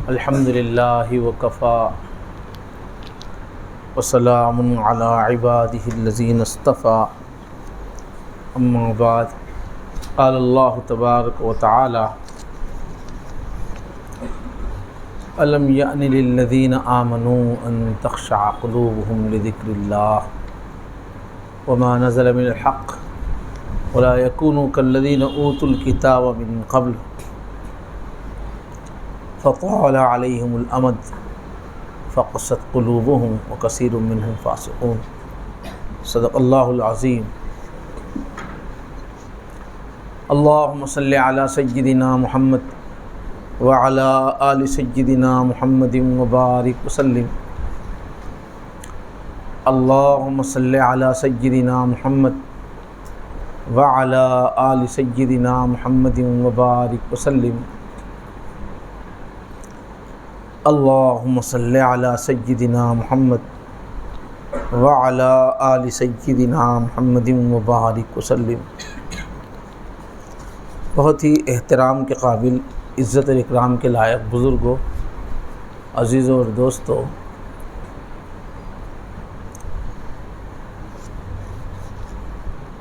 الحمد للہ وکفا وسلام علی عبادہ الذین اصطفیٰ اما بعد قال اللہ تبارک و تعالی الم یأن للذین آمنوا ان تخشع قلوبهم لذکر اللہ وما نزل من الحق ولا يكونوا كالذين اوتوا الكتاب من قبل فطال عليهم الامد فقست قلوبهم وكثير منهم فاسقون صدق اللہ العظیم۔ اللهم صل على سيدنا محمد وعلى آل سيدنا محمد وبارك وسلم۔ اللهم صل على سيدنا محمد وعلى آل سيدنا محمد وبارك وسلم۔ اللهم صل على سيدنا محمد وعلى آل سيدنا محمد وبارك وسلم۔ بہت ہی احترام کے قابل، عزت اور اکرام کے لائق بزرگوں، عزیزوں اور دوستوں،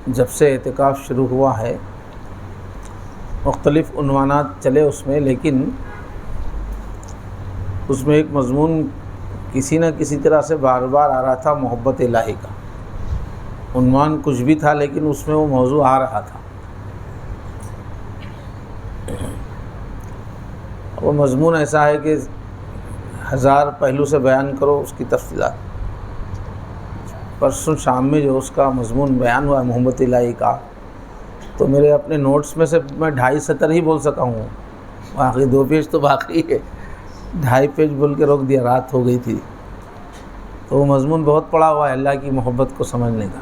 جب سے اعتکاف شروع ہوا ہے مختلف عنوانات چلے اس میں، لیکن اس میں ایک مضمون کسی نہ کسی طرح سے بار بار آ رہا تھا، محبت الہی کا عنوان کچھ بھی تھا لیکن اس میں وہ موضوع آ رہا تھا۔ وہ مضمون ایسا ہے کہ 1000 پہلو سے بیان کرو اس کی تفصیلات۔ پرسوں شام میں جو اس کا مضمون بیان ہوا ہے محبت الہی کا، تو میرے اپنے نوٹس میں سے میں 2.5 سطر ہی بول سکا ہوں، باقی 2 پیج تو باقی ہے، 2.5 پیج بول کے روک دیا، رات ہو گئی تھی۔ تو وہ مضمون بہت پڑا ہوا ہے اللہ کی محبت کو سمجھنے کا۔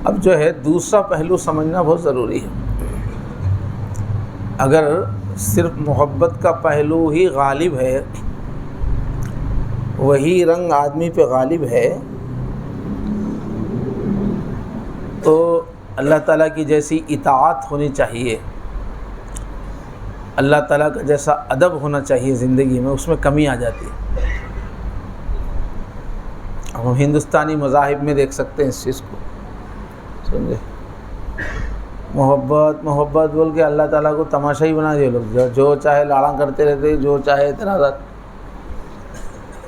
اب جو ہے دوسرا پہلو سمجھنا بہت ضروری ہے۔ اگر صرف محبت کا پہلو ہی غالب ہے، وہی رنگ آدمی پہ غالب ہے، تو اللہ تعالیٰ کی جیسی اطاعت ہونی چاہیے، اللہ تعالیٰ کا جیسا ادب ہونا چاہیے زندگی میں، اس میں کمی آ جاتی ہے۔ ہم ہندوستانی مذاہب میں دیکھ سکتے ہیں اس چیز کو، سمجھے؟ محبت محبت بول کے اللہ تعالیٰ کو تماشا ہی بنا دیا لوگ، جو چاہے لاڑا کرتے رہتے، جو چاہے اعتراضات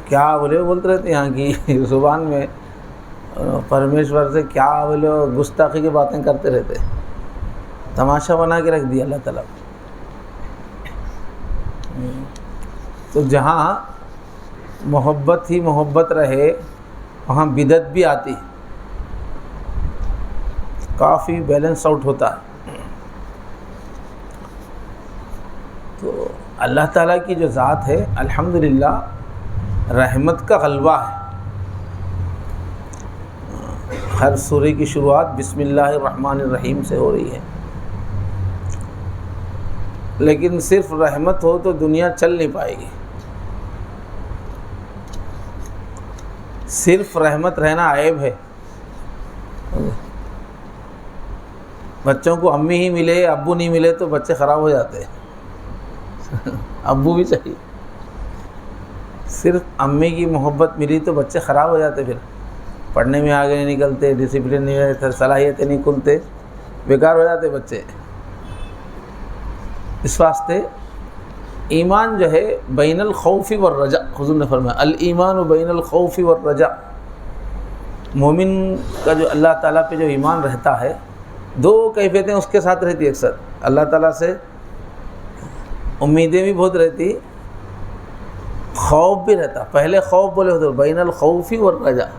کیا بولتے رہتے، یہاں کی زبان میں پرمیشور سے کیا بولے، گستاخی کی باتیں کرتے رہتے، تماشا بنا کے رکھ دیا اللہ تعالیٰ کو۔ تو جہاں محبت ہی محبت رہے وہاں بدعت بھی آتی ہے، کافی بیلنس آؤٹ ہوتا ہے۔ تو اللہ تعالیٰ کی جو ذات ہے الحمدللہ رحمت کا غلبہ ہے۔ ہر سورہ کی شروعات بسم اللہ الرحمن الرحیم سے ہو رہی ہے، لیکن صرف رحمت ہو تو دنیا چل نہیں پائے گی۔ صرف رحمت رہنا عیب ہے۔ بچوں کو امی ہی ملے ابو نہیں ملے تو بچے خراب ہو جاتے ہیں، ابو بھی چاہیے۔ صرف امی کی محبت ملی تو بچے خراب ہو جاتے، پھر پڑھنے میں آگے نہیں نکلتے، ڈسپلن نہیں رہتے، صلاحیتیں نہیں کھلتے، بیکار ہو جاتے بچے۔ اس واسطے ایمان جو ہے بین الخوف والرجاء، حضور نے فرمایا الایمان بین الخوف والرجاء۔ مومن کا جو اللہ تعالیٰ پہ جو ایمان رہتا ہے، 2 کیفیتیں اس کے ساتھ رہتی اکثر، اللہ تعالیٰ سے امیدیں بھی بہت رہتی، خوف بھی رہتا۔ پہلے خوف بولے ہوتے بین الخوف والرجاء،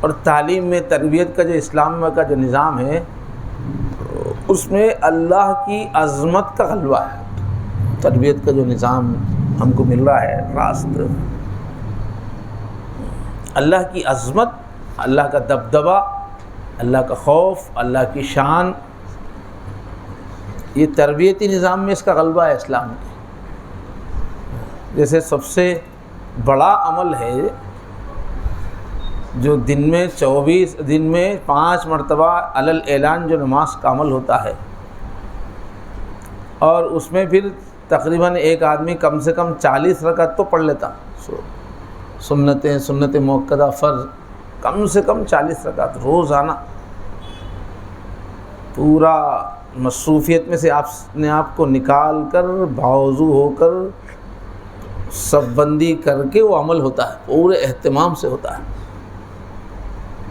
اور تعلیم میں تربیت کا جو اسلام کا جو نظام ہے اس میں اللہ کی عظمت کا غلبہ ہے۔ تربیت کا جو نظام ہم کو مل رہا ہے، راست اللہ کی عظمت، اللہ کا دبدبہ، اللہ کا خوف، اللہ کی شان، یہ تربیتی نظام میں اس کا غلبہ ہے اسلام کے۔ جیسے سب سے بڑا عمل ہے جو دن میں 5 مرتبہ علل اعلان جو نماز کا عمل ہوتا ہے، اور اس میں پھر تقریباً ایک آدمی کم سے کم 40 رکعت تو پڑھ لیتا، سنت مؤکدہ فرض کم سے کم 40 رکعت روزانہ، پورا مصروفیت میں سے آپ نے آپ کو نکال کر باوضو ہو کر صف بندی کر کے وہ عمل ہوتا ہے، پورے اہتمام سے ہوتا ہے،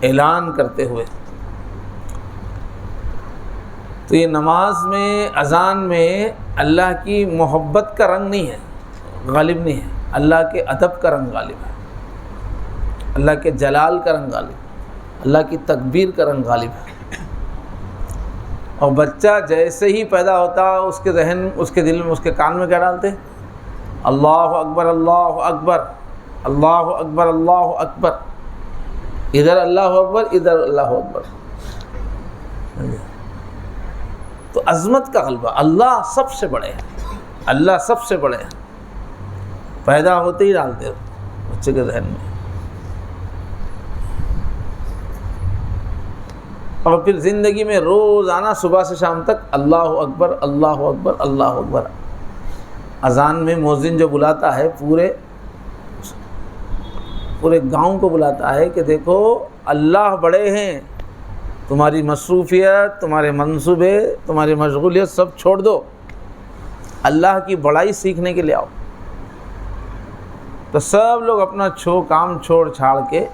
اعلان کرتے ہوئے۔ تو یہ نماز میں، اذان میں اللہ کی محبت کا رنگ نہیں ہے، غالب نہیں ہے، اللہ کے ادب کا رنگ غالب ہے، اللہ کے جلال کا رنگ غالب ہے، اللہ کی تکبیر کا رنگ غالب ہے۔ اور بچہ جیسے ہی پیدا ہوتا اس کے ذہن، اس کے دل میں، اس کے کان میں کیا ڈالتے؟ اللہ اکبر، اللہ اکبر، اللہ اکبر، اللہ اکبر، ادھر اللہ اکبر، ادھر اللہ اکبر۔ تو عظمت کا غلبہ، اللہ سب سے بڑے ہیں، اللہ سب سے بڑے ہیں، پیدا ہوتے ہی ڈالتے ہو بچے کے ذہن میں۔ اور پھر زندگی میں روزانہ صبح سے شام تک اللہ اکبر، اللہ اکبر، اللہ اکبر۔ اذان میں مؤذن جو بلاتا ہے پورے گاؤں کو بلاتا ہے کہ دیکھو اللہ بڑے ہیں، تمہاری مصروفیت، تمہارے منصوبے، تمہاری مشغولیت سب چھوڑ دو، اللہ کی بڑائی سیکھنے کے لیے آؤ۔ تو سب لوگ اپنا کام چھوڑ چھاڑ کے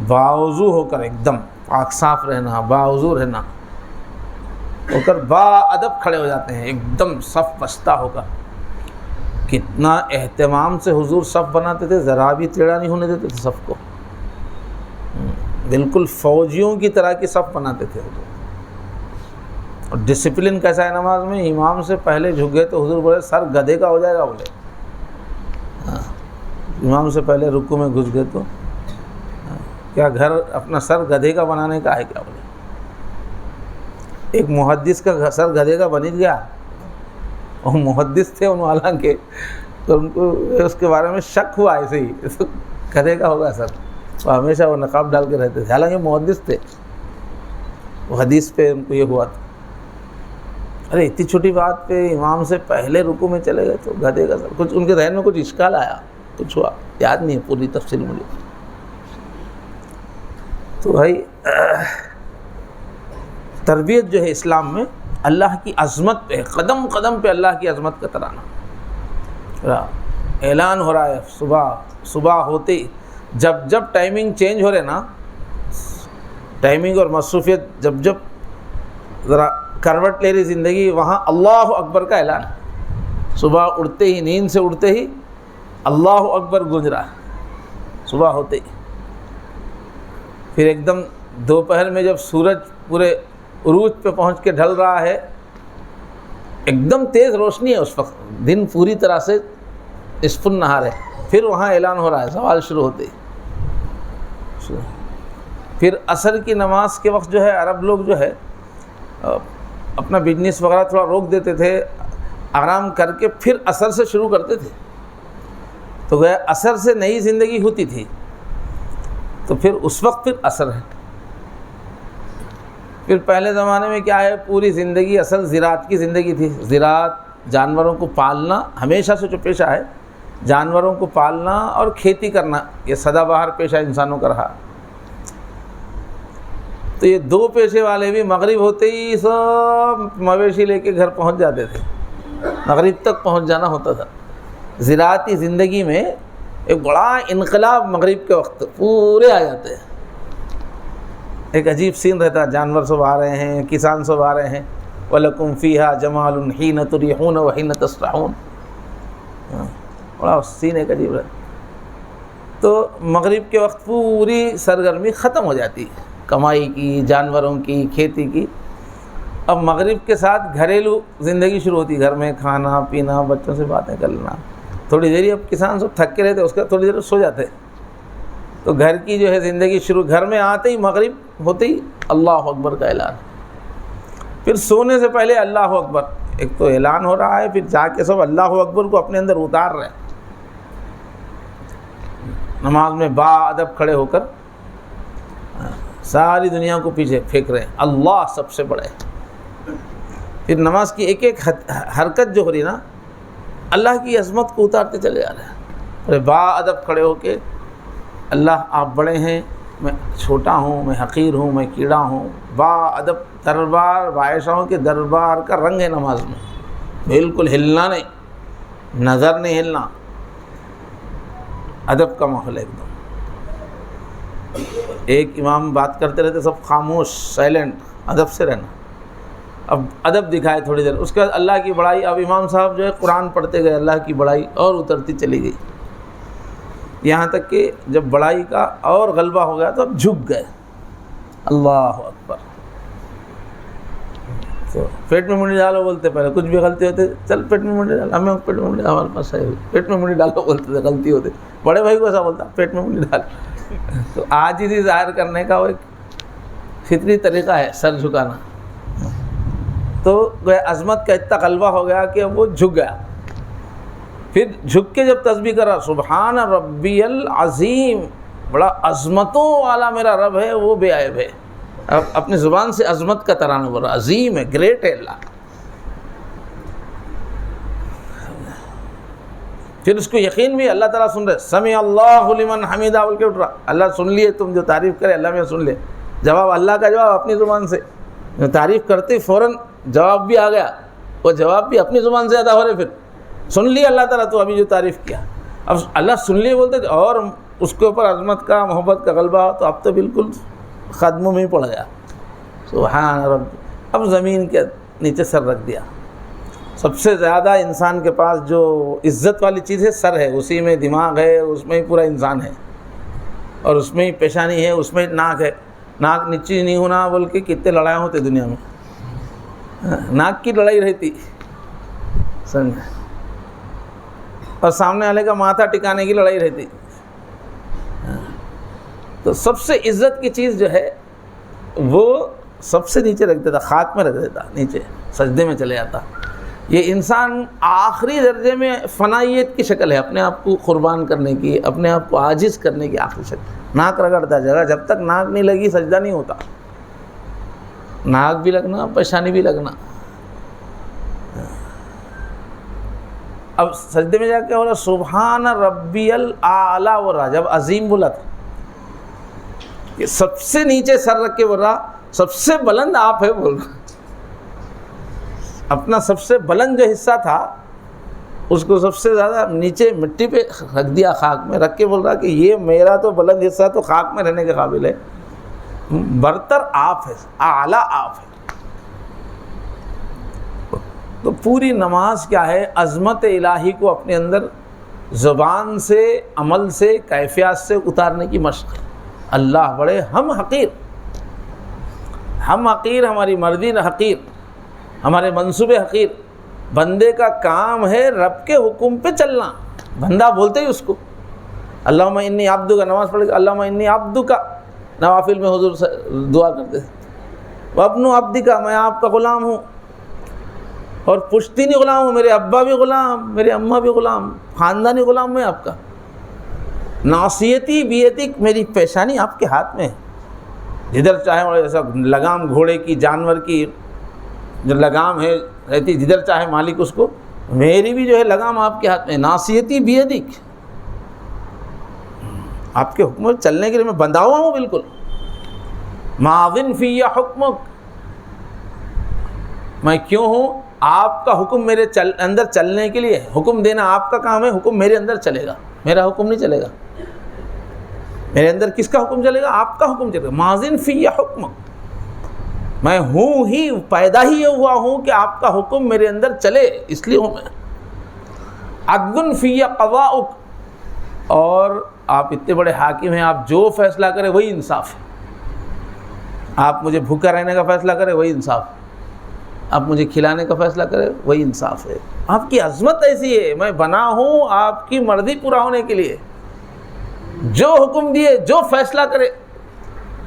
باوضو ہو کر، ایک دم پاک صاف رہنا، باوضو رہنا ہو کر با ادب کھڑے ہو جاتے ہیں، ایک دم صف بستہ ہو کر۔ کتنا اہتمام سے حضور صف بناتے تھے، ذرا بھی ٹیڑھا نہیں ہونے دیتے تھے صف کو، بالکل فوجیوں کی طرح کی صف بناتے تھے حضور۔ اور ڈسپلن کیسا ہے نماز میں؟ امام سے پہلے جھک گئے تو حضور بولے سر گدھے کا ہو جائے گا، بولے امام سے پہلے رکوع میں گھس گئے تو کیا گھر اپنا سر گدھے کا بنانے کا ہے کیا؟ بولے ایک محدث کا سر گدھے کا بن گیا، وہ محدث تھے ان حالانکہ، تو ان کو اس کے بارے میں شک ہوا ایسے ہی گدھے کا ہوگا سر، تو ہمیشہ وہ نقاب ڈال کے رہتے تھے، حالانکہ محدث تھے، وہ حدیث پہ ان کو یہ ہوا تھا۔ ارے اتنی چھوٹی بات پہ امام سے پہلے رکوع میں چلے گئے تو گدھے کا سر، کچھ ان کے ذہن میں کچھ اشکال آیا، کچھ ہوا، یاد نہیں ہے پوری تفصیل مجھے۔ تو بھائی تربیت جو ہے اسلام میں اللہ کی عظمت پہ، قدم قدم پہ اللہ کی عظمت کا ترانہ اعلان ہو رہا ہے۔ صبح ہوتے ہی جب ٹائمنگ چینج ہو رہے نا، ٹائمنگ اور مصروفیت جب ذرا کروٹ لے رہی زندگی، وہاں اللہ اکبر کا اعلان ہے۔ صبح اٹھتے ہی، نیند سے اٹھتے ہی اللہ اکبر گونج رہا ہے صبح ہوتے ہی۔ پھر ایک دم دوپہر میں جب سورج پورے عروج پہ پہنچ کے ڈھل رہا ہے، ایک دم تیز روشنی ہے اس وقت، دن پوری طرح سے نصف النہار ہے، پھر وہاں اعلان ہو رہا ہے سوال شروع ہوتے ہی۔ پھر عصر کی نماز کے وقت جو ہے عرب لوگ جو ہے اپنا بزنس وغیرہ تھوڑا روک دیتے تھے، آرام کر کے پھر عصر سے شروع کرتے تھے، تو گویا عصر سے نئی زندگی ہوتی تھی، تو پھر اس وقت پھر عصر ہے۔ پھر پہلے زمانے میں کیا ہے، پوری زندگی اصل زراعت کی زندگی تھی، زراعت، جانوروں کو پالنا ہمیشہ سے جو پیشہ ہے، جانوروں کو پالنا اور کھیتی کرنا، یہ سدا بہار پیشہ انسانوں کا رہا۔ تو یہ دو پیشے والے بھی مغرب ہوتے ہی سب مویشی لے کے گھر پہنچ جاتے تھے، مغرب تک پہنچ جانا ہوتا تھا۔ زراعتی زندگی میں ایک بڑا انقلاب مغرب کے وقت پورے آ جاتے ہیں، ایک عجیب سین رہتا ہے، جانور سب آ رہے ہیں، کسان سب آ رہے ہیں، وَلَكُمْ فِيهَا جَمَالٌ حِينَ تُرِيحُونَ وَحِينَ تَسْرَحُونَ، بڑا سین ایک عجیب رہتا۔ تو مغرب کے وقت پوری سرگرمی ختم ہو جاتی ہے، کمائی کی، جانوروں کی، کھیتی کی۔ اب مغرب کے ساتھ گھریلو زندگی شروع ہوتی، گھر میں کھانا پینا، بچوں سے باتیں کرنا، تھوڑی دیر اب کسان سب تھک کے رہتے، اس کا تھوڑی دیر سو جاتے، تو گھر کی جو ہے زندگی شروع، گھر میں آتے ہی مغرب ہوتے ہی اللہ اکبر کا اعلان، پھر سونے سے پہلے اللہ اکبر، ایک تو اعلان ہو رہا ہے، پھر جا کے سب اللہ اکبر کو اپنے اندر اتار رہے ہیں، نماز میں با ادب کھڑے ہو کر ساری دنیا کو پیچھے پھینک رہے ہیں، اللہ سب سے بڑے۔ پھر نماز کی ایک ایک حرکت جو ہو رہی ہے نا، اللہ کی عظمت کو اتارتے چلے جا رہے ہیں۔ اور با ادب کھڑے ہو کے اللہ آپ بڑے ہیں، میں چھوٹا ہوں، میں حقیر ہوں، میں کیڑا ہوں، با ادب دربار عائشہ کے دربار کا رنگ ہے نماز میں، بالکل ہلنا نہیں، نظر نہیں ہلنا، ادب کا ماحول ہے ایک دم۔ ایک امام بات کرتے رہتے، سب خاموش، سائلنٹ، ادب سے رہنا۔ اب ادب دکھائے تھوڑی دیر، اس کے بعد اللہ کی بڑائی۔ اب امام صاحب جو ہے قرآن پڑھتے گئے، اللہ کی بڑائی اور اترتی چلی گئی، یہاں تک کہ جب بڑائی کا اور غلبہ ہو گیا تو اب جھک گئے، اللہ اکبر۔ تو پیٹ میں منڈی ڈالو بولتے، پہلے کچھ بھی غلطی ہوتے چل پیٹ میں منڈی ڈالو، ہمیں پیٹ میں منڈی، ہمارے پاس ہے پیٹ میں منڈی ڈالو بولتے تھے، غلطی ہوتے بڑے بھائی کو ایسا بولتا پیٹ میں منڈی ڈالو۔ تو عاجزی ظاہر کرنے کا وہ ایک فطری طریقہ ہے، سر جھکانا۔ تو عظمت کا اتنا غلبہ ہو گیا کہ وہ جھک گیا۔ پھر جھک کے جب تسبیح کرا، سبحان ربی العظیم، بڑا عظمتوں والا میرا رب ہے، وہ بے عیب ہے۔ اب اپنی زبان سے عظمت کا ترانہ بول رہا، عظیم ہے، گریٹ ہے اللہ۔ پھر اس کو یقین بھی اللہ تعالیٰ سن رہے، سمع اللہ لمن حمیدہ بول کے اٹھ رہا، اللہ سن لیے، تم جو تعریف کرے اللہ میں سن لے۔ جواب اللہ کا جواب اپنی زبان سے، جو تعریف کرتے فوراً جواب بھی آ گیا، وہ جواب بھی اپنی زبان سے ادا ہو رہے۔ پھر سن لیا اللہ تعالیٰ تو ابھی جو تعریف کیا، اب اللہ سن لیے بولتے تھے، اور اس کے اوپر عظمت کا، محبت کا غلبہ ہو تو اب تو بالکل قدموں میں ہی پڑ گیا، سبحان رب۔ اب زمین کے نیچے سر رکھ دیا۔ سب سے زیادہ انسان کے پاس جو عزت والی چیز ہے سر ہے، اسی میں دماغ ہے، اس میں ہی پورا انسان ہے، اور اس میں ہی پیشانی ہے، اس میں ناک ہے۔ ناک نیچی نہیں ہونا بول کے کتنے لڑائیں ہوتے دنیا میں، ناک کی لڑائی رہتی سمجھ، اور سامنے والے کا ماتھا ٹکانے کی لڑائی رہتی۔ تو سب سے عزت کی چیز جو ہے وہ سب سے نیچے رکھ دیتا، خاک میں رکھ دیتا، نیچے سجدے میں چلے جاتا۔ یہ انسان آخری درجے میں فنائیت کی شکل ہے، اپنے آپ کو قربان کرنے کی، اپنے آپ کو عاجز کرنے کی آخری شکل۔ ناک رگڑتا جگہ، جب تک ناک نہیں لگی سجدہ نہیں ہوتا، ناک بھی لگنا، پیشانی بھی لگنا۔ اب سجدے میں جا کے بولا سبحان ربی الاعلیٰ، وہ رہا جب عظیم بولا تھا کہ سب سے نیچے سر رکھ کے بول رہا سب سے بلند آپ ہے، بول رہا اپنا سب سے بلند جو حصہ تھا اس کو سب سے زیادہ نیچے مٹی پہ رکھ دیا، خاک میں رکھ کے بول رہا کہ یہ میرا تو بلند حصہ تو خاک میں رہنے کے قابل ہے، برتر آپ ہے، اعلیٰ آپ ہے۔ تو پوری نماز کیا ہے؟ عظمت الہی کو اپنے اندر زبان سے، عمل سے، کیفیات سے اتارنے کی مشق ہے۔ اللہ بڑے، ہم حقیر، ہم حقیر، ہماری مرضی حقیر، ہمارے منصوبے حقیر۔ بندے کا کام ہے رب کے حکم پہ چلنا، بندہ بولتے ہی اس کو اللہم انی عبدک، نماز پڑھ کے اللہم انی عبدک، نوافل میں حضور دعا کرتے تھے، وابن عبدک، میں آپ کا غلام ہوں، اور پشتینی غلام ہوں، میرے ابا بھی غلام، میرے اماں بھی غلام، خاندانی غلام میں آپ کا، ناصیتی بیدک، میری پیشانی آپ کے ہاتھ میں ہے، جدھر چاہے، اور ایسا لگام گھوڑے کی، جانور کی جو لگام ہے رہتی، جدھر چاہے مالک اس کو، میری بھی جو ہے لگام آپ کے ہاتھ میں، ناصیتی بیدک، آپ کے حکم چلنے کے لیے میں بندھا ہوا ہوں بالکل، ماضٍ فی حکمک، میں کیوں ہوں؟ آپ کا حکم میرے اندر چلنے کے لیے، حکم دینا آپ کا کام ہے، حکم میرے اندر چلے گا، میرا حکم نہیں چلے گا۔ میرے اندر کس کا حکم چلے گا؟ آپ کا حکم چلے گا۔ ماضٍ فی حکمک، میں ہوں ہی، پیدا ہی یہ ہوا ہوں کہ آپ کا حکم میرے اندر چلے، اس لیے ہوں میں۔ عدل فی قضاؤک، اور آپ اتنے بڑے حاکم ہیں، آپ جو فیصلہ کریں وہی انصاف ہے۔ آپ مجھے بھوکا رہنے کا فیصلہ کریں وہی انصاف ہے، آپ مجھے کھلانے کا فیصلہ کریں وہی انصاف ہے۔ آپ کی عظمت ایسی ہے، میں بنا ہوں آپ کی مرضی پورا ہونے کے لیے، جو حکم دیے، جو فیصلہ کرے،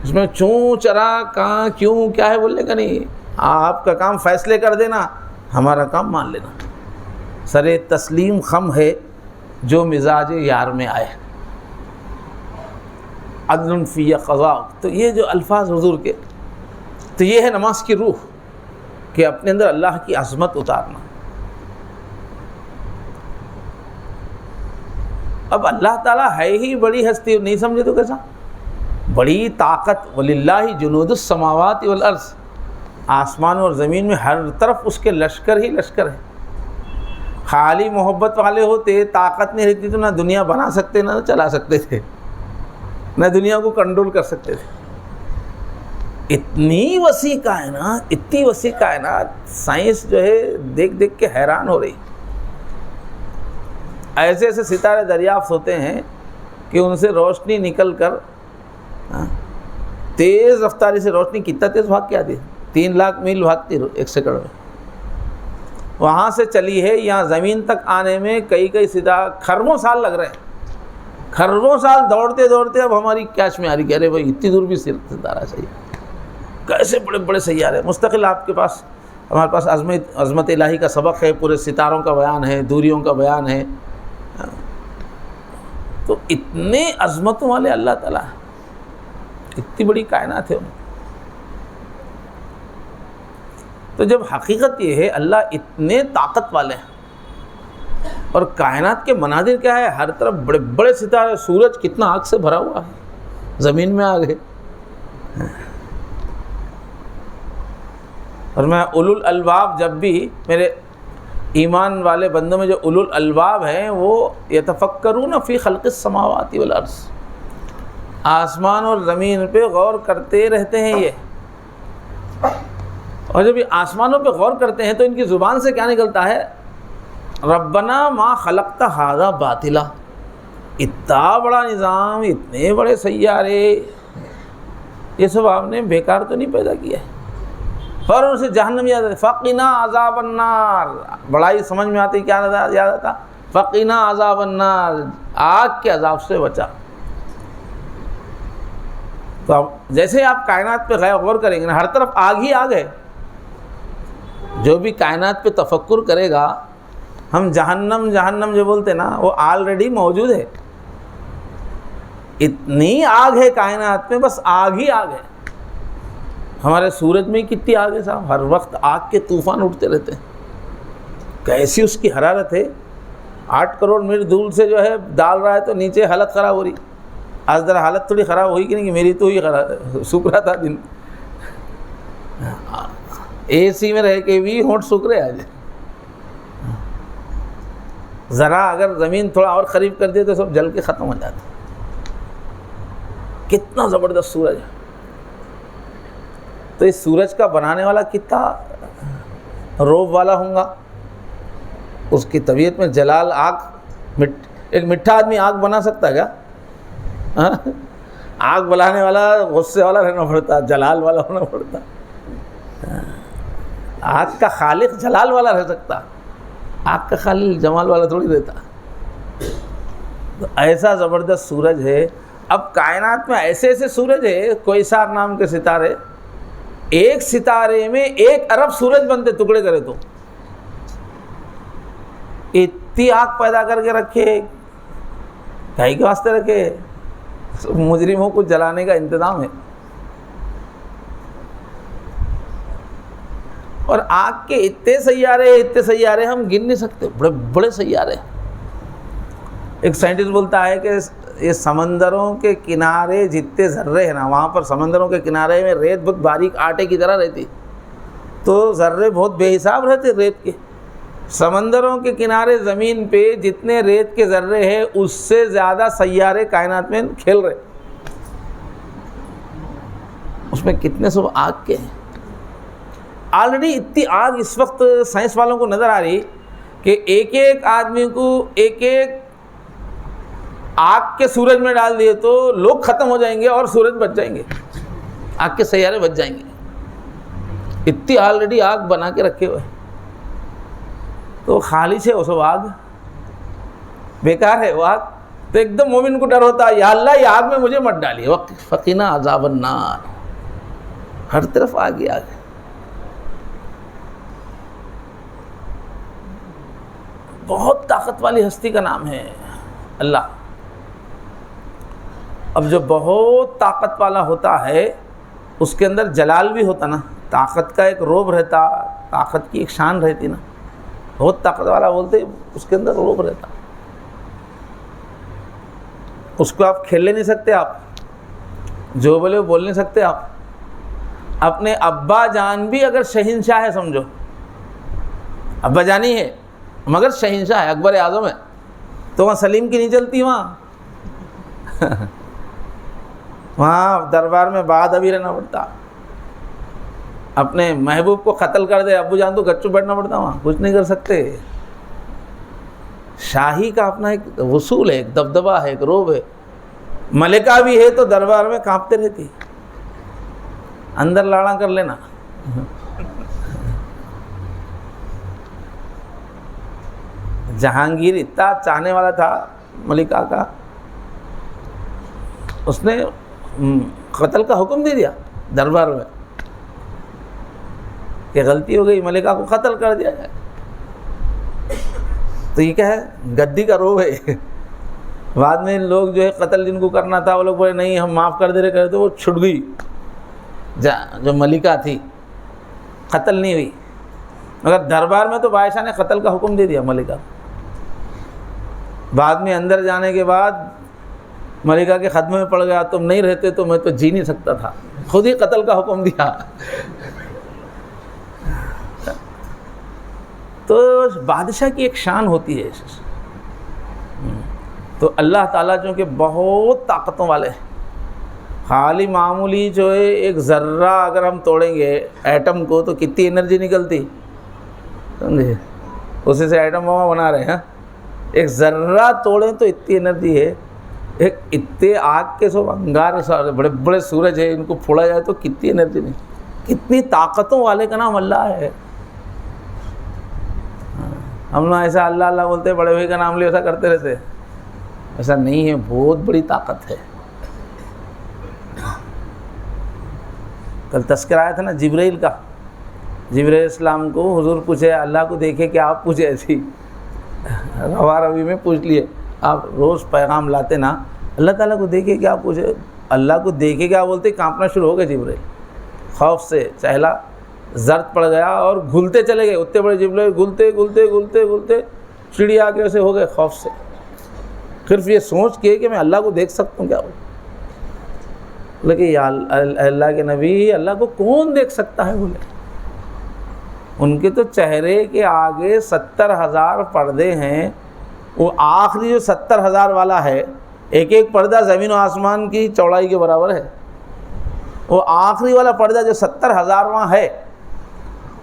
اس میں چوں چرا کہاں کیوں کیا ہے بولنے کا نہیں۔ آپ کا کام فیصلے کر دینا، ہمارا کام مان لینا۔ سر تسلیم خم ہے جو مزاج یار میں آئے۔ عدل فی قضاء. تو یہ جو الفاظ حضور کے، تو یہ ہے نماز کی روح کہ اپنے اندر اللہ کی عظمت اتارنا. اب اللہ تعالیٰ ہے ہی بڑی ہستی، نہیں سمجھے تو کیسا؟ بڑی طاقت. وَلِلَّهِ جُنُودُ السَّمَاوَاتِ وَالْأَرْضِ، آسمان اور زمین میں ہر طرف اس کے لشکر ہی لشکر ہے. خالی محبت والے ہوتے، طاقت نہیں رہتی تو نہ دنیا بنا سکتے، نہ چلا سکتے تھے، نہ دنیا کو کنٹرول کر سکتے تھے. اتنی وسیع کائنات، اتنی وسیع کائنات، سائنس جو ہے دیکھ دیکھ کے حیران ہو رہی. ایسے ایسے ستارے دریافت ہوتے ہیں کہ ان سے روشنی نکل کر تیز رفتاری سے روشنی کتنا تیز بھاگ کے آتی ہے، 3 لاکھ میل بھاگتی 1 سیکنڈ میں. وہاں سے چلی ہے یہاں زمین تک آنے میں کئی ستارے خربوں سال لگ رہے ہیں. خربوں سال دوڑتے دوڑتے اب ہماری کیچ میں آ رہی کہ ارے بھائی اتنی دور بھی ستارہ چاہیے. کیسے بڑے بڑے سیارے مستقل آپ کے پاس، ہمارے پاس عظمت الہی کا سبق ہے، پورے ستاروں کا بیان ہے، دوریوں کا بیان ہے. تو اتنے عظمتوں والے اللہ تعالیٰ، اتنی بڑی کائنات ہے. تو جب حقیقت یہ ہے اللہ اتنے طاقت والے ہیں، اور کائنات کے مناظر کیا ہے، ہر طرف بڑے بڑے ستارے، سورج کتنا آگ سے بھرا ہوا ہے، زمین میں آگ ہے. اور میں اولو الالباب، جب بھی میرے ایمان والے بندوں میں جو اولو الالباب ہیں وہ یتفکرون فی خلق السماوات والارض، آسمان اور زمین پہ غور کرتے رہتے ہیں یہ. اور جب یہ آسمانوں پہ غور کرتے ہیں تو ان کی زبان سے کیا نکلتا ہے؟ ربنا ما خلقت ھذا باطلا. اتنا بڑا نظام، اتنے بڑے سیارے، یہ سب آپ نے بیکار تو نہیں پیدا کیا ہے. فوراً اسے جہنم یاد آتا، فقنا عذاب النار. بڑائی سمجھ میں آتی، کیا یاد آتا؟ فقنا عذاب النار، آگ کے عذاب سے بچا. تو اب جیسے آپ کائنات پہ غور کریں گے نا، ہر طرف آگ ہی آگ ہے. جو بھی کائنات پہ تفکر کرے گا، ہم جہنم جو بولتے نا، وہ آلریڈی موجود ہے. اتنی آگ ہے کائنات میں، بس آگ ہی آگ ہے. ہمارے سورج میں کتنی آگ ہے صاحب، ہر وقت آگ کے طوفان اٹھتے رہتے ہیں. کیسی اس کی حرارت ہے، 8 کروڑ میل دور سے جو ہے ڈال رہا ہے تو نیچے حالت خراب ہو رہی. آج ذرا حالت تھوڑی خراب ہوئی کہ نہیں، کہ میری تو ہی خراب سوکھ رہا تھا دن، اے سی میں رہ کے بھی ہونٹ سوکھ رہے آج. ذرا اگر زمین تھوڑا اور قریب کر دے تو سب جل کے ختم ہو جاتا. کتنا زبردست سورج ہے. تو اس سورج کا بنانے والا کتنا روب والا ہوں گا. اس کی طبیعت میں جلال، آگ، ایک میٹھا آدمی آگ بنا سکتا ہے کیا؟ آگ بلانے والا غصے والا رہنا پڑتا، جلال والا ہونا پڑتا. آگ کا خالق جلال والا رہ سکتا، آگ کا خالق جمال والا تھوڑی رہتا. تو ایسا زبردست سورج ہے. اب کائنات میں ایسے ایسے سورج ہے، کوئسار نام کے ستارے، ایک ستارے میں 1 ارب سورج بنتے ٹکڑے کرے تو. اتنی آگ پیدا کر کے رکھے، کہیں کے واسطے رکھے؟ مجرموں کو جلانے کا انتظام ہے. اور آگ کے اتنے سیارے ہم گن نہیں سکتے، بڑے بڑے سیارے. ایک سائنٹسٹ بولتا ہے کہ یہ سمندروں کے کنارے جتنے ذرے ہیں نا، وہاں پر سمندروں کے کنارے میں ریت بہت باریک آٹے کی طرح رہتی، تو ذرے بہت بے حساب رہتے ریت کے. سمندروں کے کنارے زمین پہ جتنے ریت کے ذرے ہیں، اس سے زیادہ سیارے کائنات میں کھیل رہے. اس میں کتنے سب آگ کے ہیں. آلریڈی اتنی آگ اس وقت سائنس والوں کو نظر آ رہی کہ ایک آدمی کو ایک آگ کے سورج میں ڈال دیے تو لوگ ختم ہو جائیں گے اور سورج بچ جائیں گے، آگ کے سیارے بچ جائیں گے. اتنی آلریڈی آگ بنا کے رکھے ہوئے. تو خالص ہے وہ سب آگ، بیکار ہے وہ آگ. تو ایک دم مومن کو ڈر ہوتا ہے، یا اللہ یہ آگ میں مجھے مت ڈالیے. فقنا عذاب النار. ہر طرف آگ ہی آگ ہے. بہت طاقت والی ہستی کا نام ہے اللہ. اب جو بہت طاقت والا ہوتا ہے اس کے اندر جلال بھی ہوتا نا، طاقت کا ایک روب رہتا، طاقت کی ایک شان رہتی نا، بہت طاقت والا بولتے اس کے اندر روب رہتا، اس کو آپ کھیل لے نہیں سکتے، آپ جو بولے وہ بول نہیں سکتے آپ۔ اپنے ابا جان بھی اگر شہنشاہ ہے سمجھو، ابا جانی ہے مگر شہنشاہ ہے، اکبر اعظم ہے، تو وہاں سلیم کی نہیں چلتی، وہاں دربار میں بعد ابھی رہنا پڑتا، اپنے محبوب کو قتل کر دے ابو جان تو گچو بیٹھنا پڑتا، وہاں کچھ نہیں کر سکتے۔ شاہی کا اپنا ایک وصول ہے، ایک دبدبہ ہے، ایک روب ہے۔ ملکہ بھی ہے تو دربار میں کانپتے رہتی، اندر لاڑا کر لینا۔ جہانگیر اتنا چاہنے والا تھا ملکہ کا، اس نے قتل کا حکم دے دیا دربار میں کہ غلطی ہو گئی، ملکہ کو قتل کر دیا جائے۔ تو یہ کیا ہے؟ گدی کا روب ہے۔ بعد میں لوگ جو ہے قتل جن کو کرنا تھا وہ لوگ بولے نہیں ہم معاف کر دے رہے، کرے تو وہ چھٹ گئی، جو ملکہ تھی قتل نہیں ہوئی، مگر دربار میں تو بادشاہ نے قتل کا حکم دے دیا ملکہ۔ بعد میں اندر جانے کے بعد ملکہ کے خدمے میں پڑ گیا، تم نہیں رہتے تو میں تو جی نہیں سکتا تھا، خود ہی قتل کا حکم دیا۔ تو بادشاہ کی ایک شان ہوتی ہے۔ تو اللہ تعالیٰ جو کہ بہت طاقتوں والے ہیں، خالی معمولی جو ہے ایک ذرہ اگر ہم توڑیں گے ایٹم کو تو کتنی انرجی نکلتی، سمجھے؟ اسی سے ایٹم بم بنا رہے ہیں، ایک ذرہ توڑیں تو اتنی انرجی ہے۔ ایک اتنے آگ کے سب انگار بڑے بڑے سورج ہے، ان کو پھوڑا جائے تو کتنی انرجی نہیں، کتنی طاقتوں والے کا نام اللہ ہے۔ ہم لوگ ایسا اللہ اللہ بولتے بڑے بھائی کا نام لے ایسا کرتے رہتے، ایسا نہیں ہے، بہت بڑی طاقت ہے۔ کل تذکرہ آیا تھا نا جبرائیل کا، جبرائیل السلام کو حضور پوچھے اللہ کو دیکھے کہ آپ پوچھے، ایسی روا روی میں پوچھ لیے، آپ روز پیغام لاتے نا، اللہ تعالیٰ کو دیکھے کیا پوچھے، اللہ کو دیکھے کیا بولتے، کانپنا شروع ہو گئے جبرائیل، خوف سے چہلا زرد پڑ گیا اور گھلتے چلے گئے، اتنے بڑے جبرائیل گھلتے گھلتے گھلتے گھلتے چڑی آ کے ایسے ہو گئے خوف سے، صرف یہ سوچ کے کہ میں اللہ کو دیکھ سکتا ہوں کیا بولے، لیکن یا اللہ کے نبی اللہ کو کون دیکھ سکتا ہے بولے، ان کے تو چہرے کے آگے 70,000 پردے ہیں، وہ آخری جو 70,000 والا ہے، ایک ایک پردہ زمین و آسمان کی چوڑائی کے برابر ہے، وہ آخری والا پردہ جو 70,000 وہاں ہے،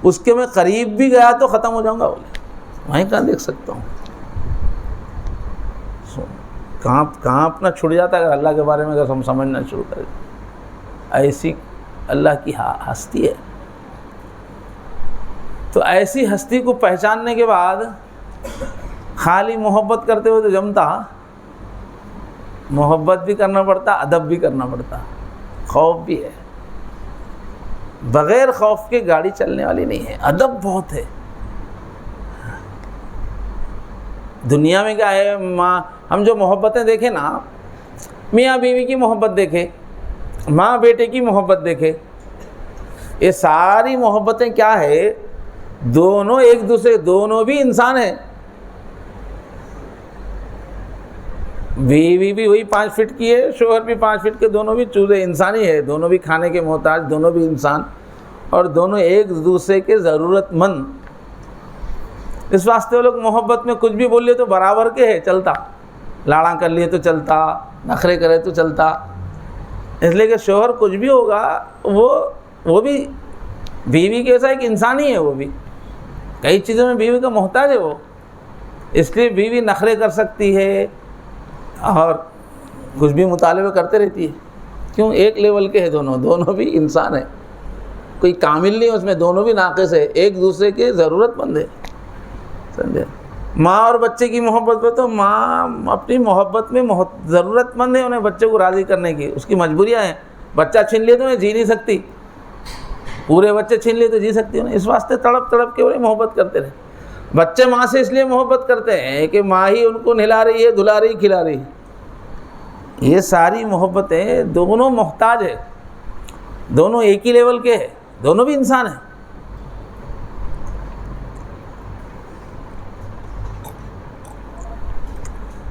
اس کے میں قریب بھی گیا تو ختم ہو جاؤں گا بولے، وہیں کہاں دیکھ سکتا ہوں، کانپنا چھڑ جاتا ہے اگر اللہ کے بارے میں اگر ہم سمجھنا شروع کریں، ایسی اللہ کی ہستی ہے۔ تو ایسی ہستی کو پہچاننے کے بعد خالی محبت کرتے ہوئے تو جمتا، محبت بھی کرنا پڑتا، ادب بھی کرنا پڑتا، خوف بھی ہے، بغیر خوف کے گاڑی چلنے والی نہیں ہے، ادب بہت ہے۔ دنیا میں کیا ہے، ہم جو محبتیں دیکھیں نا، میاں بیوی کی محبت دیکھیں، ماں بیٹے کی محبت دیکھیں، یہ ساری محبتیں کیا ہے، دونوں ایک دوسرے، دونوں بھی انسان ہیں، بیوی بھی وہی 5 فٹ کی ہے، شوہر بھی 5 فٹ کے، دونوں بھی چوزے انسانی ہے، دونوں بھی کھانے کے محتاج، دونوں بھی انسان، اور دونوں ایک دوسرے کے ضرورت مند۔ اس واسطے وہ لوگ محبت میں کچھ بھی بول لیے تو برابر کے ہے، چلتا، لاڑا کر لیے تو چلتا، نخرے کرے تو چلتا، اس لیے کہ شوہر کچھ بھی ہوگا وہ بھی بیوی کے ایسا ایک انسان ہی ہے، وہ بھی کئی چیزوں میں بیوی کا محتاج ہے وہ، اس لیے بیوی نخرے کر سکتی ہے اور کچھ بھی مطالبے کرتے رہتی ہے، کیوں؟ ایک لیول کے ہیں دونوں بھی انسان ہیں، کوئی کامل نہیں ہے اس میں، دونوں بھی ناقص ہے، ایک دوسرے کے ضرورت مند ہے، سمجھے؟ ماں اور بچے کی محبت پہ تو ماں اپنی محبت میں ضرورت مند ہے انہیں بچے کو راضی کرنے کی، اس کی مجبوریاں ہیں، بچہ چھین لیے تو انہیں جی نہیں سکتی، پورے بچے چھین لیے تو جی سکتی انہیں، اس واسطے تڑپ تڑپ کے انہیں محبت کرتے رہے۔ بچے ماں سے اس لیے محبت کرتے ہیں کہ ماں ہی ان کو نہلا رہی ہے، دھلا رہی، کھلا رہی، یہ ساری محبتیں دونوں محتاج ہے، دونوں ایک ہی لیول کے ہیں، دونوں بھی انسان ہیں.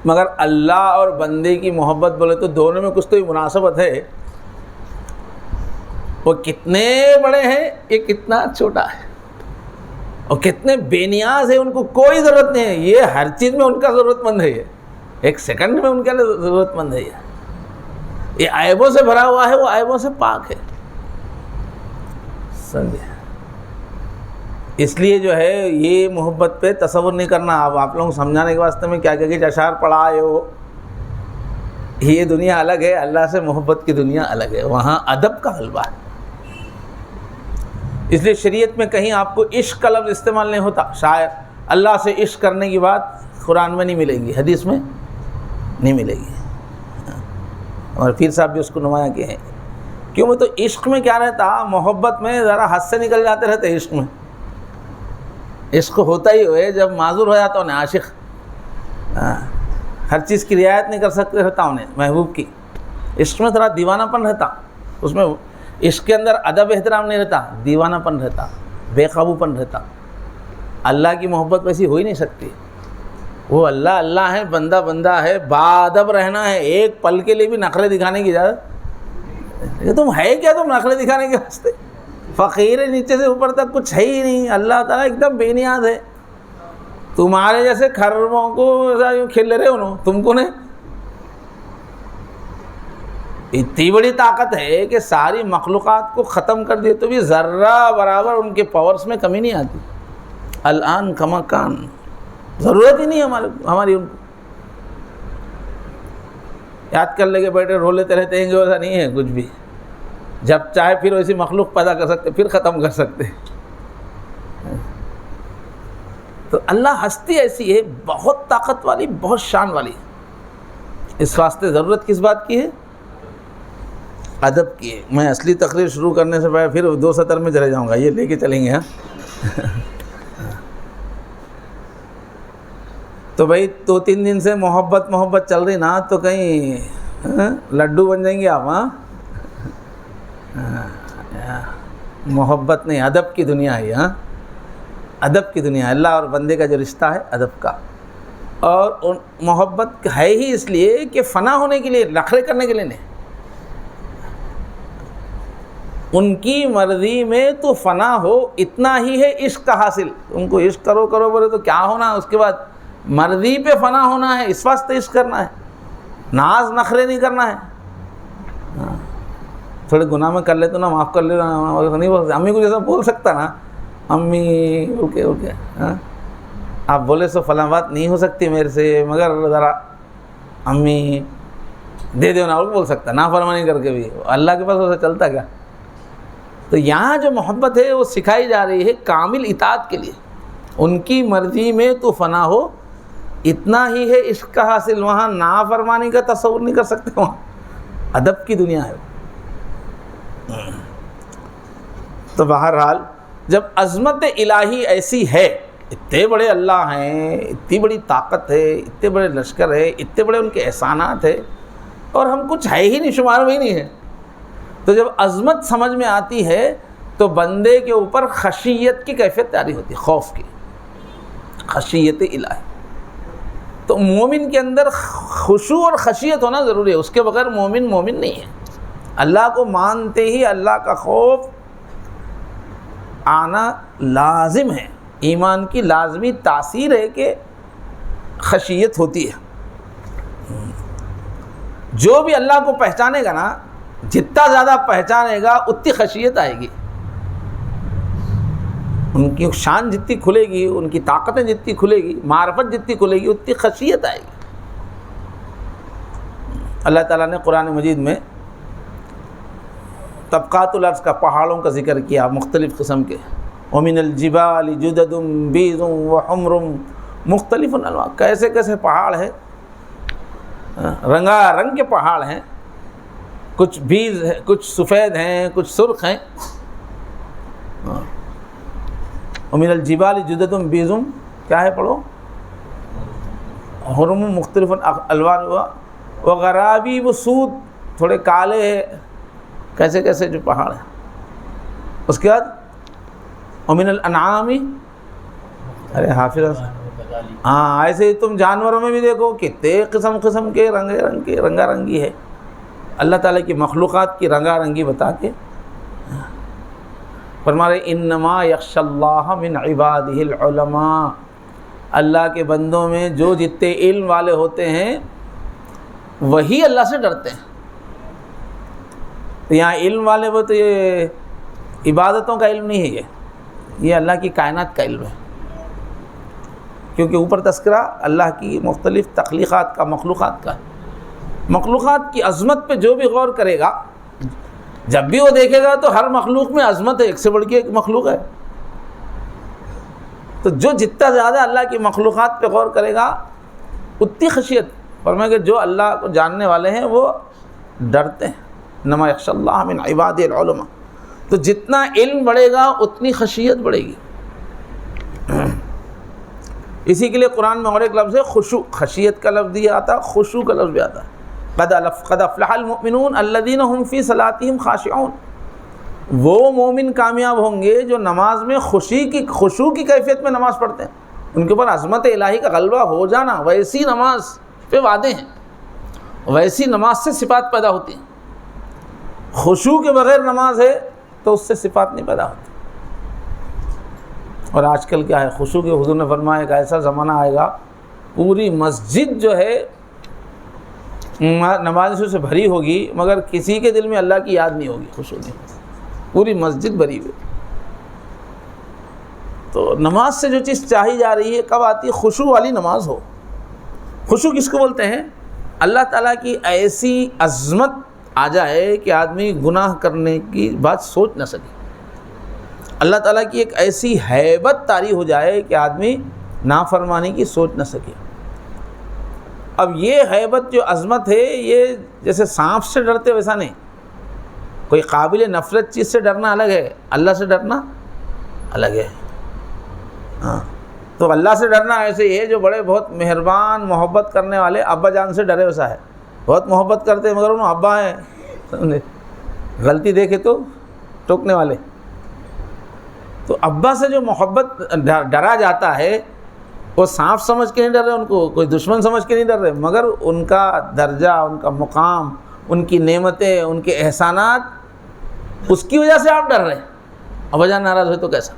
مگر اللہ اور بندے کی محبت بولے تو دونوں میں کچھ تو مناسبت ہے. وہ کتنے بڑے ہیں، یہ کتنا چھوٹا ہے، اور کتنے بے نیاز ہیں، ان کو کوئی ضرورت نہیں ہے. یہ ہر چیز میں ان کا ضرورت مند ہے، یہ ایک سیکنڈ میں ان کے لیے ضرورت مند ہے. یہ عیبوں سے بھرا ہوا ہے، وہ عیبوں سے پاک ہے. سمجھے؟ اس لیے جو ہے یہ محبت پہ تصور نہیں کرنا. اب آپ لوگوں کو سمجھانے کے واسطے میں کیا کہ اشعار پڑھا ہے ہو، یہ دنیا الگ ہے، اللہ سے محبت کی دنیا الگ ہے، وہاں ادب کا غلبہ ہے. اس لیے شریعت میں کہیں آپ کو عشق کا لفظ استعمال نہیں ہوتا. شاید اللہ سے عشق کرنے کی بات قرآن میں نہیں ملے گی، حدیث میں نہیں ملے گی. اور پیر صاحب بھی اس کو نمایاں کیے ہیں. کیوں؟ میں تو عشق میں کیا رہتا، محبت میں ذرا حد سے نکل جاتے رہتے. عشق میں عشق ہوتا ہی ہوئے جب معذور ہو جاتا انہیں عاشق، ہر چیز کی رعایت نہیں کر سکتے رہتا انہیں محبوب کی. عشق میں تھوڑا دیوانہ پن رہتا، اس میں عشق کے اندر ادب احترام نہیں رہتا، دیوانہ پن رہتا، بے قابو پن رہتا. اللہ کی محبت ویسی ہو ہی نہیں سکتی. وہ اللہ اللہ ہے، بندہ بندہ ہے، باادب رہنا ہے. ایک پل کے لیے بھی نخرے دکھانے کی اجازت؟ یہ تم ہے کیا، تم نخرے دکھانے کے واسطے؟ فقیر ہے، نیچے سے اوپر تک کچھ ہے ہی نہیں. اللہ تعالیٰ ایک دم بے نیاز ہے. تمہارے جیسے خرموں کو یوں کھیل رہے ہو تم کو نہیں. اتنی بڑی طاقت ہے کہ ساری مخلوقات کو ختم کر دیے تو بھی ذرہ برابر ان کے پاورز میں کمی نہیں آتی. الان کما کان، ضرورت ہی نہیں ہماری ان کو. یاد کر لے کے بیٹھے رو لیتے رہتے ہیں کہ ایسا نہیں ہے کچھ بھی. جب چاہے پھر ویسی مخلوق پیدا کر سکتے، پھر ختم کر سکتے. تو اللہ ہستی ایسی ہے، بہت طاقت والی، بہت شان والی. اس واسطے ضرورت کس بات کی ہے؟ ادب کی ہے. میں اصلی تقریر شروع کرنے سے پہلے پھر 2 سطر میں چلے جاؤں گا، یہ لے کے چلیں گے. ہاں تو بھائی 2-3 دن سے محبت چل رہی نا، تو کہیں لڈو بن جائیں گے آپ. محبت نہیں، ادب کی دنیا ہے. ہاں ادب کی دنیا ہے. اللہ اور بندے کا جو رشتہ ہے ادب کا. اور محبت ہے ہی اس لیے کہ فنا ہونے کے لیے، نخرے کرنے کے لیے نہیں. ان کی مرضی میں تو فنا ہو، اتنا ہی ہے عشق کا حاصل. ان کو عشق کرو بولے تو کیا ہونا، اس کے بعد مرضی پہ فنا ہونا ہے. اس واسطے عشق کرنا ہے، ناز نخرے نہیں کرنا ہے. تھوڑے گناہ میں کر لیتے نا، معاف کر لینا، نہیں بول سکتا. امی کو جیسا بول سکتا نا، امی اوکے ہاں آپ بولے سو فلاں بات نہیں ہو سکتی میرے سے، مگر ذرا امی دے دو نا، وہ بول سکتا نافرمانی کر کے بھی. اللہ کے پاس ویسا چلتا کیا؟ تو یہاں جو محبت ہے وہ سکھائی جا رہی ہے کامل اطاعت کے لیے. ان کی مرضی میں تو فنا ہو، اتنا ہی ہے عشق کا حاصل. وہاں نافرمانی کا تصور نہیں کر سکتے. وہاں ادب کی دنیا ہے. تو بہرحال جب عظمت الہی ایسی ہے، اتنے بڑے اللہ ہیں، اتنی بڑی طاقت ہے، اتنے بڑے لشکر ہے، اتنے بڑے ان کے احسانات ہے، اور ہم کچھ ہے ہی نہیں، شمار میں ہی نہیں ہے. تو جب عظمت سمجھ میں آتی ہے تو بندے کے اوپر خشیت کی کیفیت جاری ہوتی ہے، خوف کی، خشیت الہی. تو مومن کے اندر خشوع اور خشیت ہونا ضروری ہے. اس کے بغیر مومن نہیں ہے. اللہ کو مانتے ہی اللہ کا خوف آنا لازم ہے. ایمان کی لازمی تاثیر ہے کہ خشیت ہوتی ہے. جو بھی اللہ کو پہچانے گا نا، جتنا زیادہ پہچانے گا اتنی خشیت آئے گی. ان کی شان جتنی کھلے گی، ان کی طاقتیں جتنی کھلے گی، معرفت جتنی کھلے گی، اتنی خشیت آئے گی. اللہ تعالیٰ نے قرآن مجید میں طبقات الارض کا، پہاڑوں کا ذکر کیا مختلف قسم کے. وَمِنَ الْجِبَالِ جُدَدٌ بِيضٌ وَحُمْرٌ مختلف انواع. کیسے کیسے پہاڑ ہیں، رنگا رنگ کے پہاڑ ہیں. کچھ بیض ہیں، کچھ سفید ہیں، کچھ سرخ ہیں. وَمِنَ الْجِبَالِ جُدَدٌ بِيضٌ کیا ہے پڑھو، حرم مختلف الوان ہوا وغرابیب سود، تھوڑے کالے ہیں کیسے کیسے جو پہاڑ ہیں. اس کے بعد ومن الانعام، ارے حافظ، ہاں ایسے ہی تم جانوروں میں بھی دیکھو کتنے قسم قسم کے رنگا رنگی ہے. اللہ تعالیٰ کی مخلوقات کی رنگا رنگی بتا کے فرما رہے انما یخشی اللہ من عبادہ العلماء، اللہ کے بندوں میں جو جتنے علم والے ہوتے ہیں وہی اللہ سے ڈرتے ہیں. تو یہاں علم والے وہ تو یہ عبادتوں کا علم نہیں ہے، یہ اللہ کی کائنات کا علم ہے، کیونکہ اوپر تذکرہ اللہ کی مختلف تخلیقات کا، مخلوقات کا. مخلوقات کی عظمت پہ جو بھی غور کرے گا، جب بھی وہ دیکھے گا تو ہر مخلوق میں عظمت ہے، ایک سے بڑھ کے ایک مخلوق ہے. تو جو جتنا زیادہ اللہ کی مخلوقات پہ غور کرے گا اتنی خشیت، فرمائے کہ جو اللہ کو جاننے والے ہیں وہ ڈرتے ہیں. انما یخشی اللہ من عبادہ العلماء. تو جتنا علم بڑھے گا اتنی خشیت بڑھے گی. اسی کے لیے قرآن میں اور ایک لفظ ہے خشوع، خشیت کا لفظ بھی آتا، خشوع کا لفظ بھی آتا. قد افلح المؤمنون الذین هم فی صلاتهم خاشعون. وہ مومن کامیاب ہوں گے جو نماز میں خشوع کی کیفیت میں نماز پڑھتے ہیں. ان کے اوپر عظمت الہی کا غلبہ ہو جانا، ویسی نماز پہ وعدے ہیں، ویسی نماز سے صفات پیدا ہوتی ہیں. خشوع کے بغیر نماز ہے تو اس سے صفات نہیں پیدا ہوتی. اور آج کل کیا ہے، خشوع کے حضور نے فرمایا ایک ایسا زمانہ آئے گا پوری مسجد جو ہے نمازوں سے بھری ہوگی مگر کسی کے دل میں اللہ کی یاد نہیں ہوگی، خشوع نہیں، پوری مسجد بھری ہوئی. تو نماز سے جو چیز چاہی جا رہی ہے کب آتی ہے؟ خشوع والی نماز ہو. خشوع کس کو بولتے ہیں؟ اللہ تعالیٰ کی ایسی عظمت آ جائے کہ آدمی گناہ کرنے کی بات سوچ نہ سکے. اللہ تعالیٰ کی ایک ایسی ہیبت طاری ہو جائے کہ آدمی نافرمانی کی سوچ نہ سکے. اب یہ ہیبت جو عظمت ہے یہ جیسے سانپ سے ڈرتے ویسا نہیں. کوئی قابل نفرت چیز سے ڈرنا الگ ہے، اللہ سے ڈرنا الگ ہے. ہاں تو اللہ سے ڈرنا ایسے ہی ہے جو بڑے بہت مہربان محبت کرنے والے ابا جان سے ڈرے ویسا ہے. بہت محبت کرتے ہیں مگر انہوں ابا ہیں، سمجھے، غلطی دیکھے تو ٹوکنے والے. تو ابا سے جو محبت ڈرا جاتا ہے وہ سانپ سمجھ کے نہیں ڈر رہے، ان کو کوئی دشمن سمجھ کے نہیں ڈر رہے، مگر ان کا درجہ، ان کا مقام، ان کی نعمتیں، ان کے احسانات، اس کی وجہ سے آپ ڈر رہے ہیں. ابا جان ناراض ہوئے تو کیسا؟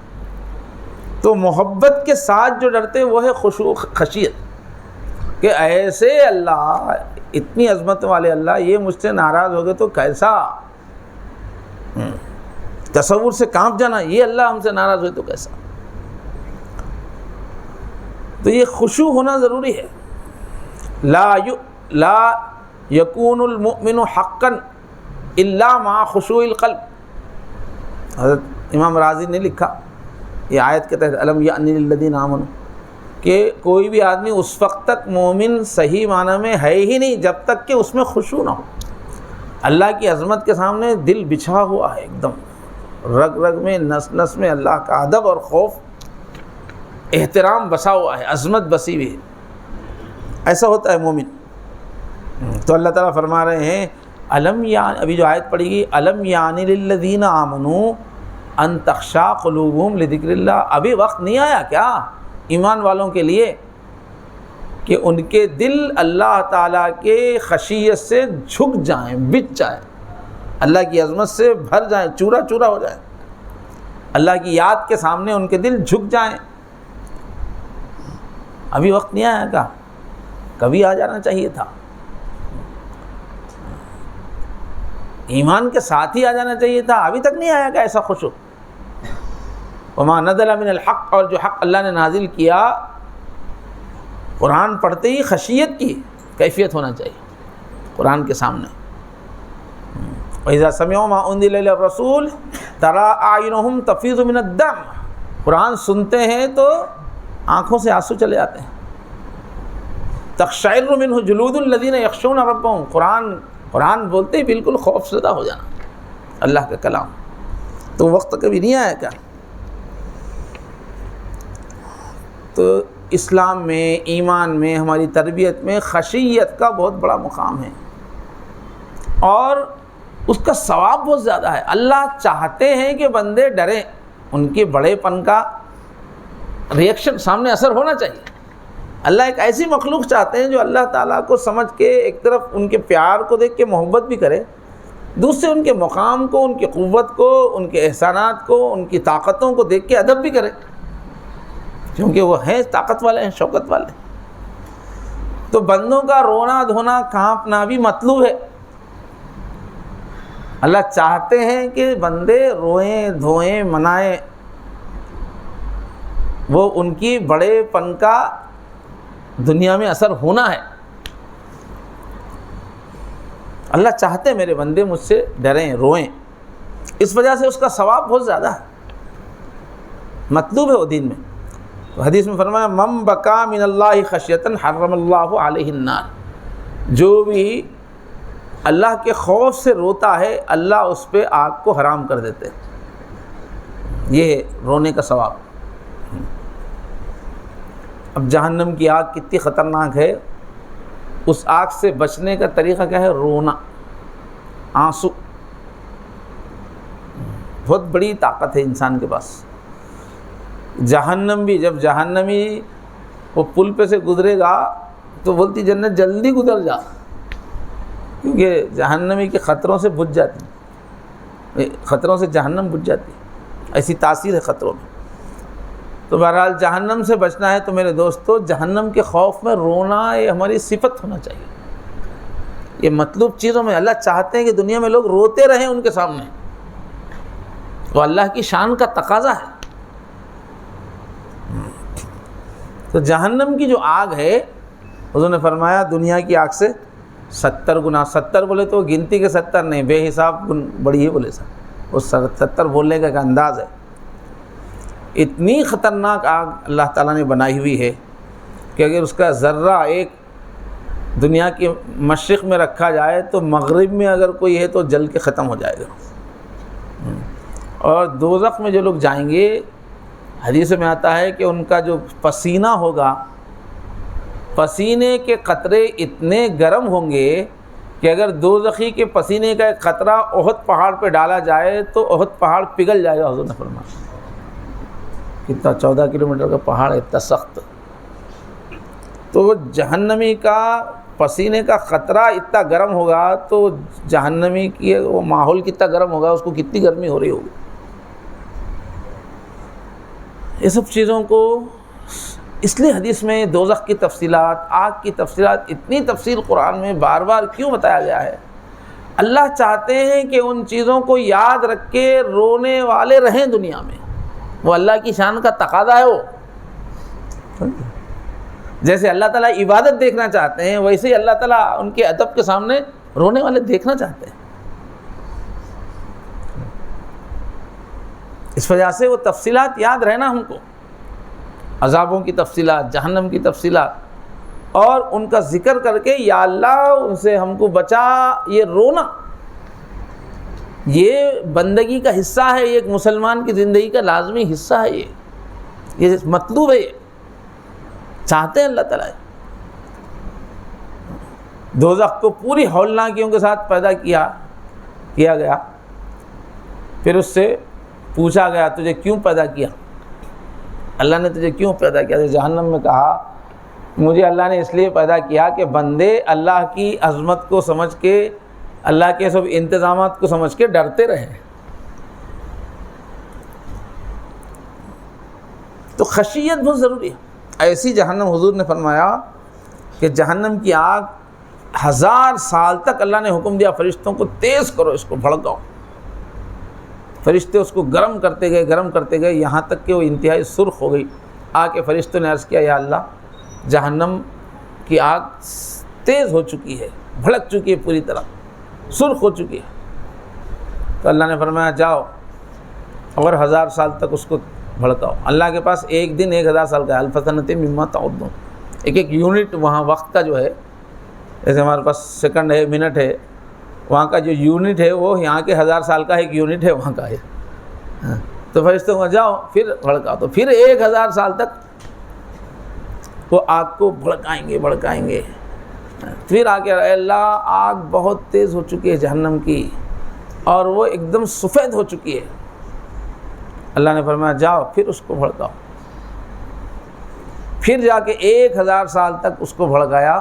تو محبت کے ساتھ جو ڈرتے وہ ہے خشوع، خشیت، کہ ایسے اللہ، اتنی عظمت والے اللہ یہ مجھ سے ناراض ہو گئے تو کیسا؟ تصور سے کانپ جانا، یہ اللہ ہم سے ناراض ہوئے تو کیسا؟ تو یہ خشوع ہونا ضروری ہے. لا یکون المؤمن حقا الا مع خشوع القلب. حضرت امام رازی نے لکھا یہ آیت کے تحت الم یأن للذین آمنوا، کہ کوئی بھی آدمی اس وقت تک مومن صحیح معنی میں ہے ہی نہیں جب تک کہ اس میں خشوع نہ ہو. اللہ کی عظمت کے سامنے دل بچھا ہوا ہے، ایک دم رگ رگ میں، نس نس میں اللہ کا ادب اور خوف، احترام بسا ہوا ہے، عظمت بسی ہوئی ہے. ایسا ہوتا ہے مومن. تو اللہ تعالیٰ فرما رہے ہیں ابھی جو آیت پڑھی گی، الم یعن للذین آمنوا ان تخشع قلوبہم لذکر اللہ. ابھی وقت نہیں آیا کیا ایمان والوں کے لیے کہ ان کے دل اللہ تعالیٰ کے خشیت سے جھک جائیں، بچ جائیں، اللہ کی عظمت سے بھر جائیں، چورا چورا ہو جائیں، اللہ کی یاد کے سامنے ان کے دل جھک جائیں. ابھی وقت نہیں آیا کیا؟ کبھی آ جانا چاہیے تھا. ایمان کے ساتھ ہی آ جانا چاہیے تھا. ابھی تک نہیں آیا کیا ایسا خشوع؟ وما نزل من الحق، اور جو حق اللہ نے نازل کیا، قرآن پڑھتے ہی خشیت کی کیفیت ہونا چاہیے قرآن کے سامنے. وَإِذَا سَمِعُوا مَا أُنزِلَ إِلَى الرَّسُولِ تَرَىٰ أَعْيُنَهُمْ تَفِيضُ مِنَ الدَّمْعِ. قرآن سنتے ہیں تو آنکھوں سے آنسو چلے آتے ہیں. تقشعر منہ جلود الذین یخشون ربهم. قرآن بولتے ہی بالکل خوف زدہ ہو جانا اللہ کا کلام. تو وقت کبھی نہیں آیا کیا؟ تو اسلام میں، ایمان میں، ہماری تربیت میں خشیت کا بہت بڑا مقام ہے اور اس کا ثواب بہت زیادہ ہے۔ اللہ چاہتے ہیں کہ بندے ڈریں، ان کے بڑے پن کا ریئیکشن سامنے اثر ہونا چاہیے۔ اللہ ایک ایسی مخلوق چاہتے ہیں جو اللہ تعالیٰ کو سمجھ کے ایک طرف ان کے پیار کو دیکھ کے محبت بھی کرے، دوسرے ان کے مقام کو، ان کی قوت کو، ان کے احسانات کو، ان کی طاقتوں کو دیکھ کے ادب بھی کرے، کیونکہ وہ ہیں طاقت والے ہیں، شوکت والے ہیں۔ تو بندوں کا رونا دھونا کانپنا بھی مطلوب ہے۔ اللہ چاہتے ہیں کہ بندے روئیں دھوئیں منائیں، وہ ان کی بڑے پن کا دنیا میں اثر ہونا ہے۔ اللہ چاہتے ہیں میرے بندے مجھ سے ڈریں روئیں، اس وجہ سے اس کا ثواب بہت زیادہ ہے، مطلوب ہے وہ دین میں۔ تو حدیث میں فرمایا من بکا من اللہ خشیۃ حرم اللہ علیہ النار، جو بھی اللہ کے خوف سے روتا ہے اللہ اس پہ آگ کو حرام کر دیتے ہیں۔ یہ ہے رونے کا ثواب۔ اب جہنم کی آگ کتنی خطرناک ہے، اس آگ سے بچنے کا طریقہ کیا ہے؟ رونا، آنسو۔ بہت بڑی طاقت ہے انسان کے پاس۔ جہنم بھی، جب جہنمی وہ پل پہ سے گزرے گا تو بولتی جنت جلدی گزر جا، کیونکہ جہنمی کے خطروں سے بجھ جاتی، خطروں سے جہنم بجھ جاتی، ایسی تاثیر ہے خطروں میں۔ تو بہرحال جہنم سے بچنا ہے تو میرے دوستو جہنم کے خوف میں رونا یہ ہماری صفت ہونا چاہیے۔ یہ مطلوب چیزوں میں اللہ چاہتے ہیں کہ دنیا میں لوگ روتے رہیں ان کے سامنے، وہ اللہ کی شان کا تقاضا ہے۔ تو جہنم کی جو آگ ہے حضور نے فرمایا دنیا کی آگ سے 70 گنا، 70 بولے تو گنتی کے 70 نہیں، بے حساب بڑی ہی بولے سر، وہ 70 بولنے کا ایک انداز ہے۔ اتنی خطرناک آگ اللہ تعالیٰ نے بنائی ہوئی ہے کہ اگر اس کا ذرہ ایک دنیا کے مشرق میں رکھا جائے تو مغرب میں اگر کوئی ہے تو جل کے ختم ہو جائے گا۔ اور دوزخ میں جو لوگ جائیں گے، حدیث میں آتا ہے کہ ان کا جو پسینہ ہوگا، پسینے کے قطرے اتنے گرم ہوں گے کہ اگر دوزخی کے پسینے کا ایک قطرہ احد پہاڑ پہ ڈالا جائے تو احد پہاڑ پگھل جائے گا۔ حضور نے فرمایا کتنا 14 کلومیٹر کا پہاڑ ہے، اتنا سخت۔ تو جہنمی کا پسینے کا قطرہ اتنا گرم ہوگا تو جہنمی کی وہ ماحول کتنا گرم ہوگا، اس کو کتنی گرمی ہو رہی ہوگی۔ یہ سب چیزوں کو اس لیے حدیث میں دوزخ کی تفصیلات، آگ کی تفصیلات، اتنی تفصیل قرآن میں بار بار کیوں بتایا گیا ہے؟ اللہ چاہتے ہیں کہ ان چیزوں کو یاد رکھ کے رونے والے رہیں دنیا میں، وہ اللہ کی شان کا تقاضا ہے۔ وہ جیسے اللہ تعالیٰ عبادت دیکھنا چاہتے ہیں ویسے ہی اللہ تعالیٰ ان کے ادب کے سامنے رونے والے دیکھنا چاہتے ہیں۔ اس وجہ سے وہ تفصیلات یاد رہنا ہم کو، عذابوں کی تفصیلات، جہنم کی تفصیلات، اور ان کا ذکر کر کے یا اللہ ان سے ہم کو بچا۔ یہ رونا یہ بندگی کا حصہ ہے، یہ ایک مسلمان کی زندگی کا لازمی حصہ ہے، یہ مطلوب ہے، یہ چاہتے ہیں اللہ تعالیٰ۔ دوزخ کو پوری ہولناکیوں کے ساتھ پیدا کیا گیا، پھر اس سے پوچھا گیا تجھے کیوں پیدا کیا، اللہ نے تجھے کیوں پیدا کیا؟ جہنم میں کہا مجھے اللہ نے اس لیے پیدا کیا کہ بندے اللہ کی عظمت کو سمجھ کے، اللہ کے سب انتظامات کو سمجھ کے ڈرتے رہے۔ تو خشیت بہت ضروری ہے۔ ایسی جہنم حضور نے فرمایا کہ جہنم کی آگ 1000 سال تک اللہ نے حکم دیا فرشتوں کو تیز کرو، اس کو بھڑکاؤ۔ فرشتے اس کو گرم کرتے گئے یہاں تک کہ وہ انتہائی سرخ ہو گئی۔ آ کے فرشتوں نے عرض کیا یا اللہ جہنم کی آگ تیز ہو چکی ہے، بھڑک چکی ہے، پوری طرح سرخ ہو چکی ہے۔ تو اللہ نے فرمایا جاؤ اور 1000 سال تک اس کو بھڑکاؤ۔ اللہ کے پاس ایک دن 1000 سال کا الف سنۃ مما تعدون، ایک یونٹ وہاں وقت کا جو ہے، جیسے ہمارے پاس سیکنڈ ہے، منٹ ہے، وہاں کا جو یونٹ ہے وہ یہاں کے 1000 سال کا ایک یونٹ ہے وہاں کا ہے۔ تو فرشتوں کو جاؤ پھر بھڑکاؤ، تو پھر 1000 سال تک وہ آگ کو بھڑکائیں گے. پھر آ کے اے اللہ آگ بہت تیز ہو چکی ہے جہنم کی اور وہ ایک دم سفید ہو چکی ہے. اللہ نے فرمایا جاؤ پھر اس کو بھڑکاؤ. پھر جا کے 1000 سال تک اس کو بھڑکایا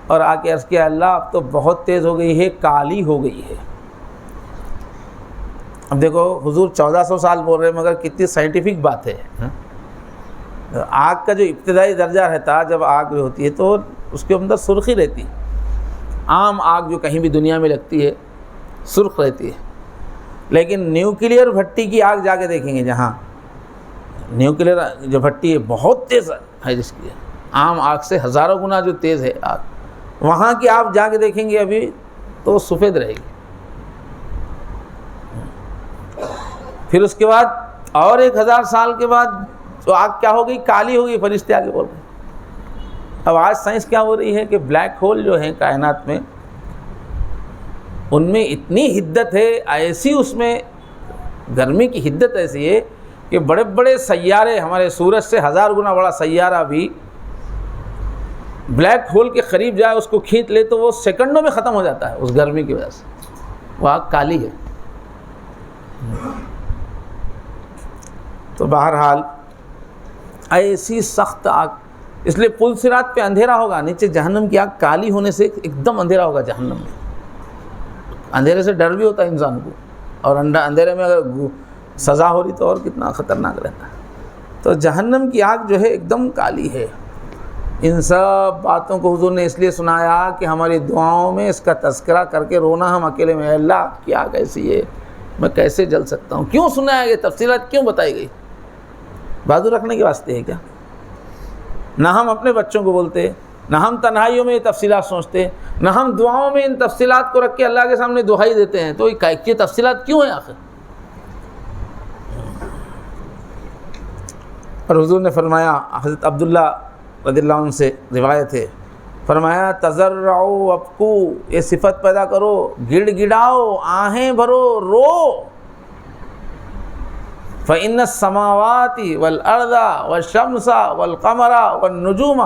اور آ کے عرض کیا اللہ اب تو بہت تیز ہو گئی ہے، کالی ہو گئی ہے. اب دیکھو حضور 1400 سال بول رہے ہیں مگر کتنی سائنٹیفک بات ہے. آگ کا جو ابتدائی درجہ رہتا جب آگ جو ہوتی ہے تو اس کے اندر سرخی رہتی. عام آگ جو کہیں بھی دنیا میں لگتی ہے سرخ رہتی ہے، لیکن نیوکلیئر بھٹی کی آگ جا کے دیکھیں گے، جہاں نیوکلیئر جو بھٹی ہے بہت تیز ہے جس کی عام آگ سے ہزاروں گنا جو تیز ہے آگ، وہاں کی آپ جا کے دیکھیں گے ابھی تو سفید رہے گی. پھر اس کے بعد اور 1000 سال کے بعد تو آگ کیا ہو گئی؟ کالی ہو گئی. فرشتے آگے بول رہے ہیں. اب آج سائنس کیا ہو رہی ہے کہ بلیک ہول جو ہیں کائنات میں ان میں اتنی حدت ہے، ایسی اس میں گرمی کی حدت ایسی ہے کہ بڑے بڑے سیارے ہمارے سورج سے 1000 گنا بڑا سیارہ بھی بلیک ہول کے قریب جائے اس کو کھینچ لے تو وہ سیکنڈوں میں ختم ہو جاتا ہے اس گرمی کی وجہ سے. وہ آگ کالی ہے. تو بہرحال ایسی سخت آگ، اس لیے پل صراط پہ اندھیرا ہوگا، نیچے جہنم کی آگ کالی ہونے سے ایک دم اندھیرا ہوگا جہنم میں. اندھیرے سے ڈر بھی ہوتا ہے انسان کو، اور اندھیرے میں اگر سزا ہو رہی تو اور کتنا خطرناک رہتا ہے. تو جہنم کی آگ جو ہے ایک دم کالی ہے. ان سب باتوں کو حضور نے اس لیے سنایا کہ ہماری دعاؤں میں اس کا تذکرہ کر کے رونا ہم اکیلے میں، اللہ کی آگ ایسی ہے میں کیسے جل سکتا ہوں. کیوں سنایا یہ تفصیلات کیوں بتائی گئی؟ بازو رکھنے کے واسطے ہے کیا؟ نہ ہم اپنے بچوں کو بولتے، نہ ہم تنہائیوں میں یہ تفصیلات سوچتے، نہ ہم دعاؤں میں ان تفصیلات کو رکھ کے اللہ کے سامنے دعائی دیتے ہیں. تو یہ تفصیلات کیوں ہیں آخر؟ اور حضور نے فرمایا، حضرت عبداللہ رضی اللہ عنہ سے روایت ہے، فرمایا تضرعوا وابکو، یہ صفت پیدا کرو، گڑ گڑاؤ، آہیں بھرو، رو. فإن السماوات والأرض والشمس والقمر والنجوم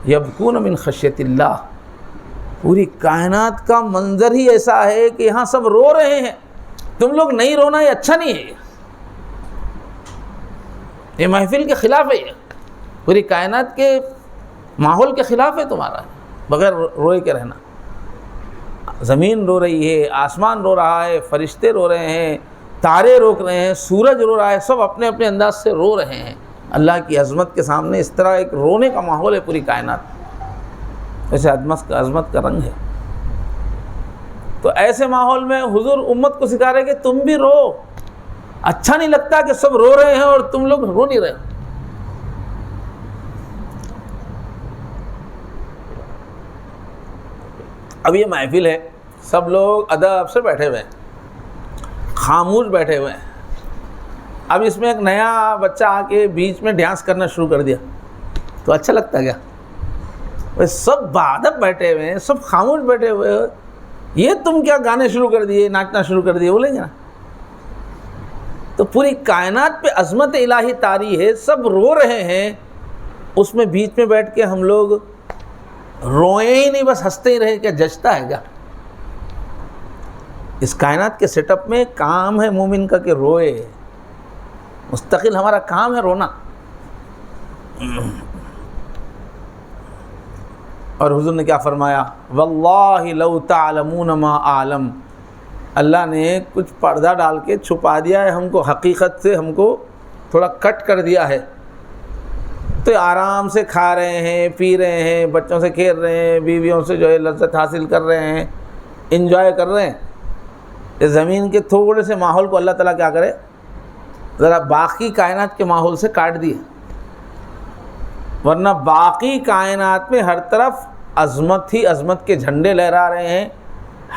يبكون من خشية اللہ. پوری کائنات کا منظر ہی ایسا ہے کہ یہاں سب رو رہے ہیں. تم لوگ نہیں رونا، یہ اچھا نہیں ہے، یہ محفل کے خلاف ہے، یہ پوری کائنات کے ماحول کے خلاف ہے تمہارا بغیر روئے کے رہنا. زمین رو رہی ہے، آسمان رو رہا ہے، فرشتے رو رہے ہیں، تارے روک رہے ہیں، سورج رو رہا ہے، سب اپنے اپنے انداز سے رو رہے ہیں. اللہ کی عظمت کے سامنے اس طرح ایک رونے کا ماحول ہے پوری کائنات. ایسے عظمت کا رنگ ہے. تو ایسے ماحول میں حضور امت کو سکھا رہے کہ تم بھی رو. اچھا نہیں لگتا کہ سب رو رہے ہیں اور تم لوگ رو نہیں رہے. اب یہ محفل ہے، سب لوگ ادب سے بیٹھے ہوئے ہیں، خاموش بیٹھے ہوئے ہیں. اب اس میں ایک نیا بچہ آ کے بیچ میں ڈانس کرنا شروع کر دیا تو اچھا لگتا ہے کیا؟ سب باادب بیٹھے ہوئے ہیں، سب خاموش بیٹھے ہوئے ہیں، یہ تم کیا گانے شروع کر دیے، ناچنا شروع کر دیے، بولیں گے نا. تو پوری کائنات پہ عظمت الہی طاری ہے، سب رو رہے ہیں، اس میں بیچ میں بیٹھ کے ہم لوگ روئیں ہی نہیں، بس ہنستے ہی رہے، کیا جچتا ہے کیا؟ اس کائنات کے سیٹ اپ میں کام ہے مومن کا کہ روئے، مستقل ہمارا کام ہے رونا. اور حضور نے کیا فرمایا؟ واللہ لو تعلمون ما اعلم، اللہ نے کچھ پردہ ڈال کے چھپا دیا ہے ہم کو، حقیقت سے ہم کو تھوڑا کٹ کر دیا ہے. تو آرام سے کھا رہے ہیں، پی رہے ہیں، بچوں سے کھیل رہے ہیں، بیویوں سے جو ہے لذت حاصل کر رہے ہیں، انجوائے کر رہے ہیں. اس زمین کے تھوڑے سے ماحول کو اللہ تعالیٰ کیا کرے، ذرا باقی کائنات کے ماحول سے کاٹ دیے. ورنہ باقی کائنات میں ہر طرف عظمت ہی عظمت کے جھنڈے لہرا رہے ہیں،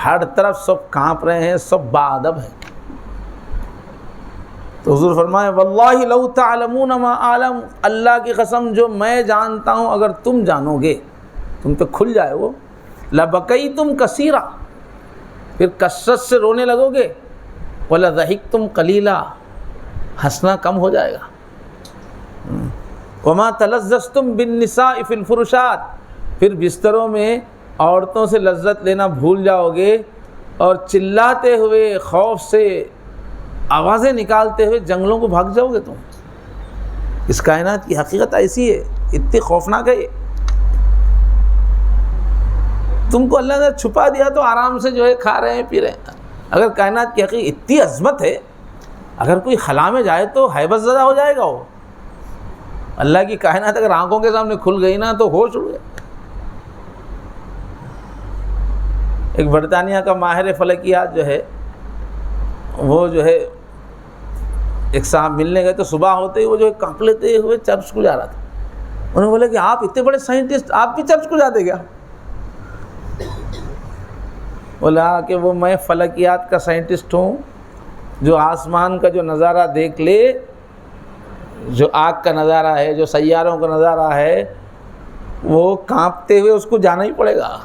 ہر طرف سب کانپ رہے ہیں، سب باادب ہیں. تو حضور فرمائے واللہ لو تعلمون ما اعلم، اللہ کی قسم جو میں جانتا ہوں اگر تم جانو گے، تم پہ کھل جائے وہ، لبکیتم کثیرا، پھر کثرت سے رونے لگو گے، وَلَضَحِكْتُمْ قَلِيلًا، ہنسنا کم ہو جائے گا. وما تلذذتم بالنساء فی الفرشات، پھر بستروں میں عورتوں سے لذت لینا بھول جاؤ گے اور چلاتے ہوئے خوف سے آوازیں نکالتے ہوئے جنگلوں کو بھاگ جاؤ گے تم۔ اس کائنات کی حقیقت ایسی ہے، اتنی خوفناک ہے۔ تم کو اللہ نے چھپا دیا تو آرام سے جو ہے کھا رہے ہیں پی رہے ہیں۔ اگر کائنات کی حقیقت اتنی عظمت ہے، اگر کوئی خلا میں جائے تو حیبت زدہ ہو جائے گا وہ۔ اللہ کی کائنات اگر آنکھوں کے سامنے کھل گئی نا تو ہوش اڑ گئے۔ ایک برطانیہ کا ماہر فلکیات جو ہے، وہ جو ہے ایک صاحب ملنے گئے تو صبح ہوتے ہی وہ جو ہے کانپ لیتے ہوئے چرچ کو جا رہا تھا۔ انہوں نے بولا کہ آپ اتنے بڑے سائنٹسٹ، آپ بھی چرچ کو جاتے کیا؟ بولا کہ وہ میں فلکیات کا سائنٹسٹ ہوں، جو آسمان کا جو نظارہ دیکھ لے، جو آگ کا نظارہ ہے، جو سیاروں کا نظارہ ہے، وہ کانپتے ہوئے اس کو جانا ہی پڑے گا۔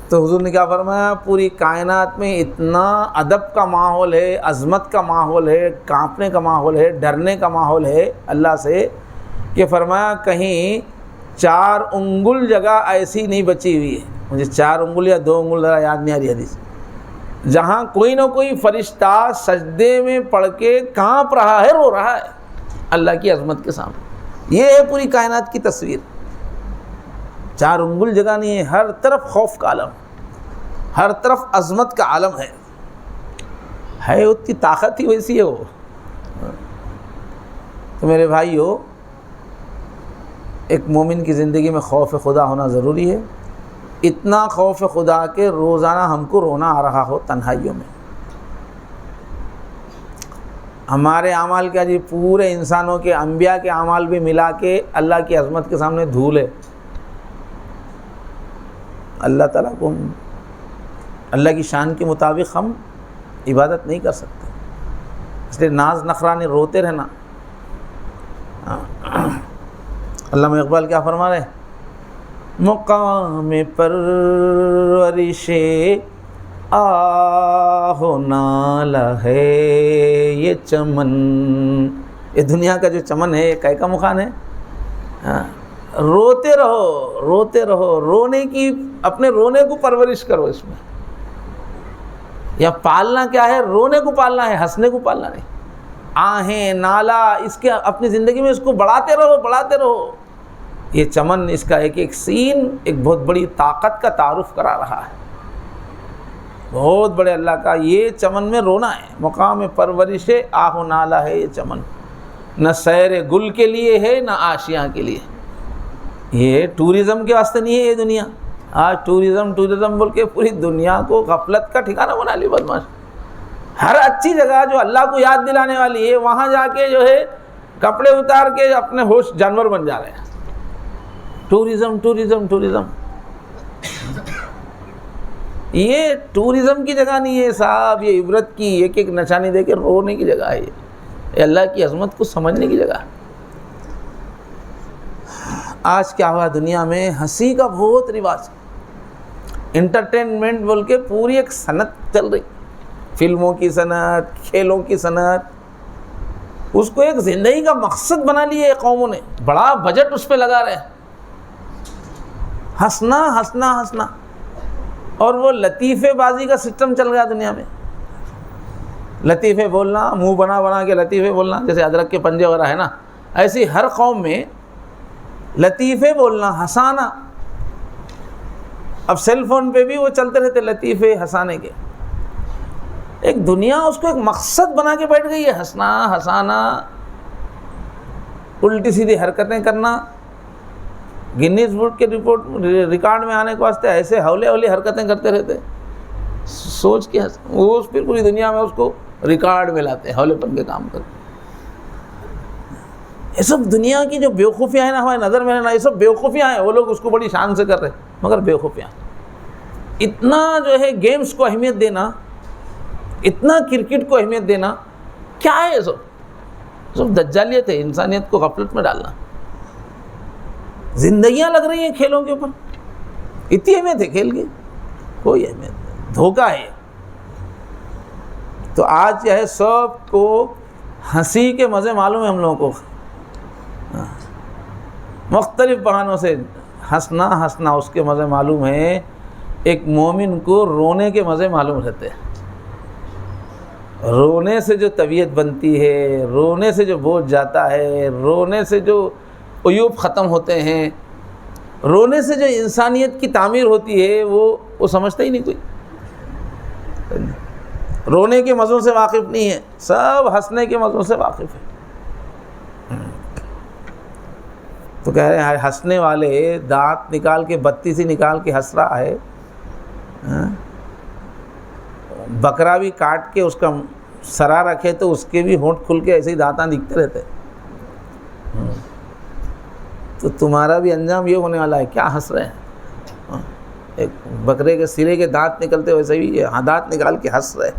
تو حضور نے کیا فرمایا؟ پوری کائنات میں اتنا ادب کا ماحول ہے، عظمت کا ماحول ہے، کانپنے کا ماحول ہے، ڈرنے کا ماحول ہے اللہ سے، کہ فرمایا کہیں 4 انگل جگہ ایسی نہیں بچی ہوئی ہے، مجھے 4 انگل یا 2 انگل ذرا یاد نہیں آ رہی حدیث، جہاں کوئی نہ کوئی فرشتہ سجدے میں پڑھ کے کانپ رہا ہے، رو رہا ہے اللہ کی عظمت کے سامنے۔ یہ ہے پوری کائنات کی تصویر۔ 4 انگل جگہ نہیں ہے، ہر طرف خوف کا عالم، ہر طرف عظمت کا عالم ہے اس کی طاقت ہی ویسی ہے وہ۔ تو میرے بھائیو، ایک مومن کی زندگی میں خوف خدا ہونا ضروری ہے، اتنا خوف خدا کہ روزانہ ہم کو رونا آ رہا ہو تنہائیوں میں۔ ہمارے اعمال کیا جی، پورے انسانوں کے، انبیاء کے اعمال بھی ملا کے اللہ کی عظمت کے سامنے دھول ہے۔ اللہ تعالیٰ کو، اللہ کی شان کے مطابق ہم عبادت نہیں کر سکتے، اس لیے ناز نخرانے روتے رہنا۔ علامہ اقبال کیا فرما رہے ہیں؟ مقام پرورش آہ و نالہ ہے یہ چمن، یہ دنیا کا جو چمن ہے کئے کا مخان ہے، روتے رہو روتے رہو، رونے کی، اپنے رونے کو پرورش کرو اس میں۔ یا پالنا کیا ہے؟ رونے کو پالنا ہے، ہنسنے کو پالنا نہیں۔ آہیں نالا، اس کے اپنی زندگی میں اس کو بڑھاتے رہو بڑھاتے رہو۔ یہ چمن، اس کا ایک ایک سین ایک بہت بڑی طاقت کا تعارف کرا رہا ہے، بہت بڑے اللہ کا یہ چمن میں رونا ہے۔ مقام پرورش آہ و نالا ہے یہ چمن، نہ سیر گل کے لیے ہے نہ آشیاں کے لیے۔ یہ ٹورزم کے واسطے نہیں ہے یہ دنیا۔ آج ٹورزم بول کے پوری دنیا کو غفلت کا ٹھکانہ بنا لی بدماش۔ ہر اچھی جگہ جو اللہ کو یاد دلانے والی ہے، وہاں جا کے جو ہے کپڑے اتار کے اپنے ہوش جانور بن جا رہے ہیں۔ ٹورزم یہ ٹورزم کی جگہ نہیں ہے صاحب، یہ عبرت کی ایک ایک نشانی دے کے رونے کی جگہ ہے۔ یہ اللہ کی عظمت کو سمجھنے کی جگہ ہے۔ آج کیا ہوا دنیا میں؟ ہنسی کا بہت رواج، انٹرٹینمنٹ بول کے پوری ایک صنعت چل رہی، فلموں کی صنعت، کھیلوں کی صنعت، اس کو ایک زندگی کا مقصد بنا لیے قوموں نے، بڑا بجٹ اس پہ لگا رہے ہیں، ہنسنا ہنسنا ہنسنا۔ اور وہ لطیفے بازی کا سسٹم چل گیا دنیا میں، لطیفے بولنا، منہ بنا بنا کے لطیفے بولنا، جیسے ادرک کے پنجے وغیرہ ہے نا، ایسی ہر قوم میں لطیفے بولنا، ہنسانا۔ اب سیل فون پہ بھی وہ چلتے رہتے لطیفے ہنسانے کے۔ ایک دنیا اس کو ایک مقصد بنا کے بیٹھ گئی ہے، ہنسنا ہنسانا، الٹی سیدھی حرکتیں کرنا، گنیز بک کے ریکارڈ میں آنے کے واسطے ایسے ہولی حرکتیں کرتے رہتے، سوچ کے وہ پھر پوری دنیا میں اس کو ریکارڈ میں لاتے ہیں ہولے پن کے کام کرتے۔ یہ سب دنیا کی جو بیوقوفیاں ہیں نا، ہماری نظر میں ہے نا، یہ سب بیوقوفیاں ہیں، وہ لوگ اس کو بڑی شان سے کر رہے ہیں مگر بیوقوفیاں۔ اتنا جو ہے گیمز کو اہمیت دینا، اتنا کرکٹ کو اہمیت دینا، کیا ہے یہ سب دجالیت ہے، انسانیت کو غفلت میں ڈالنا۔ زندگیاں لگ رہی ہیں کھیلوں کے اوپر، اتنی اہمیت ہے کھیل کی؟ کوئی اہمیت نہیں، دھوکہ ہے۔ تو آج کیا ہے، سب کو ہنسی کے مزے معلوم ہے ہم لوگوں کو، مختلف بہانوں سے ہنسنا اس کے مزے معلوم ہیں۔ ایک مومن کو رونے کے مزے معلوم رہتے ہیں، رونے سے جو طبیعت بنتی ہے، رونے سے جو بوجھ جاتا ہے، رونے سے جو عیوب ختم ہوتے ہیں، رونے سے جو انسانیت کی تعمیر ہوتی ہے، وہ سمجھتا ہی نہیں کوئی، رونے کے مزوں سے واقف نہیں ہے، سب ہنسنے کے مزوں سے واقف ہے۔ تو کہہ رہے ہیں ہنسنے والے دانت نکال کے، بتی سے نکال کے ہنس رہا ہے، بکرا بھی کاٹ کے اس کا سرا رکھے تو اس کے بھی ہونٹ کھل کے ایسے ہی دانتاں دکھتے رہتے، تو تمہارا بھی انجام یہ ہونے والا ہے، کیا ہنس رہے ہیں؟ ایک بکرے کے سرے کے دانت نکلتے ویسے بھی دانت نکال کے ہنس رہے۔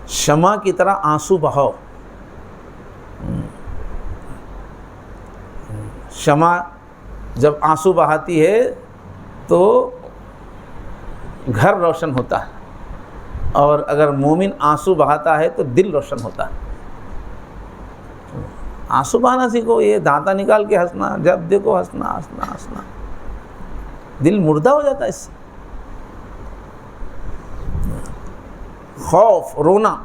شمع کی طرح آنسو بہاؤ، شمع جب آنسو بہاتی ہے تو گھر روشن ہوتا ہے، اور اگر مومن آنسو بہاتا ہے تو دل روشن ہوتا ہے۔ آنسو بہانا سیکھو، یہ دانتا نکال کے ہنسنا، جب دیکھو ہنسنا، دل مردہ ہو جاتا ہے اس سے۔ خوف، رونا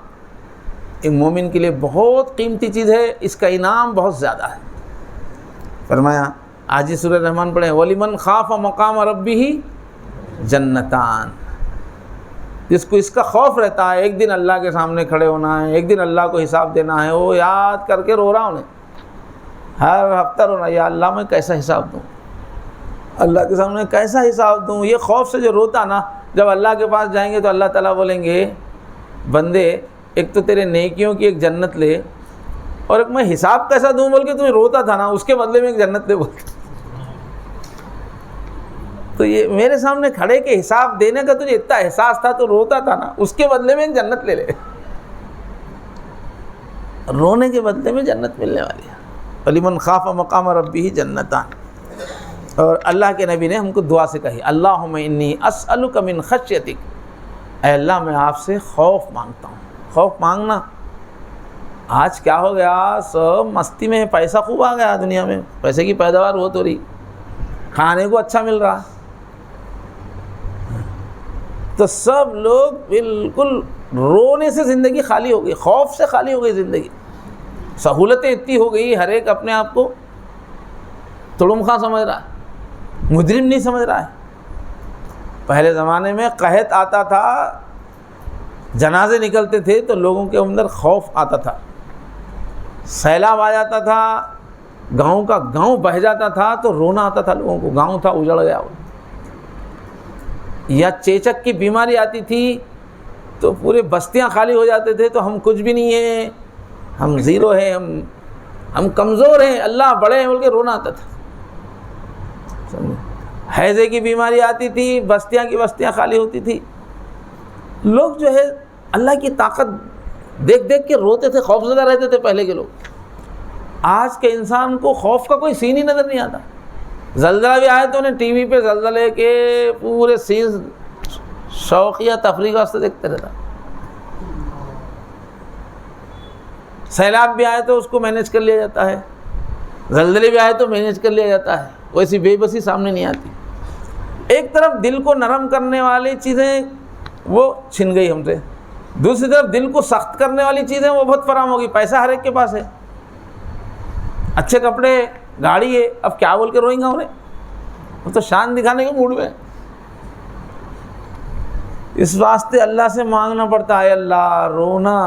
ایک مومن کے لیے بہت قیمتی چیز ہے، اس کا انعام بہت زیادہ ہے۔ فرمایا آج سورہ رحمان پڑھیں، وَلِمَنْ خَافَ مَقَامَ رَبِّهِ جَنَّتَانِ، جس کو اس کا خوف رہتا ہے ایک دن اللہ کے سامنے کھڑے ہونا ہے، ایک دن اللہ کو حساب دینا ہے، وہ یاد کر کے رو رہا انہیں، ہر ہفتہ رونا، یا اللہ میں کیسا حساب دوں، اللہ کے سامنے کیسا حساب دوں۔ یہ خوف سے جو روتا نا، جب اللہ کے پاس جائیں گے تو اللہ تعالیٰ بولیں گے بندے ایک تو تیرے نیکیوں کی ایک جنت لے، اور ایک میں حساب کیسا دوں بول کے تمہیں روتا تھا نا، اس کے بدلے میں ایک جنت دے بول کے۔ تو یہ میرے سامنے کھڑے کے حساب دینے کا تجھے اتنا احساس تھا تو روتا تھا نا، اس کے بدلے میں ایک جنت لے لے، رونے کے بدلے میں جنت ملنے والی ہے۔ وَلِمَنْ خَافَ مَقَامَ رَبِّهِ جَنَّتَانِ۔ اور اللہ کے نبی نے ہم کو دعا سے کہی، اللہم انی اسألک من خشیتک، اے اللہ میں آپ سے خوف مانگتا ہوں۔ خوف مانگنا آج کیا ہو گیا، سب مستی میں، پیسہ خوب آ گیا دنیا میں، پیسے کی پیداوار ہو تو رہی، کھانے کو اچھا مل رہا، تو سب لوگ بالکل رونے سے زندگی خالی ہو گئی، خوف سے خالی ہو گئی زندگی۔ سہولتیں اتنی ہو گئی، ہر ایک اپنے آپ کو تڑم خواہ سمجھ رہا ہے، مجرم نہیں سمجھ رہا ہے۔ پہلے زمانے میں قحط آتا تھا، جنازے نکلتے تھے تو لوگوں کے اندر خوف آتا تھا، سیلاب آ جاتا تھا، گاؤں کا گاؤں بہہ جاتا تھا تو رونا آتا تھا لوگوں کو، گاؤں تھا اجڑ گیا، یا چیچک کی بیماری آتی تھی تو پورے بستیاں خالی ہو جاتے تھے، تو ہم کچھ بھی نہیں ہیں، ہم زیرو ہیں، ہم کمزور ہیں، اللہ بڑے ہیں بول کے رونا آتا تھا۔ ہیضے کی بیماری آتی تھی، بستیاں کی بستیاں خالی ہوتی تھی، لوگ جو ہے اللہ کی طاقت دیکھ دیکھ کے روتے تھے، خوف زدہ رہتے تھے پہلے کے لوگ۔ آج کے انسان کو خوف کا کوئی سین ہی نظر نہیں آتا۔ زلزلہ بھی آئے تو انہیں ٹی وی پہ زلزلے کے پورے سینز شوقیہ تفریح واسطے دیکھتے رہتا۔ سیلاب بھی آئے تو اس کو مینیج کر لیا جاتا ہے، زلزلے بھی آئے تو مینیج کر لیا جاتا ہے، ویسی بے بسی سامنے نہیں آتی۔ ایک طرف دل کو نرم کرنے والی چیزیں وہ چھن گئی ہم سے، دوسری طرف دل کو سخت کرنے والی چیزیں وہ بہت فراہم ہوگی۔ پیسہ ہر ایک کے پاس ہے، اچھے کپڑے، گاڑی ہے، اب کیا بول کے روئیں گا انہیں، وہ تو شان دکھانے کے موڈ میں۔ اس واسطے اللہ سے مانگنا پڑتا ہے، اللہ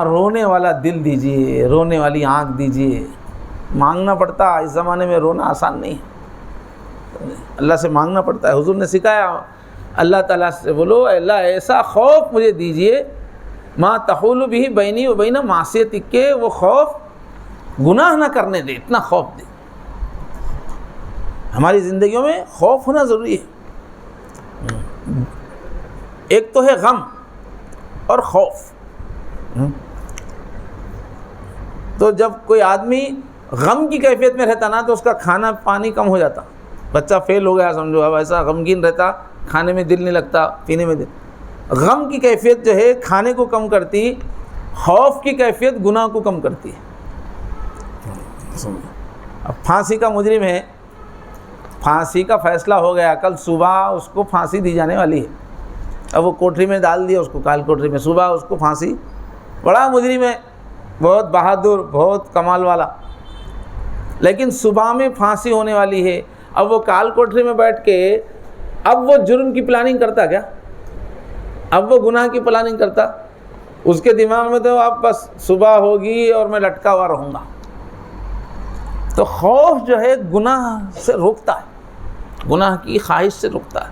رونے والا دل دیجئے، رونے والی آنکھ دیجئے، مانگنا پڑتا۔ اس زمانے میں رونا آسان نہیں ہے، اللہ سے مانگنا پڑتا ہے۔ حضور نے سکھایا، اللہ تعالیٰ سے بولو، اے اللہ ایسا خوف مجھے دیجئے ما تحول بھی بینی و بین معصیتک، کے وہ خوف گناہ نہ کرنے دے، اتنا خوف دے۔ ہماری زندگیوں میں خوف ہونا ضروری ہے۔ ایک تو ہے غم اور خوف۔ تو جب کوئی آدمی غم کی کیفیت میں رہتا نا تو اس کا کھانا پانی کم ہو جاتا، بچہ فیل ہو گیا سمجھو، اب ایسا غمگین رہتا، کھانے میں دل نہیں لگتا، پینے میں دل۔ غم کی کیفیت جو ہے کھانے کو کم کرتی، خوف کی کیفیت گناہ کو کم کرتی ہے۔ اب پھانسی کا مجرم ہے، پھانسی کا فیصلہ ہو گیا، کل صبح اس کو پھانسی دی جانے والی ہے، اب وہ کوٹری میں ڈال دیا اس کو، کال کوٹری میں، صبح اس کو پھانسی، بڑا مجرم ہے، بہت بہادر، بہت کمال والا، لیکن صبح میں پھانسی ہونے والی ہے۔ اب وہ کال کوٹری میں بیٹھ کے اب وہ جرم کی پلاننگ کرتا کیا؟ اب وہ گناہ کی پلاننگ کرتا؟ اس کے دماغ میں تو اب بس صبح ہوگی اور میں لٹکا ہوا رہوں گا۔ تو خوف جو ہے گناہ سے روکتا ہے، گناہ کی خواہش سے روکتا ہے۔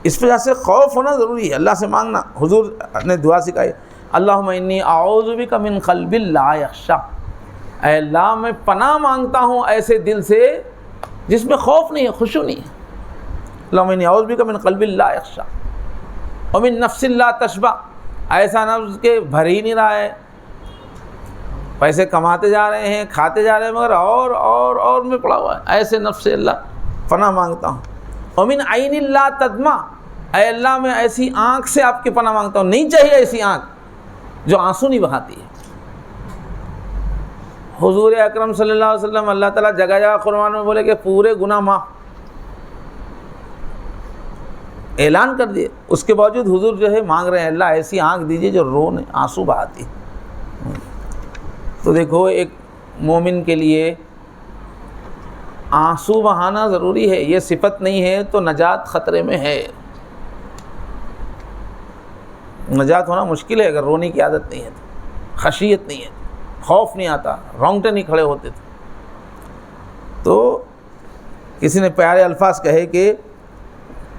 اس وجہ سے خوف ہونا ضروری ہے، اللہ سے مانگنا۔ حضور نے دعا سکھائی، اللہم انی اعوذ بک من قلب لا یخشع، اے اللہ میں پناہ مانگتا ہوں ایسے دل سے جس میں خوف نہیں ہے، خشوع نہیں ہے۔ اللہم انی اعوذ بک من قلب لا یخشع ومن نفس لا تشبع، ایسا نفس کہ بھر ہی نہیں رہا ہے، پیسے کماتے جا رہے ہیں، کھاتے جا رہے ہیں، مگر اور میں پڑا ہوا ہے، ایسے نفس سے اللہ پناہ مانگتا ہوں۔ ومن عین لا تدمع، اے اللہ میں ایسی آنکھ سے آپ کی پناہ مانگتا ہوں، نہیں چاہیے ایسی آنکھ جو آنسو نہیں بہاتی ہے۔ حضور اکرم صلی اللہ علیہ وسلم اللہ تعالیٰ جگہ جگہ قرآن میں بولے کہ پورے گناہ معاف، اعلان کر دیے، اس کے باوجود حضور جو ہے مانگ رہے ہیں اللہ ایسی آنکھ دیجیے جو رونے آنسو بہاتی۔ تو دیکھو ایک مومن کے لیے آنسو بہانا ضروری ہے، یہ صفت نہیں ہے تو نجات خطرے میں ہے، نجات ہونا مشکل ہے اگر رونے کی عادت نہیں ہے تو، خشیت نہیں ہے، خوف نہیں آتا، رونگٹے نہیں کھڑے ہوتے تھے۔ تو کسی نے پیارے الفاظ کہے کہ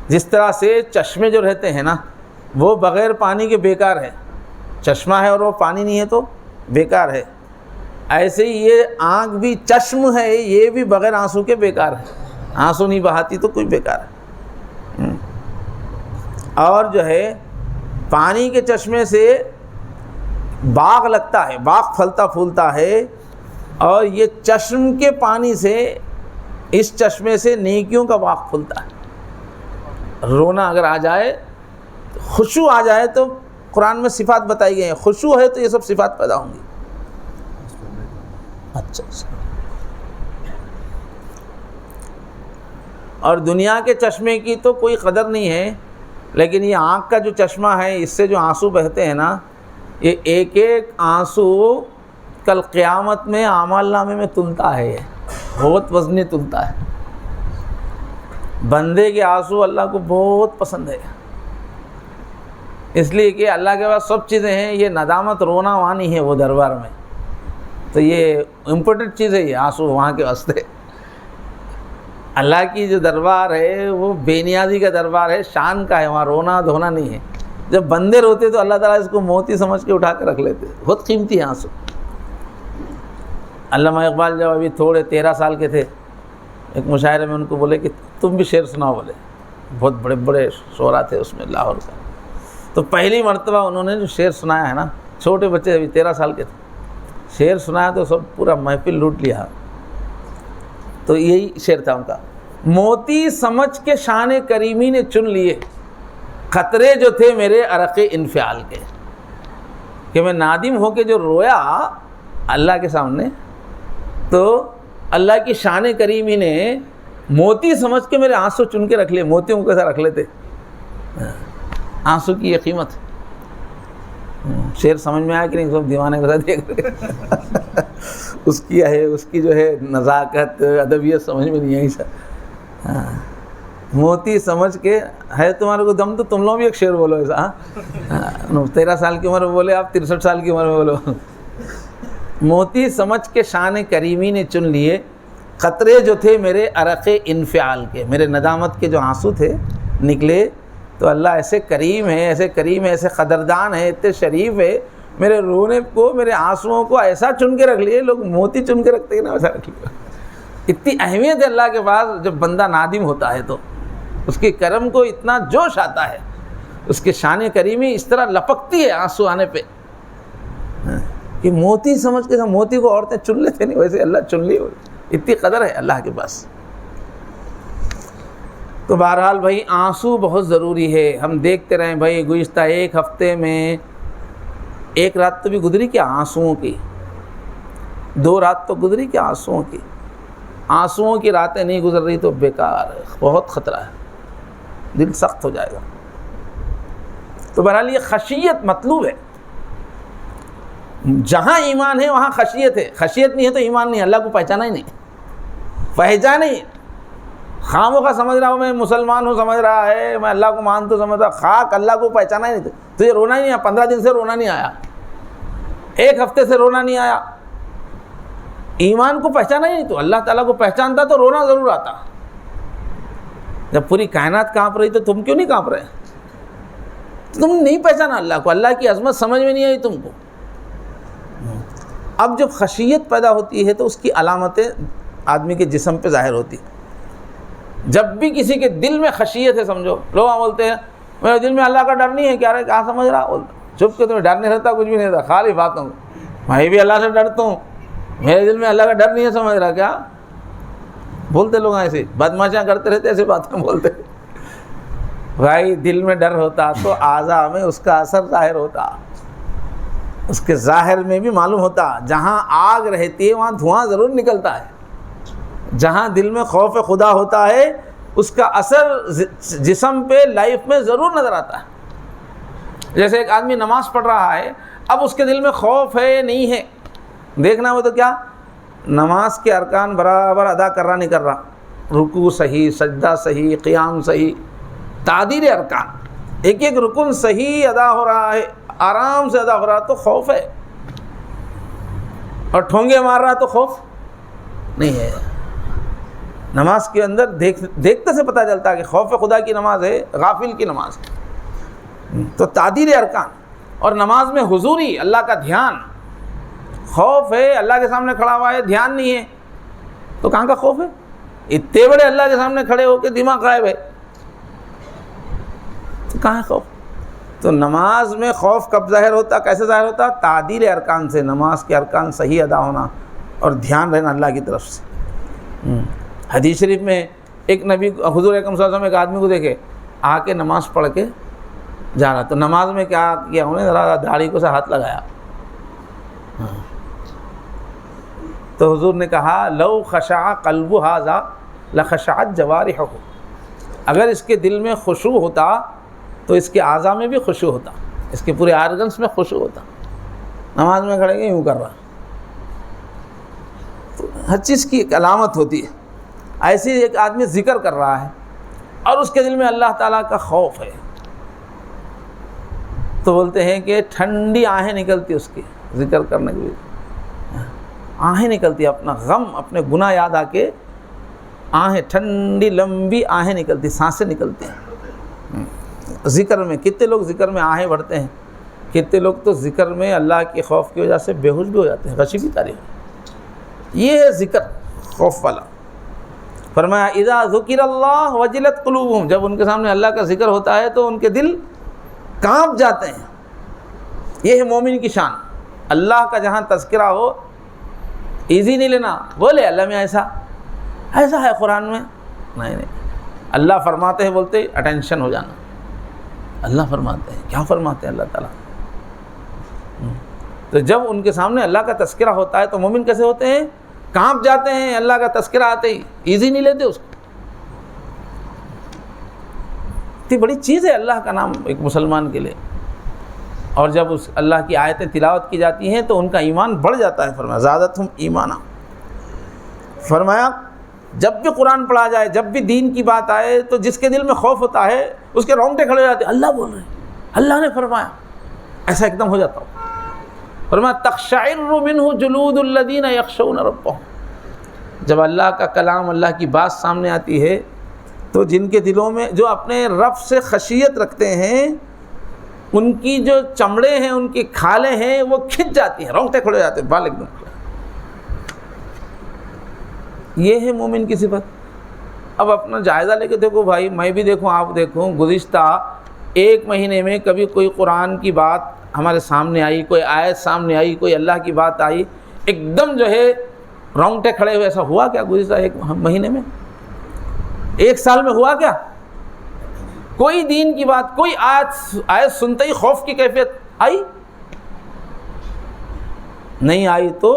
جس طرح سے چشمے جو رہتے ہیں نا وہ بغیر پانی کے بیکار ہے، چشمہ ہے اور وہ پانی نہیں ہے تو بیکار ہے، ایسے ہی یہ آنکھ بھی چشم ہے، یہ بھی بغیر آنسو کے بیکار ہے، آنسو نہیں بہاتی تو کوئی بیکار ہے۔ اور جو ہے پانی کے چشمے سے باغ لگتا ہے، باغ پھلتا پھولتا ہے، اور یہ چشم کے پانی سے، اس چشمے سے نیکیوں کا باغ پھولتا ہے۔ رونا اگر آ جائے، خشوع آ جائے تو قرآن میں صفات بتائی گئی ہیں، خشوع ہے تو یہ سب صفات پیدا ہوں گی۔ اچھا اور دنیا کے چشمے کی تو کوئی قدر نہیں ہے، لیکن یہ آنکھ کا جو چشمہ ہے اس سے جو آنسو بہتے ہیں نا، یہ ایک ایک آنسو کل قیامت میں اعمال نامے میں تلتا ہے، یہ بہت وزنی تلتا ہے۔ بندے کے آنسو اللہ کو بہت پسند ہے، اس لیے کہ اللہ کے پاس سب چیزیں ہیں، یہ ندامت رونا وہاں نہیں ہے وہ دربار میں، تو یہ امپورٹنٹ چیز ہے یہ آنسو وہاں کے واسطے۔ اللہ کی جو دربار ہے وہ بے نیازی کا دربار ہے، شان کا ہے، وہاں رونا دھونا نہیں ہے۔ جب بندے روتے تو اللہ تعالیٰ اس کو موتی سمجھ کے اٹھا کے رکھ لیتے، بہت قیمتی ہے آنسو۔ علامہ اقبال جب ابھی تھوڑے 13 سال کے تھے، ایک مشاعرے میں ان کو بولے کہ تم بھی شعر سناؤ، بولے بہت بڑے بڑے شعراء تھے اس میں لاہور کا، تو پہلی مرتبہ انہوں نے جو شعر سنایا ہے نا، چھوٹے بچے ابھی 13 سال کے تھے، شعر سنایا تو سب پورا محفل لوٹ لیا۔ تو یہی شعر تھا ان کا، موتی سمجھ کے شان کریمی نے چن لیے، خطرے جو تھے میرے عرق انفعال کے، کہ میں نادم ہو کے جو رویا اللہ کے سامنے، تو اللہ کی شان کریمی نے موتی سمجھ کے میرے آنسو چن کے رکھ لیے، موتیوں کو کیسا رکھ لیتے، آنسو کی یہ قیمت۔ شعر سمجھ میں آیا کہ نہیں؟ سب دیوانے بتا دیا اس کی ہے، اس کی جو ہے نزاکت ادبیت سمجھ میں نہیں آئی سر۔ موتی سمجھ کے ہے تمہارے کو دم تو تم لوگ بھی ایک شعر بولو ایسا، 13 سال کی عمر میں بولے آپ 63 سال کی عمر میں بولو۔ موتی سمجھ کے شان کریمی نے چن لیے، خطرے جو تھے میرے عرق انفعال کے، میرے ندامت کے جو آنسو تھے نکلے، تو اللہ ایسے کریم ہے، ایسے کریم ہے، ایسے قدردان ہے، اتنے شریف ہے، میرے رونے کو، میرے آنسوؤں کو ایسا چن کے رکھ لیے، لوگ موتی چن کے رکھتے ہیں نا ویسا رکھ لیا۔ اتنی اہمیت ہے اللہ کے پاس، جب بندہ نادم ہوتا ہے تو اس کے کرم کو اتنا جوش آتا ہے، اس کے شان کریمی اس طرح لپکتی ہے آنسو آنے پہ کہ موتی سمجھ کے، موتی کو عورتیں چن لیتے نہیں، ویسے اللہ چن لی، اتنی قدر ہے اللہ کے پاس۔ تو بہرحال بھائی آنسو بہت ضروری ہے. ہم دیکھتے رہیں بھائی گزشتہ ایک ہفتے میں ایک رات تو بھی گزری کیا آنسوؤں کی, 2 رات تو گزری کیا آنسوؤں کی. آنسوؤں کی راتیں نہیں گزر رہی تو بیکار ہے, بہت خطرہ ہے, دل سخت ہو جائے گا. تو بہرحال یہ خشیت مطلوب ہے. جہاں ایمان ہے وہاں خشیت ہے, خشیت نہیں ہے تو ایمان نہیں, اللہ کو پہچانا ہی نہیں, پہچانا ہی. خاموخواہ سمجھ رہا ہوں میں مسلمان ہوں, سمجھ رہا ہے میں اللہ کو مانتا ہوں, سمجھ رہا خاک, اللہ کو پہچانا ہی نہیں. تجھے رونا ہی نہیں آیا, 15 دن سے رونا نہیں آیا, 1 ہفتے سے رونا نہیں آیا, ایمان کو پہچانا ہی نہیں. تو اللہ تعالیٰ کو پہچانتا تو رونا ضرور آتا. جب پوری کائنات کانپ رہی تو تم کیوں نہیں کانپ رہے؟ تم نہیں پہچانا اللہ کو, اللہ کی عظمت سمجھ میں نہیں آئی تم کو. اب جب خشیت پیدا ہوتی ہے تو اس کی علامتیں آدمی کے جسم پہ ظاہر ہوتی. جب بھی کسی کے دل میں خشیت ہے, سمجھو لوگ بولتے ہیں میرے دل میں اللہ کا ڈر نہیں ہے, کیا رہے کہاں سمجھ رہا, چپ کے تمہیں ڈر نہیں رہتا, کچھ بھی نہیں رہتا, خالی باتوں. میں بھی اللہ سے ڈرتا ہوں, میرے دل میں اللہ کا ڈر نہیں ہے, سمجھ رہا کیا بولتے لوگ ایسے بدماشیاں کرتے رہتے, ایسے باتیں بولتے. بھائی دل میں ڈر ہوتا تو اعضاء میں اس کا اثر ظاہر ہوتا, اس کے ظاہر میں بھی معلوم ہوتا. جہاں آگ رہتی ہے وہاں دھواں ضرور نکلتا ہے. جہاں دل میں خوف خدا ہوتا ہے اس کا اثر جسم پہ, لائف میں ضرور نظر آتا ہے. جیسے ایک آدمی نماز پڑھ رہا ہے, اب اس کے دل میں خوف ہے نہیں ہے, دیکھنا ہو تو کیا نماز کے ارکان برابر ادا کر رہا نہیں کر رہا, رکوع صحیح, سجدہ صحیح, قیام صحیح, تعدیر ارکان, ایک ایک رکن صحیح ادا ہو رہا ہے, آرام سے ادا ہو رہا, تو خوف ہے. اور ٹھونگے مار رہا تو خوف نہیں ہے. نماز کے اندر دیکھتے سے پتہ چلتا ہے کہ خوف خدا کی نماز ہے, غافل کی نماز ہے. تو تعدیر ارکان اور نماز میں حضوری, اللہ کا دھیان. خوف ہے, اللہ کے سامنے کھڑا ہوا ہے, دھیان نہیں ہے, تو کہاں کا خوف ہے؟ اتنے بڑے اللہ کے سامنے کھڑے ہو کے دماغ غائب ہے, تو کہاں ہے خوف؟ تو نماز میں خوف کب ظاہر ہوتا, کیسے ظاہر ہوتا؟ تعدیر ارکان سے, نماز کے ارکان صحیح ادا ہونا اور دھیان رہنا اللہ کی طرف سے. حدیث شریف میں ایک نبی حضور اکرم صلی اللہ علیہ وسلم ایک آدمی کو دیکھے آ کے نماز پڑھ کے جا رہا, تو نماز میں کیا کیا انہوں نے, ذرا داڑھی کو سے ہاتھ لگایا. تو حضور نے کہا لو خشع قلب ھذا لخشعت جوارحہ, اگر اس کے دل میں خشوع ہوتا تو اس کے اعضاء میں بھی خشوع ہوتا, اس کے پورے آرگنس میں خشوع ہوتا. نماز میں کھڑے گئے یوں کر رہا, تو ہر چیز کی ایک علامت ہوتی ہے. ایسے ایک آدمی ذکر کر رہا ہے اور اس کے دل میں اللہ تعالیٰ کا خوف ہے, تو بولتے ہیں کہ ٹھنڈی آہیں نکلتی اس کی ذکر کرنے کے لیے, آہیں نکلتی, اپنا غم اپنے گناہ یاد آ کے آہیں, ٹھنڈی لمبی آہیں نکلتی, سانسیں نکلتی ہیں. ذکر میں کتنے لوگ ذکر میں آہیں بھرتے ہیں, کتنے لوگ تو ذکر میں اللہ کے خوف کی وجہ سے بے ہوش بھی ہو جاتے ہیں, غشی بھی طاری ہو. یہ ہے ذکر خوف والا. فرمایا اذا ذکر اللہ وجلت قلوبہم, جب ان کے سامنے اللہ کا ذکر ہوتا ہے تو ان کے دل کانپ جاتے ہیں. یہ ہے مومن کی شان. اللہ کا جہاں تذکرہ ہو ایزی نہیں لینا, بولے اللہ میں ایسا ہے قرآن میں, نہیں, اللہ فرماتے ہیں بولتے اٹینشن ہو جانا. اللہ فرماتے ہیں, کیا فرماتے ہیں اللہ تعالیٰ. تو جب ان کے سامنے اللہ کا تذکرہ ہوتا ہے تو مومن کیسے ہوتے ہیں, کانپ جاتے ہیں. اللہ کا تذکرہ آتے ہی ایزی نہیں لیتے اس کو. اتنی بڑی چیز ہے اللہ کا نام ایک مسلمان کے لیے. اور جب اس اللہ کی آیتیں تلاوت کی جاتی ہیں تو ان کا ایمان بڑھ جاتا ہے. فرمایا زادتہم ایمانا. فرمایا جب بھی قرآن پڑھا جائے, جب بھی دین کی بات آئے, تو جس کے دل میں خوف ہوتا ہے اس کے رونگٹے کھڑے ہو جاتے ہیں, اللہ بول رہے ہیں, اللہ نے فرمایا, ایسا ایک دم ہو جاتا ہو. فرمایا تقشعر منہ جلود الذین یخشون ربہم. جب اللہ کا کلام, اللہ کی بات سامنے آتی ہے تو جن کے دلوں میں, جو اپنے رب سے خشیت رکھتے ہیں, ان کی جو چمڑے ہیں, ان کی کھالیں ہیں, وہ کھنچ جاتی ہیں, رونگٹے کھڑے ہو جاتے ہیں, بال ایک دم. یہ ہے مومن کی صفت. اب اپنا جائزہ لے کے دیکھو بھائی, میں بھی دیکھوں, آپ دیکھوں, گزشتہ 1 مہینے میں کبھی کوئی قرآن کی بات ہمارے سامنے آئی, کوئی آیت سامنے آئی, کوئی اللہ کی بات آئی, ایک دم جو ہے رونگٹے کھڑے ہوئے, ایسا ہوا کیا گزشتہ 1 مہینے میں؟ 1 سال میں ہوا کیا؟ کوئی دین کی بات، کوئی آیت سنتے ہی خوف کی کیفیت آئی نہیں آئی تو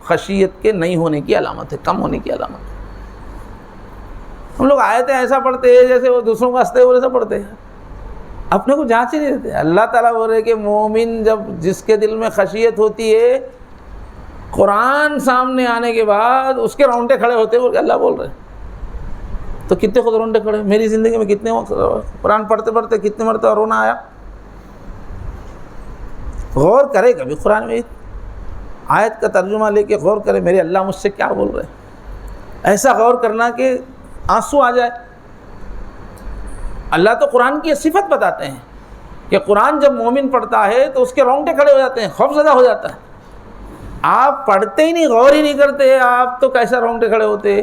خشیت کے نہیں ہونے کی علامت ہے، کم ہونے کی علامت ہے۔ ہم لوگ آیتیں ایسا پڑھتے ہیں جیسے وہ دوسروں کو ہنستے ہوئے ایسا پڑھتے ہیں، اپنے کو جانچ ہی نہیں دیتے۔ اللہ تعالیٰ بول رہے کہ مومن جب جس کے دل میں خشیت ہوتی ہے، قرآن سامنے آنے کے بعد اس کے رونگٹے کھڑے ہوتے ہیں، اللہ بول رہے ہیں۔ تو کتنے خود رونگٹے کھڑے، میری زندگی میں کتنے قرآن پڑھتے پڑھتے کتنے مرتبہ رونا آیا۔ غور کرے کبھی قرآن میں آیت کا ترجمہ لے کے غور کرے، میرے اللہ مجھ سے کیا بول رہے ہیں۔ ایسا غور کرنا کہ آنسو آ جائے۔ اللہ تو قرآن کی صفت بتاتے ہیں کہ قرآن جب مومن پڑھتا ہے تو اس کے رونگٹے کھڑے ہو جاتے ہیں، خوف زدہ ہو جاتا ہے۔ آپ پڑھتے ہی نہیں، غور ہی نہیں کرتے، آپ تو کیسا رونگٹے کھڑے ہوتے؟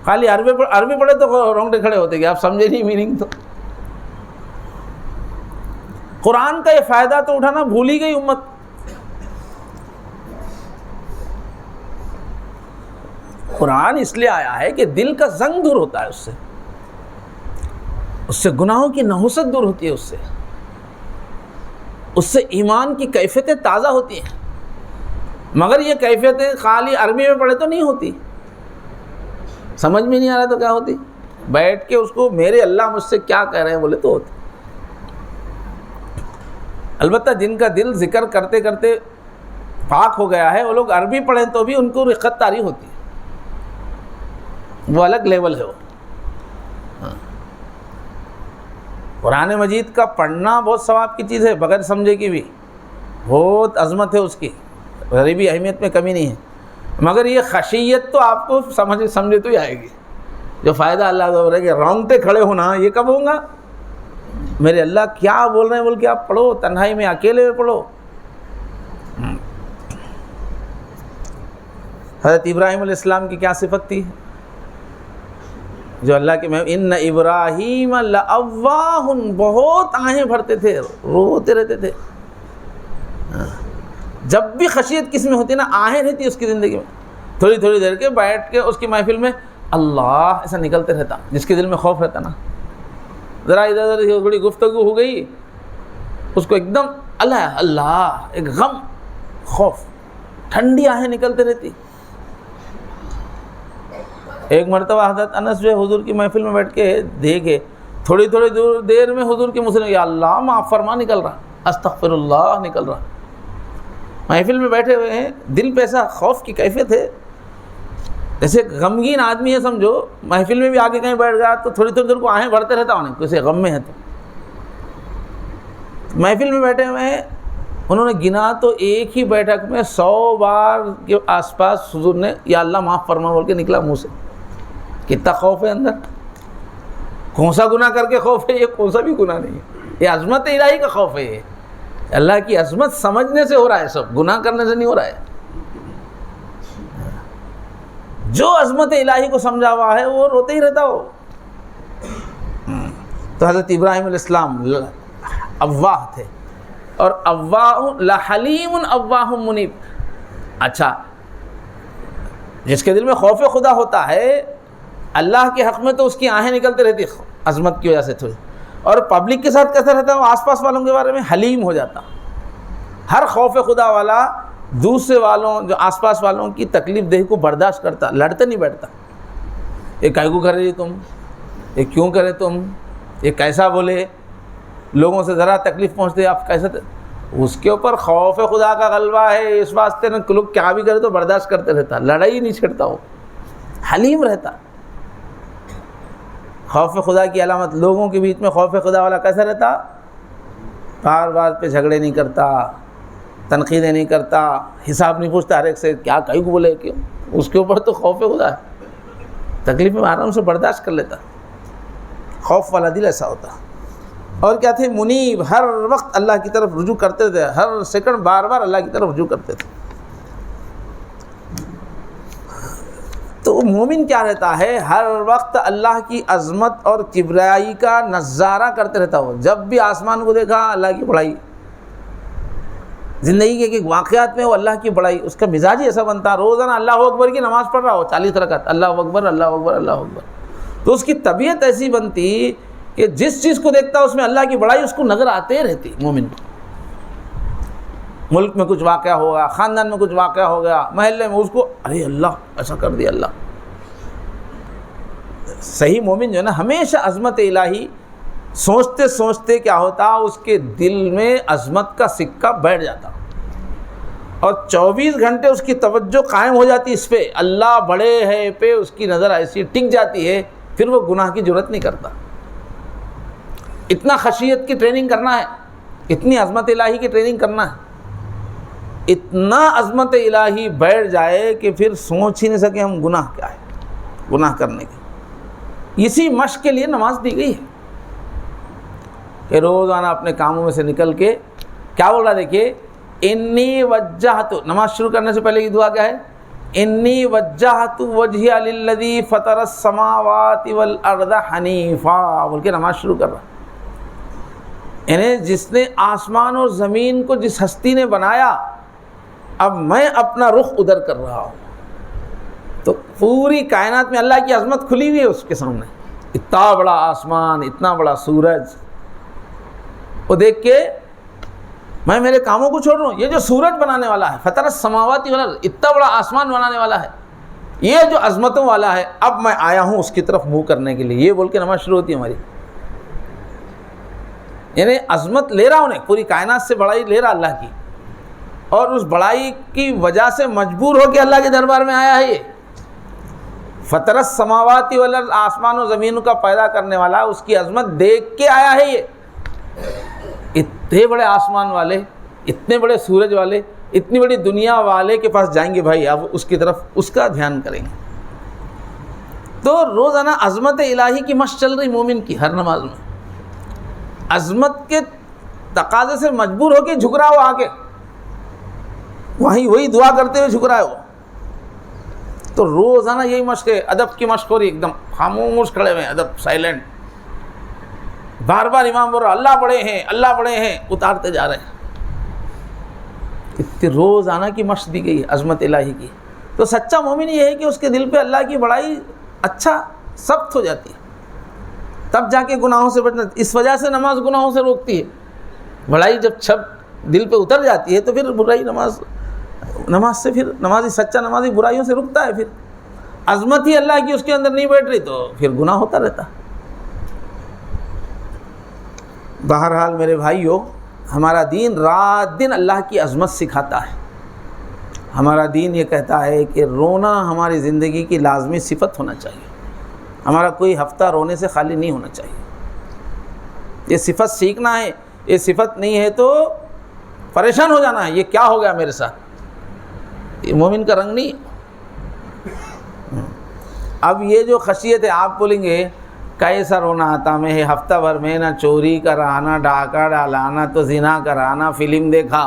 خالی عربی پڑھے تو رونگٹے کھڑے ہوتے کہ آپ سمجھے نہیں میننگ۔ تو قرآن کا یہ فائدہ تو اٹھانا بھول ہی گئی امت۔ قرآن اس لیے آیا ہے کہ دل کا زنگ دور ہوتا ہے، اس سے گناہوں کی نحوست دور ہوتی ہے، اس سے ایمان کی کیفیتیں تازہ ہوتی ہیں۔ مگر یہ کیفیتیں خالی عربی میں پڑھے تو نہیں ہوتی، سمجھ میں نہیں آ رہا تو کیا ہوتی؟ بیٹھ کے اس کو میرے اللہ مجھ سے کیا کہہ رہے ہیں بولے تو ہوتی۔ البتہ جن کا دل ذکر کرتے کرتے پاک ہو گیا ہے، وہ لوگ عربی پڑھیں تو بھی ان کو رقت طاری ہوتی ہے، وہ الگ لیول ہے۔ وہ قرآن مجید کا پڑھنا بہت ثواب کی چیز ہے، بغیر سمجھے کی بھی بہت عظمت ہے اس کی، غریبی اہمیت میں کمی نہیں ہے۔ مگر یہ خشیت تو آپ کو سمجھے تو ہی آئے گی۔ جو فائدہ اللہ کا ہو رہا ہے کہ رونگٹے کھڑے ہونا، یہ کب ہوگا؟ میرے اللہ کیا بول رہے ہیں بول کے آپ پڑھو، تنہائی میں اکیلے میں پڑھو۔ حضرت ابراہیم علیہ السلام کی کیا صفت تھی جو اللہ کے ان ابراہیم لأواہ، بہت آہیں بھرتے تھے، روتے رہتے تھے۔ جب بھی خشیت کس میں ہوتی نا، آہیں رہتی اس کی زندگی میں، تھوڑی تھوڑی دیر کے بیٹھ کے اس کی محفل میں اللہ ایسا نکلتے رہتا۔ جس کے دل میں خوف رہتا نا، ذرا ادھر ادھر تھوڑی گفتگو ہو گئی، اس کو ایک دم اللہ اللہ، ایک غم، خوف، ٹھنڈی آہیں نکلتے رہتی۔ ایک مرتبہ حضرت انس جو ہے حضور کی محفل میں بیٹھ کے دیکھے، تھوڑی تھوڑی دیر میں حضور کے منہ سے یا اللہ معاف فرما نکل رہا، استغفر اللہ نکل رہا۔ محفل میں بیٹھے ہوئے ہیں، دل پہ ایسا خوف کی کیفیت ہے، جیسے غمگین آدمی ہے سمجھو، محفل میں بھی آگے کہیں بیٹھ گیا تو تھوڑی تھوڑی دیر کو آہیں بھرتے رہتا انہیں، کسی غم میں ہے تو۔ محفل میں بیٹھے ہوئے ہیں، انہوں نے گنا تو ایک ہی بیٹھک میں 100 بار کے آس پاس حضور نے یا اللہ معاف فرما بول کے نکلا منہ سے۔ کتنا خوف ہے اندر، کون سا گناہ کر کے خوف ہے؟ یہ کون سا بھی گناہ نہیں ہے، یہ عظمت الہی کا خوف ہے۔ یہ اللہ کی عظمت سمجھنے سے ہو رہا ہے، سب گناہ کرنے سے نہیں ہو رہا ہے۔ جو عظمت الہی کو سمجھا ہوا ہے وہ روتے ہی رہتا ہو۔ تو حضرت ابراہیم علیہ السلام اواہ تھے، اور اواہ لحلیم اواہ منیب۔ اچھا، جس کے دل میں خوف خدا ہوتا ہے، اللہ کے حق میں تو اس کی آہیں نکلتے رہتی عظمت کی وجہ سے تھوڑی، اور پبلک کے ساتھ کیسا رہتا ہے، وہ آس پاس والوں کے بارے میں حلیم ہو جاتا۔ ہر خوف خدا والا دوسرے والوں، جو آس پاس والوں کی تکلیف دہی کو برداشت کرتا، لڑتے نہیں بیٹھتا۔ یہ کائے کو کر رہی تم، یہ کیوں کرے تم، یہ کیسا بولے، لوگوں سے ذرا تکلیف پہنچتے آپ کیسے، اس کے اوپر خوف خدا کا غلبہ ہے، اس واسطے نہ لوگ کیا بھی کرے تو برداشت کرتے رہتا، لڑائی نہیں چھڑتا، وہ حلیم رہتا۔ خوف خدا کی علامت، لوگوں کے بیچ میں خوف خدا والا کیسا رہتا؟ بار بار پہ جھگڑے نہیں کرتا، تنقیدیں نہیں کرتا، حساب نہیں پوچھتا ہر ایک سے کیا کہیں کو بولے کیوں، اس کے اوپر تو خوف خدا ہے، تکلیف میں آرام سے برداشت کر لیتا۔ خوف والا دل ایسا ہوتا۔ اور کیا تھے؟ منیب، ہر وقت اللہ کی طرف رجوع کرتے تھے، ہر سیکنڈ بار بار اللہ کی طرف رجوع کرتے تھے۔ تو مومن کیا رہتا ہے؟ ہر وقت اللہ کی عظمت اور کبریائی کا نظارہ کرتے رہتا ہو۔ جب بھی آسمان کو دیکھا اللہ کی بڑائی، زندگی کے ایک واقعات میں وہ اللہ کی بڑائی، اس کا مزاج ہی ایسا بنتا، روزانہ اللہ اکبر کی نماز پڑھ رہا ہو 40 رکعت، اللہ اکبر اللہ اکبر اللہ اکبر، تو اس کی طبیعت ایسی بنتی کہ جس چیز کو دیکھتا ہے اس میں اللہ کی بڑائی اس کو نظر آتے رہتی. مومن ملک میں کچھ واقعہ ہوگا، خاندان میں کچھ واقعہ ہو گیا، محلے میں، اس کو ارے اللہ ایسا کر دیا اللہ. صحیح مومن جو ہے نا ہمیشہ عظمت الہی سوچتے سوچتے کیا ہوتا اس کے دل میں عظمت کا سکہ بیٹھ جاتا اور 24 گھنٹے اس کی توجہ قائم ہو جاتی اس پہ، اللہ بڑے ہے پہ اس کی نظر ایسی ٹک جاتی ہے، پھر وہ گناہ کی جرات نہیں کرتا. اتنا خشیت کی ٹریننگ کرنا ہے، اتنی عظمت الہی کی ٹریننگ کرنا ہے، اتنا عظمت الہی بیٹھ جائے کہ پھر سوچ ہی نہیں سکے ہم گناہ کیا ہے، گناہ کرنے کی. اسی مشق کے لیے نماز دی گئی ہے کہ روزانہ اپنے کاموں میں سے نکل کے کیا بول رہا دیکھیے، انی وجہت، نماز شروع کرنے سے پہلے یہ دعا کیا ہے، انی وجہت وجہی للذی فطر السماوات والارض حنیفا بول کے نماز شروع کر رہا. یعنی جس نے آسمان اور زمین کو جس ہستی نے بنایا، اب میں اپنا رخ ادھر کر رہا ہوں. تو پوری کائنات میں اللہ کی عظمت کھلی ہوئی ہے اس کے سامنے، اتنا بڑا آسمان، اتنا بڑا سورج، وہ دیکھ کے میں میرے کاموں کو چھوڑ رہا ہوں. یہ جو سورج بنانے والا ہے، فطر السماوات والارض، اتنا بڑا آسمان بنانے والا ہے، یہ جو عظمتوں والا ہے، اب میں آیا ہوں اس کی طرف منہ کرنے کے لیے. یہ بول کے نماز شروع ہوتی ہے ہماری. یعنی عظمت لے رہا ہوں، پوری کائنات سے بڑائی لے رہا اللہ کی، اور اس بڑائی کی وجہ سے مجبور ہو کے اللہ کے دربار میں آیا ہے. یہ فطر السماوات والارض، آسمان و زمین کا پیدا کرنے والا، اس کی عظمت دیکھ کے آیا ہے. یہ اتنے بڑے آسمان والے، اتنے بڑے سورج والے، اتنی بڑی دنیا والے کے پاس جائیں گے بھائی، اب اس کی طرف اس کا دھیان کریں گے. تو روزانہ عظمت الہی کی مشق چل رہی مومن کی ہر نماز میں. عظمت کے تقاضے سے مجبور ہو کے جھک رہا ہو، آ کے وہی دعا کرتے ہوئے جھک رہا ہے وہ. تو روزانہ یہی مشق ہے، ادب کی مشق ہو رہی، ایک دم خاموش کھڑے ہوئے، ادب، سائلنٹ. بار بار امام بول رہا اللہ بڑے ہیں، اللہ بڑے ہیں، اتارتے جا رہے ہیں. اتنی روزانہ کی مشق دی گئی ہے عظمت الہی کی. تو سچا مومن یہ ہے کہ اس کے دل پہ اللہ کی بڑائی اچھا سخت ہو جاتی ہے، تب جا کے گناہوں سے بچنا. اس وجہ سے نماز گناہوں سے روکتی ہے. بڑائی جب دل پہ اتر جاتی ہے تو پھر برائی نماز سے پھر نمازی، سچا نمازی برائیوں سے رکتا ہے. پھر عظمت ہی اللہ کی اس کے اندر نہیں بیٹھ رہی تو پھر گناہ ہوتا رہتا. بہرحال میرے بھائیو، ہمارا دین رات دن اللہ کی عظمت سکھاتا ہے. ہمارا دین یہ کہتا ہے کہ رونا ہماری زندگی کی لازمی صفت ہونا چاہیے. ہمارا کوئی ہفتہ رونے سے خالی نہیں ہونا چاہیے. یہ صفت سیکھنا ہے. یہ صفت نہیں ہے تو پریشان ہو جانا ہے، یہ کیا ہو گیا میرے ساتھ. یہ مومن کا رنگ نہیں. اب یہ جو خشیت ہے، آپ بولیں گے کیسا رونا آتا میں ہے، ہفتہ بھر میں نہ چوری کرانا، ڈاکہ ڈالانا، تو زنا کرانا، فلم دیکھا،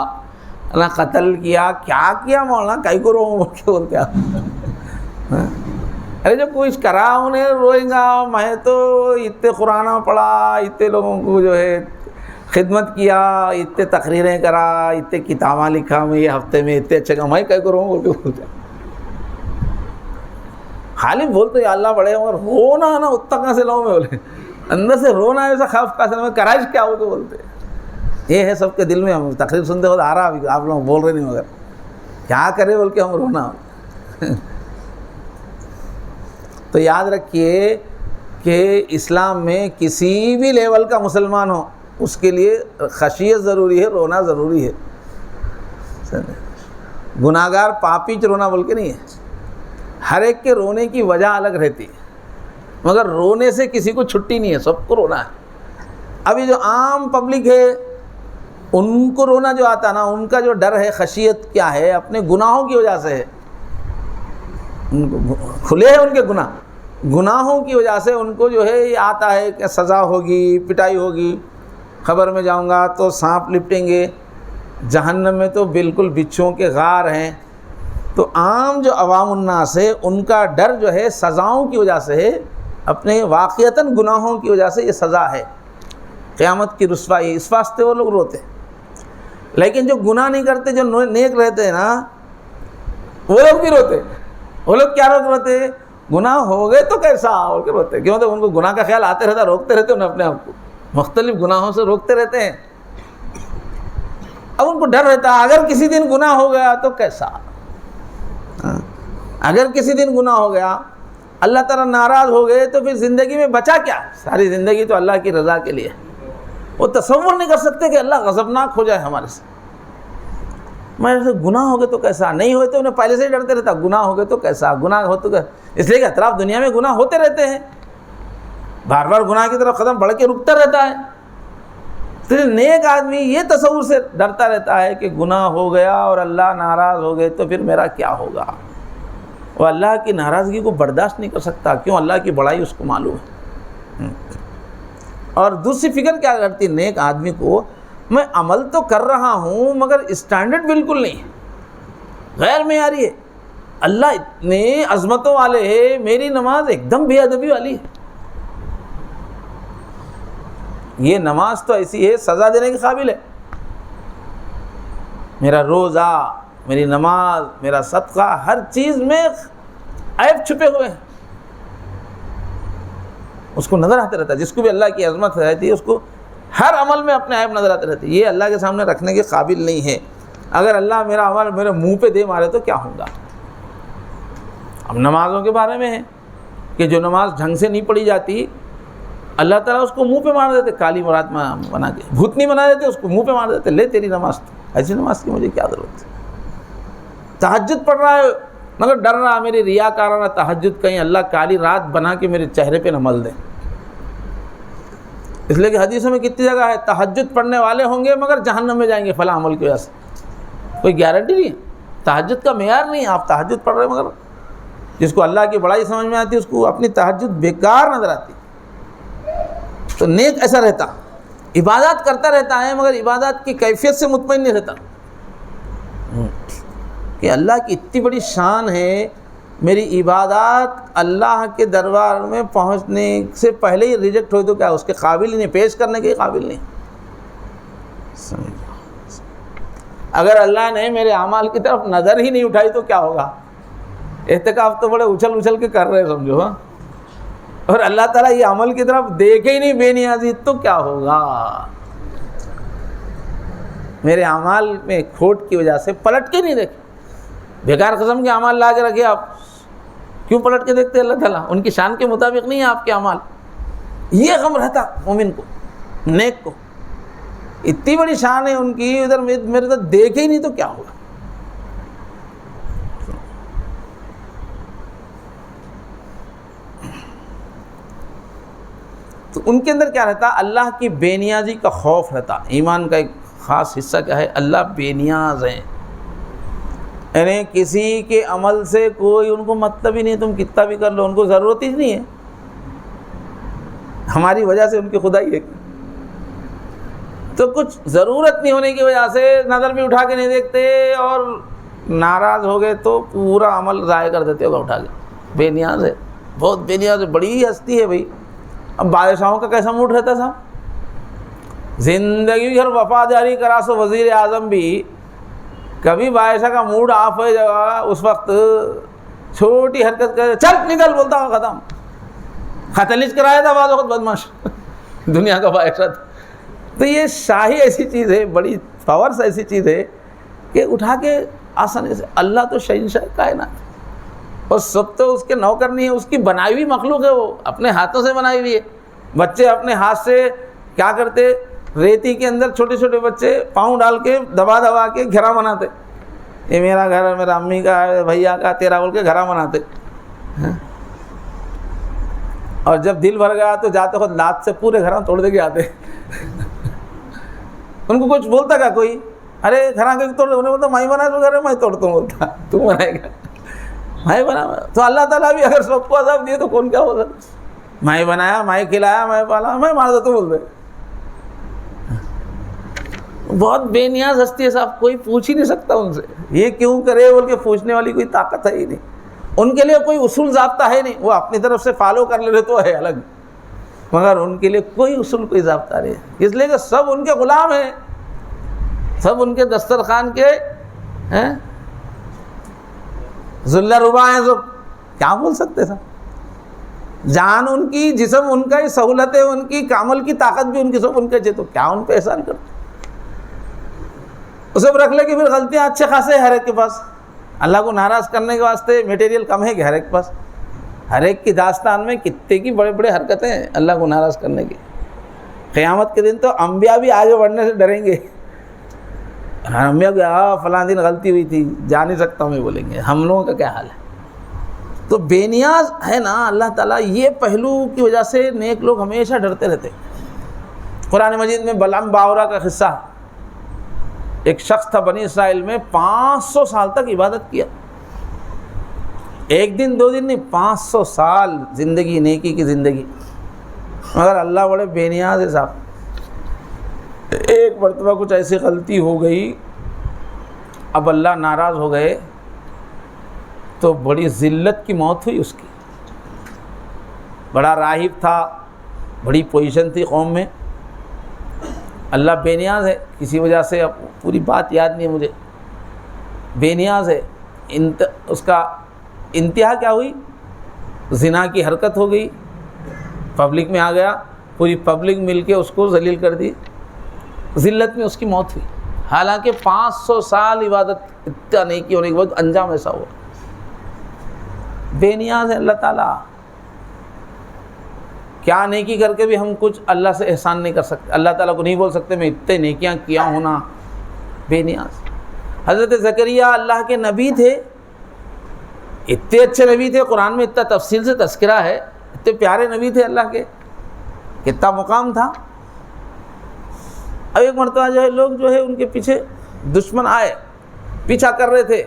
نہ قتل کیا مولانا کئی کو رو بولتے آپ. ارے جو کچھ کرا انہیں روئیں گا. میں تو اتنے قرآن پڑھا، اتنے لوگوں کو جو ہے خدمت کیا، اتنے تقریریں کرا، اتنے کتابیں لکھا میں یہ ہفتے میں، اتنے اچھے کا میں کئی کو رو بولتے خالی بولتے یا اللہ بڑے، اور رونا نا اتنا کہاں سے لاؤں میں بولے، اندر سے رونا ہے ایسا خوف کا میں کرائش کیا ہو تو بولتے. یہ ہے سب کے دل میں. ہم تقریر سنتے ہو آ رہا، ابھی آپ لوگ بول رہے نہیں، مگر کیا کرے بول کے ہم رونا. تو یاد رکھیے کہ اسلام میں کسی بھی لیول کا مسلمان ہو، اس کے لیے خشیت ضروری ہے، رونا ضروری ہے. گناہگار پاپی رونا بول کے نہیں ہے. ہر ایک کے رونے کی وجہ الگ رہتی ہے، مگر رونے سے کسی کو چھٹی نہیں ہے، سب کو رونا ہے. ابھی جو عام پبلک ہے ان کو رونا جو آتا نا، ان کا جو ڈر ہے، خشیت کیا ہے، اپنے گناہوں کی وجہ سے ہے. ان کو کھلے ہیں ان کے گناہوں کی وجہ سے ان کو جو ہے یہ آتا ہے کہ سزا ہوگی، پٹائی ہوگی، خبر میں جاؤں گا تو سانپ لپٹیں گے، جہنم میں تو بالکل بچھوؤں کے غار ہیں. تو عام جو عوام الناس ہے ان کا ڈر جو ہے سزاؤں کی وجہ سے ہے، اپنے واقعتاً گناہوں کی وجہ سے یہ سزا ہے، قیامت کی رسوائی. اس واسطے وہ لوگ روتے. لیکن جو گناہ نہیں کرتے، جو نیک رہتے ہیں نا، وہ لوگ بھی روتے. وہ لوگ کیا روتے؟ گناہ ہو گئے تو کیسا اور کیا روتے ہیں؟ کیوں؟ تو ان کو گناہ کا خیال آتے رہتا، روکتے رہتے انہیں اپنے آپ کو، مختلف گناہوں سے روکتے رہتے ہیں۔ اب ان کو ڈر رہتا ہے اگر کسی دن گناہ ہو گیا تو کیسا، اگر کسی دن گناہ ہو گیا، اللہ تعالیٰ ناراض ہو گئے تو پھر زندگی میں بچا کیا؟ ساری زندگی تو اللہ کی رضا کے لیے۔ وہ تصور نہیں کر سکتے کہ اللہ غضبناک ہو جائے ہمارے سے۔ میرے سے گناہ ہو گئے تو کیسا، نہیں ہوئے تو انہیں پہلے سے ہی ڈرتے رہتا، گناہ ہو گئے تو کیسا، گناہ ہو تو اس لیے کہ اطراف دنیا میں گناہ ہوتے رہتے ہیں، بار بار گناہ کی طرف قدم بڑھ کے رکتا رہتا ہے۔ تو نیک آدمی یہ تصور سے ڈرتا رہتا ہے کہ گناہ ہو گیا اور اللہ ناراض ہو گئے تو پھر میرا کیا ہوگا۔ وہ اللہ کی ناراضگی کو برداشت نہیں کر سکتا، کیوں؟ اللہ کی بڑائی اس کو معلوم ہے۔ اور دوسری فکر کیا کرتی نیک آدمی کو، میں عمل تو کر رہا ہوں مگر اسٹینڈرڈ بالکل نہیں ہے، غیر معیاری ہے، اللہ اتنے عظمتوں والے ہے، میری نماز ایک دم بے ادبی والی ہے، یہ نماز تو ایسی ہے سزا دینے کے قابل ہے، میرا روزہ، میری نماز، میرا صدقہ، ہر چیز میں عیب چھپے ہوئے ہیں، اس کو نظر آتے رہتا ہے۔ جس کو بھی اللہ کی عظمت رہتی ہے اس کو ہر عمل میں اپنے عیب نظر آتے رہتے ہیں، یہ اللہ کے سامنے رکھنے کے قابل نہیں ہے۔ اگر اللہ میرا عمل میرے منہ پہ دے مارے تو کیا ہوگا۔ اب نمازوں کے بارے میں ہے کہ جو نماز ڈھنگ سے نہیں پڑھی جاتی، اللہ تعالیٰ اس کو منہ پہ مار دیتے، کالی مراد بنا کے، بھوتنی بنا دیتے، اس کو منہ پہ مار دیتے، لے تیری نماز، ایسی نماز کی مجھے کیا ضرورت ہے۔ تہجد پڑھ رہا ہے مگر ڈر رہا میری ریاکارانہ تہجد کہیں اللہ کالی رات بنا کے میرے چہرے پہ نہ مل دے۔ اس لیے کہ حدیثوں میں کتنی جگہ ہے تہجد پڑھنے والے ہوں گے مگر جہنم میں جائیں گے فلاں عمل کی وجہ سے، کوئی گارنٹی نہیں ہے، تہجد کا معیار نہیں ہے۔ آپ تہجد پڑھ رہے ہیں مگر جس کو اللہ کی بڑائی سمجھ میں آتی ہے اس کو اپنی تہجد بیکار نظر آتی۔ تو نیک ایسا رہتا، عبادات کرتا رہتا ہے مگر عبادات کی کیفیت سے مطمئن نہیں رہتا کہ اللہ کی اتنی بڑی شان ہے، میری عبادات اللہ کے دربار میں پہنچنے سے پہلے ہی ریجیکٹ ہوئی تو کیا اس کے قابل ہی نہیں، پیش کرنے کے قابل نہیں۔ اگر اللہ نے میرے اعمال کی طرف نظر ہی نہیں اٹھائی تو کیا ہوگا۔ اعتکاف تو بڑے اچھل اچھل کے کر رہے سمجھو، ہاں، اور اللہ تعالیٰ یہ عمل کی طرف دیکھے ہی نہیں بے نیازی تو کیا ہوگا۔ میرے اعمال میں کھوٹ کی وجہ سے پلٹ کے نہیں دیکھے، بیکار قسم کے اعمال لا کے رکھے، آپ کیوں پلٹ کے دیکھتے اللہ تعالیٰ؟ ان کی شان کے مطابق نہیں ہے آپ کے اعمال۔ یہ غم رہتا مومن کو، نیک کو، اتنی بڑی شان ہے ان کی، ادھر میرے تو دیکھے ہی نہیں تو کیا ہوگا۔ تو ان کے اندر کیا رہتا؟ اللہ کی بے نیازی کا خوف رہتا۔ ایمان کا ایک خاص حصہ کیا ہے؟ اللہ بے نیاز ہیں، یعنی کسی کے عمل سے کوئی ان کو مطلب ہی نہیں، تم کتنا بھی کر لو ان کو ضرورت ہی نہیں ہے، ہماری وجہ سے ان کی خدائی ہے۔ تو کچھ ضرورت نہیں ہونے کی وجہ سے نظر بھی اٹھا کے نہیں دیکھتے، اور ناراض ہو گئے تو پورا عمل ضائع کر دیتے ہوگا اٹھا کے۔ بے نیاز ہے، بہت بے نیاز ہے، بڑی ہستی ہے بھائی۔ اب بادشاہوں کا کیسا موڈ رہتا صاحب؟ زندگی بھر وفاداری کرا سو وزیر اعظم بھی، کبھی بادشاہ کا موڈ آف ہو جائے گا اس وقت چھوٹی حرکت کر چل نکل بولتا ہوا ختم۔ ختلیج کرایا تھا بعض وقت بدماش دنیا کا بادشاہ تھا۔ تو یہ شاہی ایسی چیز ہے، بڑی پاورس ایسی چیز ہے کہ اٹھا کے آسانی سے، اللہ تو شہنشاہ کائنات اور سب تو اس کے نوکر نہیں ہے، اس کی بنائی ہوئی مخلوق ہے، وہ اپنے ہاتھوں سے بنائی ہوئی ہے۔ بچے اپنے ہاتھ سے کیا کرتے، ریتی کے اندر چھوٹے چھوٹے بچے پاؤں ڈال کے دبا دبا کے گھرا بناتے، یہ میرا گھر ہے، میرا امی کا ہے، بھیا کا، تیرا بول کے گھرا بناتے۔ اور جب دل بھر گیا تو جاتے خود لات سے پورے گھر توڑ دے کے آتے ان کو کچھ بولتا کیا کوئی؟ ارے گھر کے توڑ، انہیں بولتا میں بنا تو گھر میں توڑتا ہوں، بولتا تو بنائے گا میں بنا۔ تو اللہ تعالیٰ بھی اگر سب کو عذاب دیے تو کون کیا بولتا؟ میں بنایا، میں کھلایا، میں پالا، میں مار دیتا ہوں بولتے۔ بہت بے نیاز ہستی ہے صاحب، کوئی پوچھ ہی نہیں سکتا ان سے یہ کیوں کرے بول کے، پوچھنے والی کوئی طاقت ہے ہی نہیں ان کے لیے، کوئی اصول ضابطہ ہے نہیں، وہ اپنی طرف سے فالو کر لے تو ہے الگ، مگر ان کے لیے کوئی اصول کوئی ضابطہ نہیں، اس لیے کہ سب ان کے غلام ہیں، سب ان کے دسترخوان کے ذلہ ربا ہیں، سب کیا بول سکتے صاحب۔ جان ان کی، جسم ان کا، سہولتیں ان کی، کامل کی طاقت بھی ان کی، سب ان کے، تو کیا ان پہ احسان کرتے؟ وہ سب رکھ لے کہ پھر غلطیاں اچھے خاصے ہر ایک کے پاس. اللہ کو ناراض کرنے کے واسطے میٹیریل کم ہے کہ ہر ایک کے پاس؟ ہر ایک کی داستان میں کتنے کی بڑے بڑے حرکتیں ہیں اللہ کو ناراض کرنے کی. قیامت کے دن تو انبیاء بھی آگے بڑھنے سے ڈریں گے. انبیاء بھی فلاں دن غلطی ہوئی تھی، جا نہیں سکتا میں، بولیں گے. ہم لوگوں کا کیا حال ہے؟ تو بے نیاز ہے نا اللہ تعالیٰ. یہ پہلو کی وجہ سے نیک لوگ ہمیشہ ڈرتے رہتے. قرآن مجید میں بلعم باورا کا قصہ، ایک شخص تھا بنی اسرائیل میں، 500 سال تک عبادت کیا. ایک دن دو دن نہیں، 500 سال زندگی، نیکی کی زندگی. مگر اللہ بڑے بے نیاز ہے صاحب. ایک مرتبہ کچھ ایسی غلطی ہو گئی، اب اللہ ناراض ہو گئے تو بڑی ذلت کی موت ہوئی اس کی. بڑا راہب تھا، بڑی پوزیشن تھی قوم میں. اللہ بے نیاز ہے کسی وجہ سے، اب پوری بات یاد نہیں ہے مجھے، بے نیاز ہے. اس کا انتہا کیا ہوئی؟ زنا کی حرکت ہو گئی، پبلک میں آ گیا، پوری پبلک مل کے اس کو ذلیل کر دی. ذلت میں اس کی موت ہوئی. حالانکہ 500 سال عبادت، اتنا نیکی ہونے کے بعد انجام ایسا ہوا. بے نیاز ہے اللہ تعالیٰ. کیا نیکی کر کے بھی ہم کچھ اللہ سے احسان نہیں کر سکتے. اللہ تعالیٰ کو نہیں بول سکتے میں اتنے نیکیاں کیا ہونا. بے نیاز. حضرت زکریہ اللہ کے نبی تھے، اتنے اچھے نبی تھے، قرآن میں اتنا تفصیل سے تذکرہ ہے، اتنے پیارے نبی تھے اللہ کے، کتنا مقام تھا. اب ایک مرتبہ جو ہے لوگ جو ہے ان کے پیچھے دشمن آئے، پیچھا کر رہے تھے.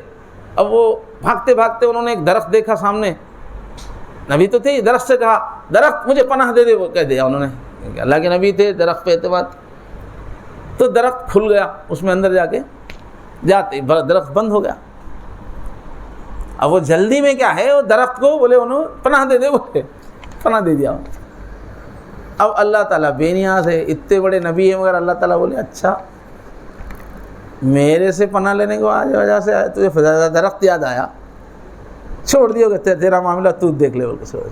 اب وہ بھاگتے بھاگتے انہوں نے ایک درخت دیکھا سامنے. نبی تو تھے، درخت سے کہا درخت مجھے پناہ دے دے، وہ کہہ دیا انہوں نے. اللہ کے نبی تھے، درخت پہ اعتماد. تو درخت کھل گیا، اس میں اندر جا کے جاتے درخت بند ہو گیا. اب وہ جلدی میں کیا ہے، وہ درخت کو بولے انہوں پناہ دے دے، بولے پناہ دے دیا. اب اللہ تعالیٰ بے نیاز ہے، اتنے بڑے نبی ہیں مگر اللہ تعالیٰ بولے اچھا میرے سے پناہ لینے کو وجہ سے تجھے درخت یاد آیا، چھوڑ دیو کہ تیرا معاملہ تو دیکھ لے، بول کے چھوڑ دیا.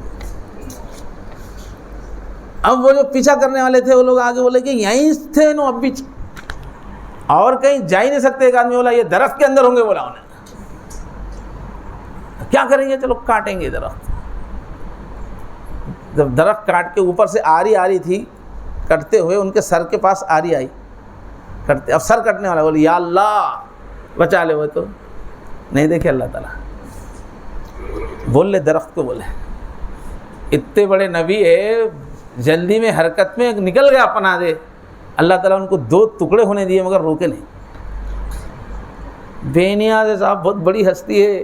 اب وہ جو پیچھا کرنے والے تھے وہ لوگ آگے بولے کہ یہیں تھے نو، اب بھی اور کہیں جا ہی نہیں سکتے. ایک آدمی بولا یہ درخت کے اندر ہوں گے. بولا انہیں کیا کریں گے؟ چلو کاٹیں گے درخت. جب درخت کاٹ کے اوپر سے آری آ رہی تھی کٹتے ہوئے، ان کے سر کے پاس آری آئی کٹتے. اب سر کٹنے والا بولے یا اللہ بچا لے. وہ تو نہیں دیکھے اللہ تعالیٰ بول لے درخت کو، بولے اتنے بڑے نبی ہے، جلدی میں حرکت میں نکل گیا پناہ دے. اللہ تعالیٰ ان کو 2 ٹکڑے ہونے دیے مگر روکے نہیں. بے نیاز ہے صاحب، بہت بڑی ہستی ہے.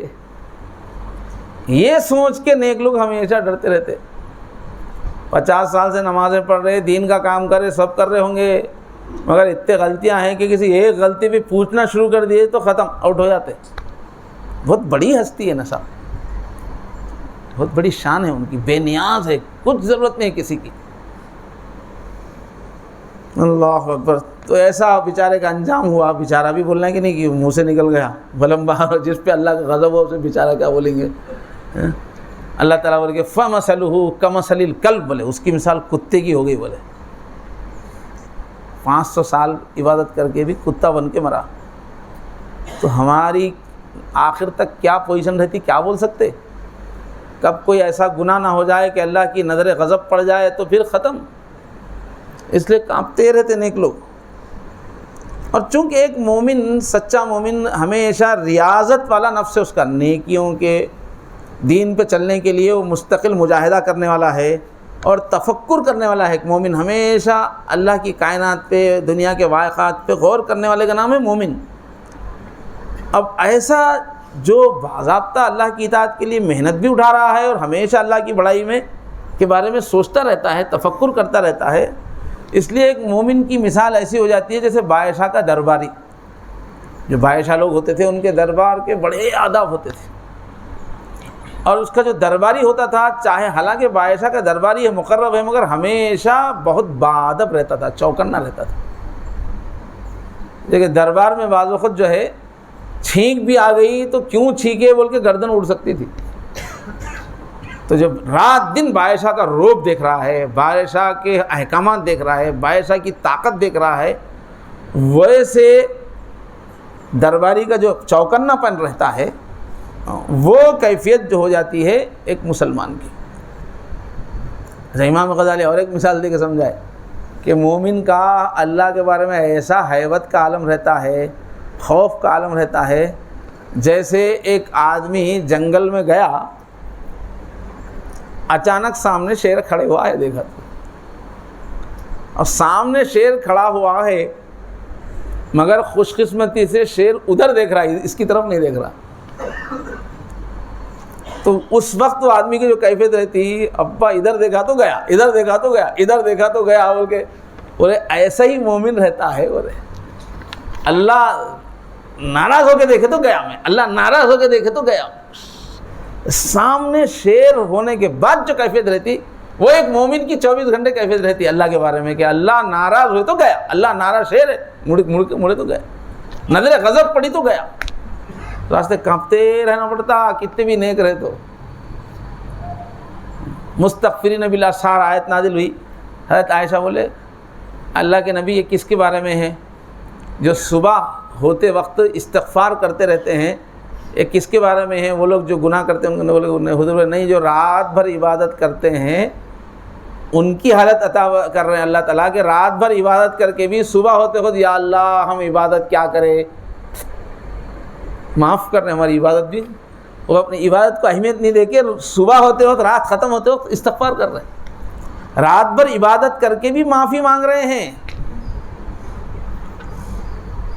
یہ سوچ کے نیک لوگ ہمیشہ ڈرتے رہتے. 50 سال سے نمازیں پڑھ رہے، دین کا کام کر رہے، سب کر رہے ہوں گے، مگر اتنے غلطیاں ہیں کہ کسی ایک غلطی پہ پوچھنا شروع کر دیے تو ختم، آؤٹ ہو جاتے. بہت بڑی ہستی ہے نا صاحب، بہت بڑی شان ہے ان کی. بے نیاز ہے، کچھ ضرورت نہیں کسی کی. اللہ اکبر. تو ایسا بیچارے کا انجام ہوا. بیچارہ بھی بولنا ہے کہ نہیں کہ منہ سے نکل گیا بلم بہار، جس پہ اللہ کا غضب ہو اسے بیچارہ کیا بولیں گے. اللہ تعالیٰ بولے کہ فَمَثَلُهُ كَمَثَلِ الْكَلْبِ، بولے اس کی مثال کتے کی ہو گئی. بولے 500 سال عبادت کر کے بھی کتا بن کے مرا. تو ہماری آخر تک کیا پوزیشن رہتی، کیا بول سکتے. کب کوئی ایسا گناہ نہ ہو جائے کہ اللہ کی نظر غضب پڑ جائے تو پھر ختم. اس لیے کانپتے رہتے نیک لوگ. اور چونکہ ایک مومن، سچا مومن ہمیشہ ریاضت والا نفس ہے اس کا، نیکیوں کے دین پہ چلنے کے لیے وہ مستقل مجاہدہ کرنے والا ہے اور تفکر کرنے والا ہے. ایک مومن ہمیشہ اللہ کی کائنات پہ، دنیا کے واقعات پہ غور کرنے والے کا نام ہے مومن. اب ایسا جو باضابطہ اللہ کی اطاعت کے لیے محنت بھی اٹھا رہا ہے اور ہمیشہ اللہ کی بڑائی میں کے بارے میں سوچتا رہتا ہے، تفکر کرتا رہتا ہے. اس لیے ایک مومن کی مثال ایسی ہو جاتی ہے جیسے بادشاہ کا درباری. جو بادشاہ لوگ ہوتے تھے ان کے دربار کے بڑے آداب ہوتے تھے، اور اس کا جو درباری ہوتا تھا، چاہے حالانکہ بادشاہ کا درباری ہے، مقرب ہے، مگر ہمیشہ بہت باادب رہتا تھا، چوکنا رہتا تھا. لیکن دربار میں بعض وقت جو ہے چھینک بھی آ گئی تو کیوں چھینکے بول کے گردن اڑ سکتی تھی. تو جب رات دن بادشاہ کا روب دیکھ رہا ہے، بادشاہ کے احکامات دیکھ رہا ہے، بادشاہ کی طاقت دیکھ رہا ہے، ویسے درباری کا جو چوکنا پن رہتا ہے وہ کیفیت جو ہو جاتی ہے ایک مسلمان کی. امام غزالی اور ایک مثال دے کے سمجھائے کہ مومن کا اللہ کے بارے میں ایسا حیبت کا عالم رہتا ہے، خوف کا عالم رہتا ہے، جیسے ایک آدمی جنگل میں گیا، اچانک سامنے شیر کھڑے ہوا ہے، دیکھا تو اور سامنے شیر کھڑا ہوا ہے، مگر خوش قسمتی سے شیر ادھر دیکھ رہا ہے، اس کی طرف نہیں دیکھ رہا. تو اس وقت وہ آدمی کی جو کیفیت رہتی، ابا ادھر دیکھا تو گیا، ادھر دیکھا تو گیا، ادھر دیکھا تو گیا، بول کے بولے ایسا ہی مومن رہتا ہے. بولے اللہ ناراض ہو کے دیکھے تو گیا میں، اللہ ناراض ہو کے دیکھے تو گیا. سامنے شیر ہونے کے بعد جو کیفیت رہتی وہ ایک مومن کی 24 گھنٹے کیفیت رہتی اللہ کے بارے میں کہ اللہ ناراض ہوئے تو گیا، اللہ ناراض شیر ہے، مڑے تو گیا، نظر غضب پڑی تو گیا. راستے کانپتے رہنا پڑتا کتنے بھی نیک رہے. تو مستغفرین بالاسحار آیت نازل ہوئی. حضرت عائشہ بولے اللہ کے نبی یہ کس کے بارے میں ہے جو صبح ہوتے وقت استغفار کرتے رہتے ہیں، یہ کس کے بارے میں ہے؟ وہ لوگ جو گناہ کرتے ہیں. بولے حضور نہیں، جو رات بھر عبادت کرتے ہیں ان کی حالت عطا کر رہے ہیں اللہ تعالیٰ کہ رات بھر عبادت کر کے بھی صبح ہوتے خود یا اللہ ہم عبادت کیا کریں، معاف کر رہے ہیں ہماری عبادت بھی. وہ اپنی عبادت کو اہمیت نہیں دے کے صبح ہوتے وقت، رات ختم ہوتے وقت استغفار کر رہے ہیں، رات بھر عبادت کر کے بھی معافی مانگ رہے ہیں.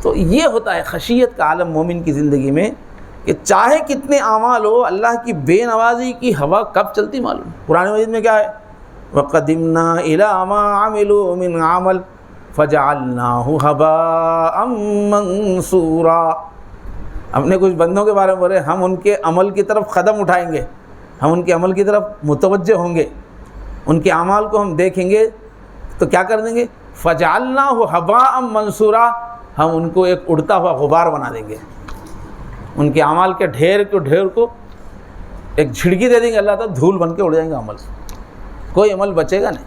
تو یہ ہوتا ہے خشیت کا عالم مومن کی زندگی میں کہ چاہے کتنے اعمال ہو، اللہ کی بے نوازی کی ہوا کب چلتی معلوم. قرآن مجید میں کیا ہے؟ وَقَدِمْنَا إِلَىٰ مَا عَمِلُوا مِنْ عَمَلٍ فَجَعَلْنَاهُ هَبَاءً مَنْثُورًا. اپنے کچھ بندوں کے بارے میں بولے ہم ان کے عمل کی طرف قدم اٹھائیں گے، ہم ان کے عمل کی طرف متوجہ ہوں گے، ان کے اعمال کو ہم دیکھیں گے تو کیا کر دیں گے؟ فَجَعَلْنَاهُ هَبَاءً مَنْثُورًا. ہم ان کو ایک اڑتا ہوا غبار بنا دیں گے، ان کے اعمال کے ڈھیر کو ایک جھڑکی دے دیں گے، اللہ تعالیٰ دھول بن کے اڑ جائیں گے عمل، کوئی عمل بچے گا نہیں،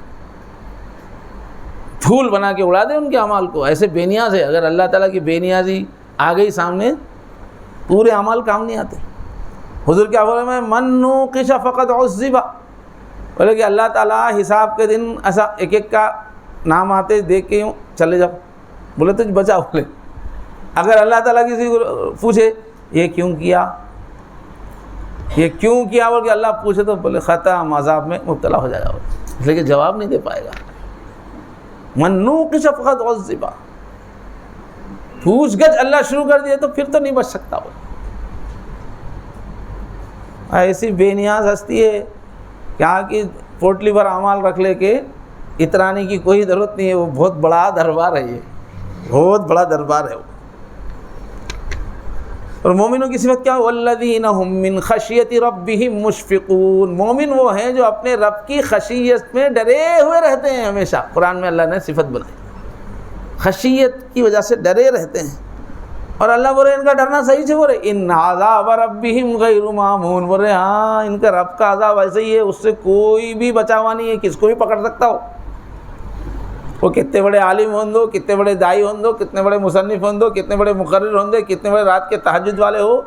دھول بنا کے اڑا دیں ان کے اعمال کو. ایسے بے نیاز ہے، اگر اللہ تعالیٰ کی بے نیازی آ گئی سامنے پورے اعمال کام نہیں آتے. حضور کیا بولے میں من نوقش فقط عذب، بولے کہ اللہ تعالیٰ حساب کے دن ایسا ایک ایک کا نام آتے دیکھ کے یوں چلے جاؤ، بولے تجھ بچا. بولے اگر اللہ تعالیٰ کسی کو پوچھے یہ کیوں کیا، یہ کیوں کیا، بول کے اللہ پوچھے تو بولے ختم، عذاب میں مبتلا ہو جائے گا، اس لیے کہ جواب نہیں دے پائے گا. من نوقش فقط عذب، پوچھ گچھ اللہ شروع کر دیا تو پھر تو نہیں بچ سکتا. وہ ایسی بے نیاز ہستی ہے کیا کہ پوٹلی پر اعمال رکھ لے کے اترانے کی کوئی ضرورت نہیں ہے. وہ بہت بڑا دربار ہے، یہ بہت بڑا دربار ہے وہ. اور مومنوں کی صفت کیا؟ والذین هم من خشیت ربهم مشفقون. مومن وہ ہیں جو اپنے رب کی خشیت میں ڈرے ہوئے رہتے ہیں ہمیشہ. قرآن میں اللہ نے صفت بنائی، خشیت کی وجہ سے ڈرے رہتے ہیں. اور اللہ بولے ان کا ڈرنا صحیح سے بولے ان عذاب ربهم غیر مامون. بولے ہاں ان کا رب کا عذاب ایسے ہی ہے، اس سے کوئی بھی بچاوا نہیں ہے، کس کو بھی پکڑ سکتا ہو. وہ کتنے بڑے عالم ہوں دو، کتنے بڑے دائی ہوں دو، کتنے بڑے مصنف ہوں دو، کتنے بڑے مقرر ہوں دو، کتنے بڑے رات کے تہجد والے ہو،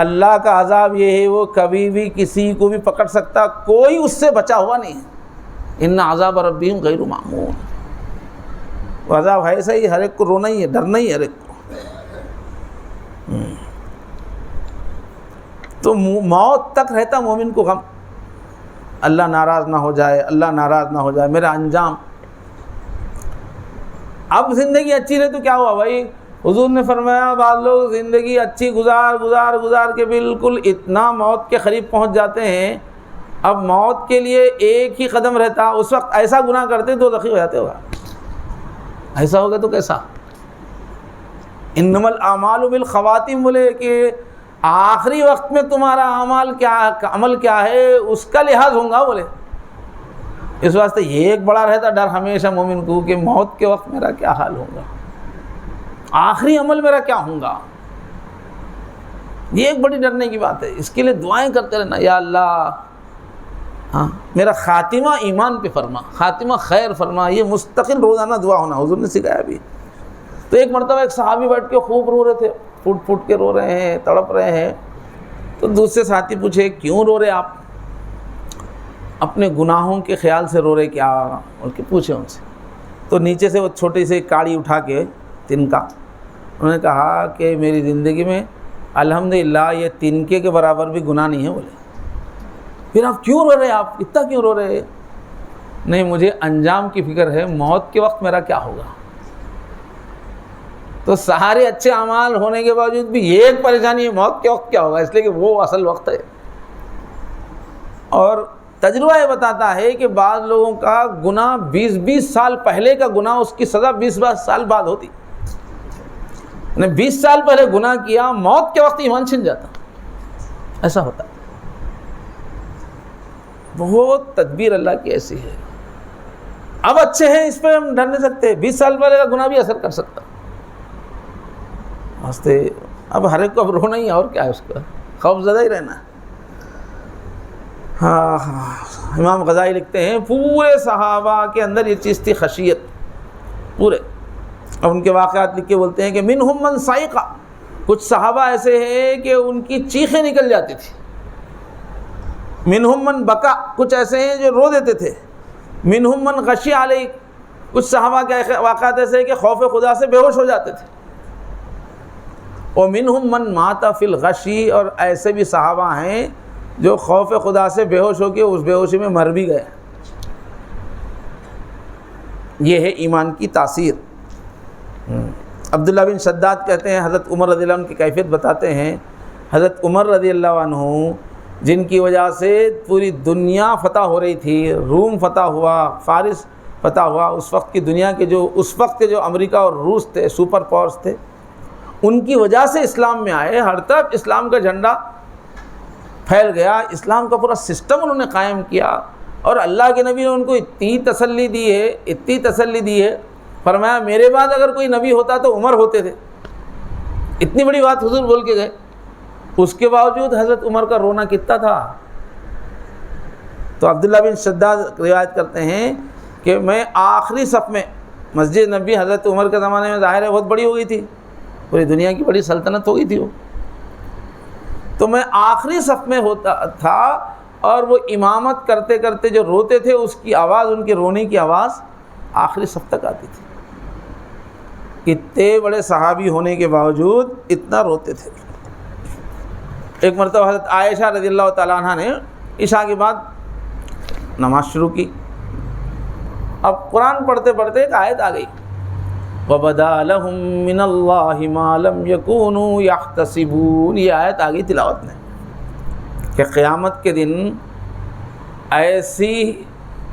اللہ کا عذاب یہ ہے وہ کبھی بھی کسی کو بھی پکڑ سکتا، کوئی اس سے بچا ہوا نہیں ہے. ان عذاب ربهم غیر مامون. وہ عذاب ہے صحیح، ہر ایک کو رونا ہی ہے، ڈرنا ہی ہے ہر ایک کو. تو موت تک رہتا مومن کو غم، اللہ ناراض نہ ہو جائے، اللہ ناراض نہ ہو جائے، میرا انجام. اب زندگی اچھی رہے تو کیا ہوا بھائی؟ حضور نے فرمایا بعض لوگ زندگی اچھی گزار کے بالکل اتنا موت کے قریب پہنچ جاتے ہیں، اب موت کے لیے ایک ہی قدم رہتا، اس وقت ایسا گناہ کرتے تو دخیل ہو جاتے. ہوگا ایسا ہوگا تو کیسا؟ انما الاعمال بالخواتیم. بولے کہ آخری وقت میں تمہارا عمل کیا ہے اس کا لحاظ ہوگا. بولے اس واسطے یہ ایک بڑا رہتا ڈر ہمیشہ مومن کو کہ موت کے وقت میرا کیا حال ہوگا، آخری عمل میرا کیا ہوگا. یہ ایک بڑی ڈرنے کی بات ہے. اس کے لیے دعائیں کرتے رہنا، یا اللہ ہاں میرا خاتمہ ایمان پہ فرما، خاتمہ خیر فرما، یہ مستقل روزانہ دعا ہونا حضور نے سکھایا بھی۔ تو ایک مرتبہ ایک صحابی بیٹھ کے خوب رو رہے تھے، پھوٹ پھوٹ کے رو رہے ہیں، تڑپ رہے ہیں۔ تو دوسرے ساتھی پوچھے کیوں رو رہے آپ؟ اپنے گناہوں کے خیال سے رو رہے کیا؟ اور کہ پوچھے ان سے۔ تو نیچے سے وہ چھوٹی سی کاڑی اٹھا کے تنکا، انہوں نے کہا کہ میری زندگی میں الحمدللہ یہ تنکے کے برابر بھی گناہ نہیں ہے بولے۔ پھر آپ کیوں رو رہے ہیں؟ آپ اتنا کیوں رو رہے ہیں؟ نہیں مجھے انجام کی فکر ہے، موت کے وقت میرا کیا ہوگا۔ تو سارے اچھے اعمال ہونے کے باوجود بھی یہ ایک پریشانی ہے، موت کے وقت کیا ہوگا، اس لیے کہ وہ اصل وقت ہے۔ اور تجربہ یہ بتاتا ہے کہ بعض لوگوں کا گناہ 20 سال پہلے کا گناہ، اس کی سزا 20 سال بعد ہوتی۔ 20 سال پہلے گناہ کیا، موت کے وقت ایمان چھن جاتا، ایسا ہوتا ہے۔ بہت تدبیر اللہ کی ایسی ہے۔ اب اچھے ہیں، اس پہ ہم ڈر نہیں سکتے، 20 سال پہلے کا گناہ بھی اثر کر سکتا۔ اب ہر ایک کو اب رونا ہی ہے، اور کیا ہے، اس کا خوف زدہ ہی رہنا ہے۔ ہاں امام غزالی لکھتے ہیں پورے صحابہ کے اندر یہ چیز تھی، خشیت پورے۔ اور ان کے واقعات لکھ کے بولتے ہیں کہ منہم من صائقہ، کچھ صحابہ ایسے ہیں کہ ان کی چیخیں نکل جاتی تھی۔ منہم من بکا، کچھ ایسے ہیں جو رو دیتے تھے۔ منہم من غشی علیہ، کچھ صحابہ کے واقعات ایسے ہیں کہ خوف خدا سے بے ہوش ہو جاتے تھے۔ اور منہم من مات فی الغشی، اور ایسے بھی صحابہ ہیں جو خوف خدا سے بے ہوش ہو کے اس بے ہوشی میں مر بھی گئے۔ یہ ہے ایمان کی تاثیر۔ عبداللہ بن شداد کہتے ہیں حضرت عمر رضی اللہ عنہ کی کیفیت بتاتے ہیں۔ حضرت عمر رضی اللہ عنہ جن کی وجہ سے پوری دنیا فتح ہو رہی تھی، روم فتح ہوا، فارس فتح ہوا، اس وقت کی دنیا کے اس وقت کے جو امریکہ اور روس تھے، سپر پاورز تھے، ان کی وجہ سے اسلام میں آئے، ہر طرف اسلام کا جھنڈا پھیل گیا، اسلام کا پورا سسٹم انہوں نے قائم کیا۔ اور اللہ کے نبی نے ان کو اتنی تسلی دی ہے، فرمایا میرے بعد اگر کوئی نبی ہوتا تو عمر ہوتے تھے۔ اتنی بڑی بات حضور بول کے گئے، اس کے باوجود حضرت عمر کا رونا کتنا تھا۔ تو عبداللہ بن شداد روایت کرتے ہیں کہ میں آخری صف میں، مسجد نبی حضرت عمر کے زمانے میں ظاہر ہے بہت بڑی ہو گئی تھی، پوری دنیا کی بڑی سلطنت ہو گئی تھی وہ، تو میں آخری صف میں ہوتا تھا، اور وہ امامت کرتے کرتے جو روتے تھے اس کی آواز، ان کے رونے کی آواز آخری صف تک آتی تھی۔ اتنے بڑے صحابی ہونے کے باوجود اتنا روتے تھے۔ ایک مرتبہ حضرت عائشہ رضی اللہ تعالیٰ عنہ نے عشاء کے بعد نماز شروع کی، اب قرآن پڑھتے پڑھتے ایک آیت آ گئی، وَبَدَا لَهُم مِّنَ اللَّهِ مَا لَمْ يَكُونُوا يَحْتَسِبُونَ۔ یہ آیت آ گئی تلاوت میں کہ قیامت کے دن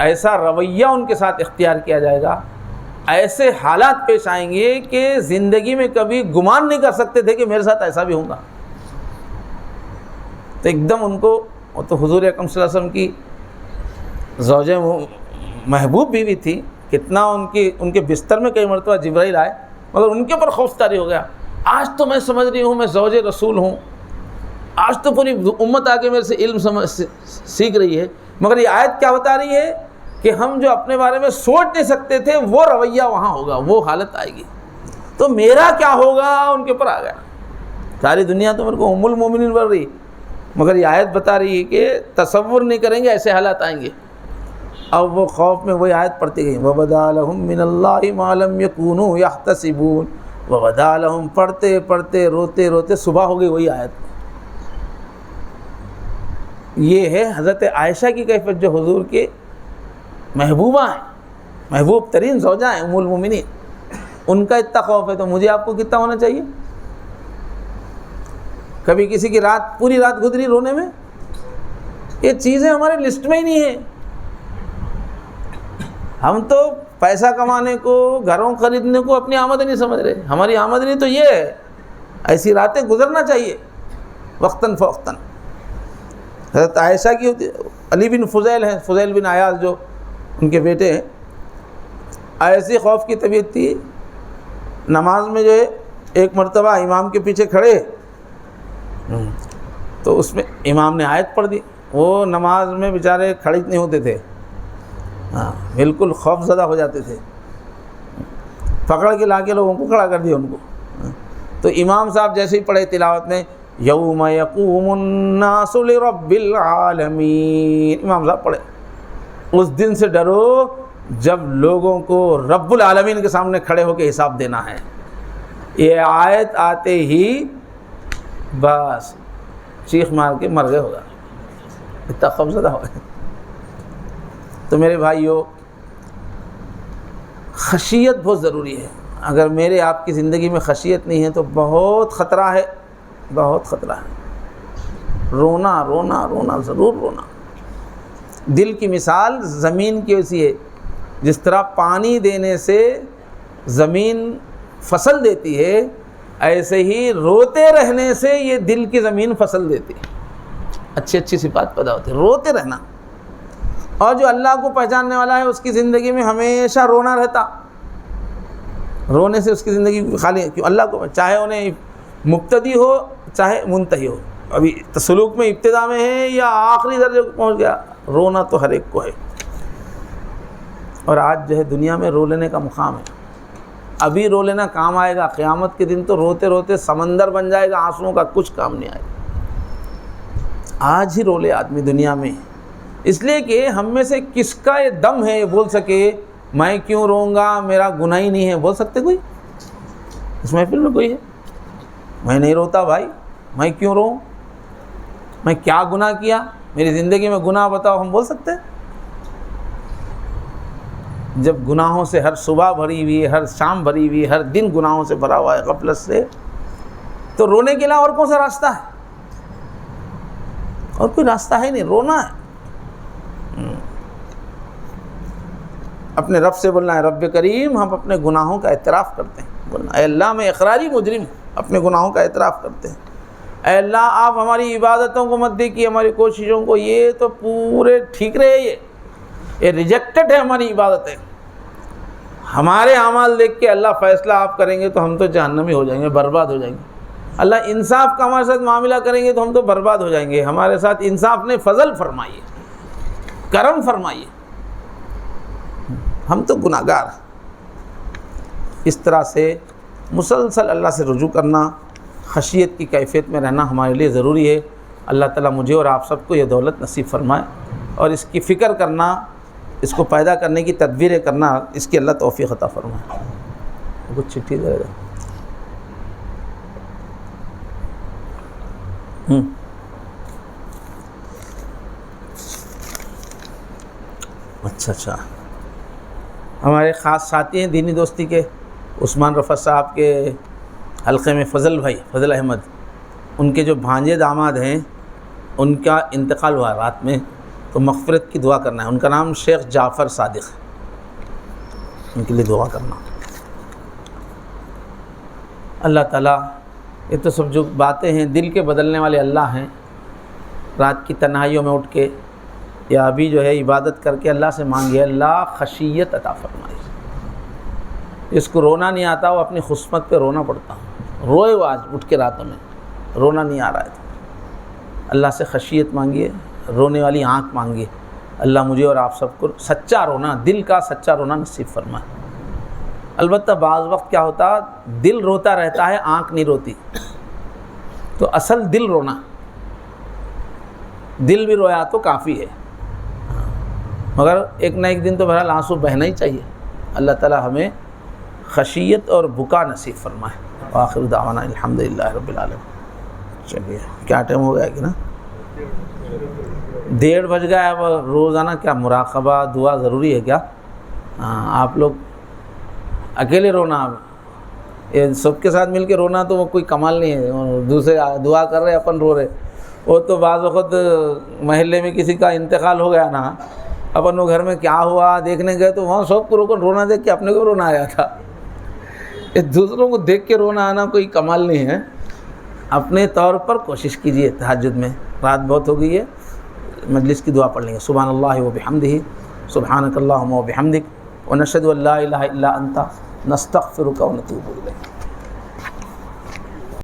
ایسا رویہ ان کے ساتھ اختیار کیا جائے گا، ایسے حالات پیش آئیں گے کہ زندگی میں کبھی گمان نہیں کر سکتے تھے کہ میرے ساتھ ایسا بھی ہوگا۔ تو ایک دم ان کو، وہ تو حضور اکرم صلی اللہ علیہ وسلم کی زوجہ محبوب بیوی تھی، کتنا ان کے بستر میں کئی مرتبہ جبرائیل آئے، مگر ان کے اوپر خوف طاری ہو گیا۔ آج تو میں سمجھ رہی ہوں میں زوج رسول ہوں، آج تو پوری امت آ کے میرے سے علم سیکھ رہی ہے، مگر یہ آیت کیا بتا رہی ہے کہ ہم جو اپنے بارے میں سوچ نہیں سکتے تھے وہ رویہ وہاں ہوگا، وہ حالت آئے گی، تو میرا کیا ہوگا ان کے اوپر آ گیا۔ ساری دنیا تو میرے کو ام المومنین بن رہی، مگر یہ آیت بتا رہی ہے کہ تصور نہیں کریں گے ایسے حالات آئیں گے۔ اب وہ خوف میں وہی آیت پڑھتی گئی، وَبَدَا لَهُم مِّنَ اللَّهِ مَا لَمْ يَكُونُوا يَحْتَسِبُونَ، وَبَدَا لَهُم، پڑھتے پڑھتے روتے روتے صبح ہو گئی وہی آیت۔ یہ ہے حضرت عائشہ کی کیفیت جو حضور کے محبوبہ ہیں، محبوب ترین زوجہ ہیں، ام المومنین، ان کا اتنا خوف ہے تو مجھے آپ کو کتنا ہونا چاہیے؟ کبھی کسی کی رات پوری رات گزری رونے میں؟ یہ چیزیں ہمارے لسٹ میں ہی نہیں ہیں۔ ہم تو پیسہ کمانے کو، گھروں خریدنے کو اپنی آمدنی سمجھ رہے، ہماری آمدنی تو یہ ہے، ایسی راتیں گزرنا چاہیے وقتاً فوقتاً۔ حضرت عائشہ کی ہوتی، علی بن فضیل ہیں، فضیل بن عیاض جو ان کے بیٹے ہیں، ایسی خوف کی طبیعت تھی، نماز میں جو ہے ایک مرتبہ امام کے پیچھے کھڑے تو اس میں امام نے آیت پڑھ دی، وہ نماز میں بیچارے کھڑے نہیں ہوتے تھے، ہاں بالکل خوف زدہ ہو جاتے تھے، پکڑ کے لا کے لوگوں کو کھڑا کر دیا ان کو۔ تو امام صاحب جیسے ہی پڑھے تلاوت میں یوم یقوم الناس لرب العالمین، امام صاحب پڑھے اس دن سے ڈرو جب لوگوں کو رب العالمین کے سامنے کھڑے ہو کے حساب دینا ہے۔ یہ آیت آتے ہی بس چیخ مار کے مر گئے ہوگا، اتنا خوفزدہ ہو گئے۔ تو میرے بھائیو، خشیت بہت ضروری ہے۔ اگر میرے آپ کی زندگی میں خشیت نہیں ہے تو بہت خطرہ ہے، بہت خطرہ ہے۔ رونا رونا رونا ضرور رونا۔ دل کی مثال زمین کی ویسی ہے، جس طرح پانی دینے سے زمین فصل دیتی ہے، ایسے ہی روتے رہنے سے یہ دل کی زمین فصل دیتی ہے، اچھی اچھی صفات پیدا ہوتی ہے، روتے رہنا۔ اور جو اللہ کو پہچاننے والا ہے اس کی زندگی میں ہمیشہ رونا رہتا، رونے سے اس کی زندگی خالی، کیوں اللہ کو چاہے انہیں مبتدی ہو چاہے منتہی ہو، ابھی سلوک میں ابتدا میں ہے یا آخری درجے کو پہنچ گیا، رونا تو ہر ایک کو ہے۔ اور آج جو ہے دنیا میں رو لینے کا مقام ہے، ابھی رو لینا کام آئے گا، قیامت کے دن تو روتے روتے سمندر بن جائے گا، آنسوؤں کا کچھ کام نہیں آئے گا۔ آج ہی رو لے آدمی دنیا میں، اس لیے کہ ہم میں سے کس کا یہ دم ہے یہ بول سکے میں کیوں روں گا، میرا گناہ ہی نہیں ہے، بول سکتے کوئی؟ اس محفل میں کوئی ہے؟ میں نہیں روتا بھائی، میں کیوں روں، میں کیا گناہ کیا، میری زندگی میں گناہ بتاؤ، ہم بول سکتے ہیں؟ جب گناہوں سے ہر صبح بھری ہوئی، ہر شام بھری ہوئی، ہر دن گناہوں سے بھرا ہوا ہے، غفلت سے، تو رونے کے علاوہ اور کون سا راستہ ہے؟ اور کوئی راستہ ہے نہیں، رونا ہے۔ اپنے رب سے بولنا ہے رب کریم ہم اپنے گناہوں کا اعتراف کرتے ہیں، بولنا اے اللہ میں اقراری مجرم ہوں، اپنے گناہوں کا اعتراف کرتے ہیں۔ اے اللہ آپ ہماری عبادتوں کو مت دیکھیے، ہماری کوششوں کو، یہ تو پورے ٹھیک رہے، یہ ریجیکٹڈ ہے ہماری عبادتیں، ہمارے اعمال دیکھ کے اللہ فیصلہ آپ کریں گے تو ہم تو جہنمی ہو جائیں گے، برباد ہو جائیں گے۔ اللہ انصاف کا ہمارے ساتھ معاملہ کریں گے تو ہم تو برباد ہو جائیں گے، ہمارے ساتھ انصاف نے فضل فرمائیے، کرم فرمائیے، ہم تو گناہگار ہیں۔ اس طرح سے مسلسل اللہ سے رجوع کرنا، خشیت کی کیفیت میں رہنا ہمارے لیے ضروری ہے۔ اللہ تعالیٰ مجھے اور آپ سب کو یہ دولت نصیب فرمائے، اور اس کی فکر کرنا، اس کو پیدا کرنے کی تدبیریں کرنا، اس کی اللہ توفیق عطا فرمائے۔ کچھ چٹھی دے گا۔ اچھا ہمارے خاص ساتھی ہیں دینی دوستی کے، عثمان رفعت صاحب کے حلقے میں فضل بھائی، فضل احمد، ان کے جو بھانجے داماد ہیں ان کا انتقال ہوا رات میں، تو مغفرت کی دعا کرنا ہے۔ ان کا نام شیخ جعفر صادق ہے، ان کے لیے دعا کرنا۔ اللہ تعالیٰ، یہ تو سب جو باتیں ہیں دل کے بدلنے والے اللہ ہیں۔ رات کی تنہائیوں میں اٹھ کے یا ابھی جو ہے عبادت کر کے اللہ سے مانگیے، اللہ خشیت عطا فرمائے۔ اس کو رونا نہیں آتا، وہ اپنی قسمت پہ رونا پڑتا، روئے وہ آج اٹھ کے راتوں میں، رونا نہیں آ رہا ہے تو اللہ سے خشیت مانگیے، رونے والی آنکھ مانگیے۔ اللہ مجھے اور آپ سب کو سچا رونا، دل کا سچا رونا نصیب فرمائے۔ البتہ بعض وقت کیا ہوتا، دل روتا رہتا ہے، آنکھ نہیں روتی، تو اصل دل رونا، دل بھی رویا تو کافی ہے، مگر ایک نہ ایک دن تو بہرحال آنسو بہنا ہی چاہیے۔ اللہ تعالی ہمیں خشیت اور بکا نصیب فرمائے۔ وآخر دعوانا الحمدللہ رب العالمین۔ چلیے کیا ٹائم ہو گیا کہ نا 1:30 بج گیا ہے۔ اب روزانہ کیا مراقبہ دعا ضروری ہے کیا؟ آپ لوگ اکیلے رونا، یہ سب کے ساتھ مل کے رونا تو وہ کوئی کمال نہیں ہے، دوسرے دعا کر رہے اپن رو رہے۔ وہ تو بعض وقت محلے میں کسی کا انتقال ہو گیا نا، اپن وہ گھر میں کیا ہوا دیکھنے گئے تو وہاں سب کو رونا دیکھ کے اپنے کو رونا آیا تھا۔ دوسروں کو دیکھ کے رونا آنا کوئی کمال نہیں ہے۔ اپنے طور پر کوشش کیجئے، تہجد میں رات بہت ہو گئی ہے، مجلس کی دعا پڑھ لیں گے۔ سبحان اللہ و بحمدہ، سبحانک اللہم و بحمدک، ونشہد ان لا الہ الا انت، نستغفرک و نتوب الیک۔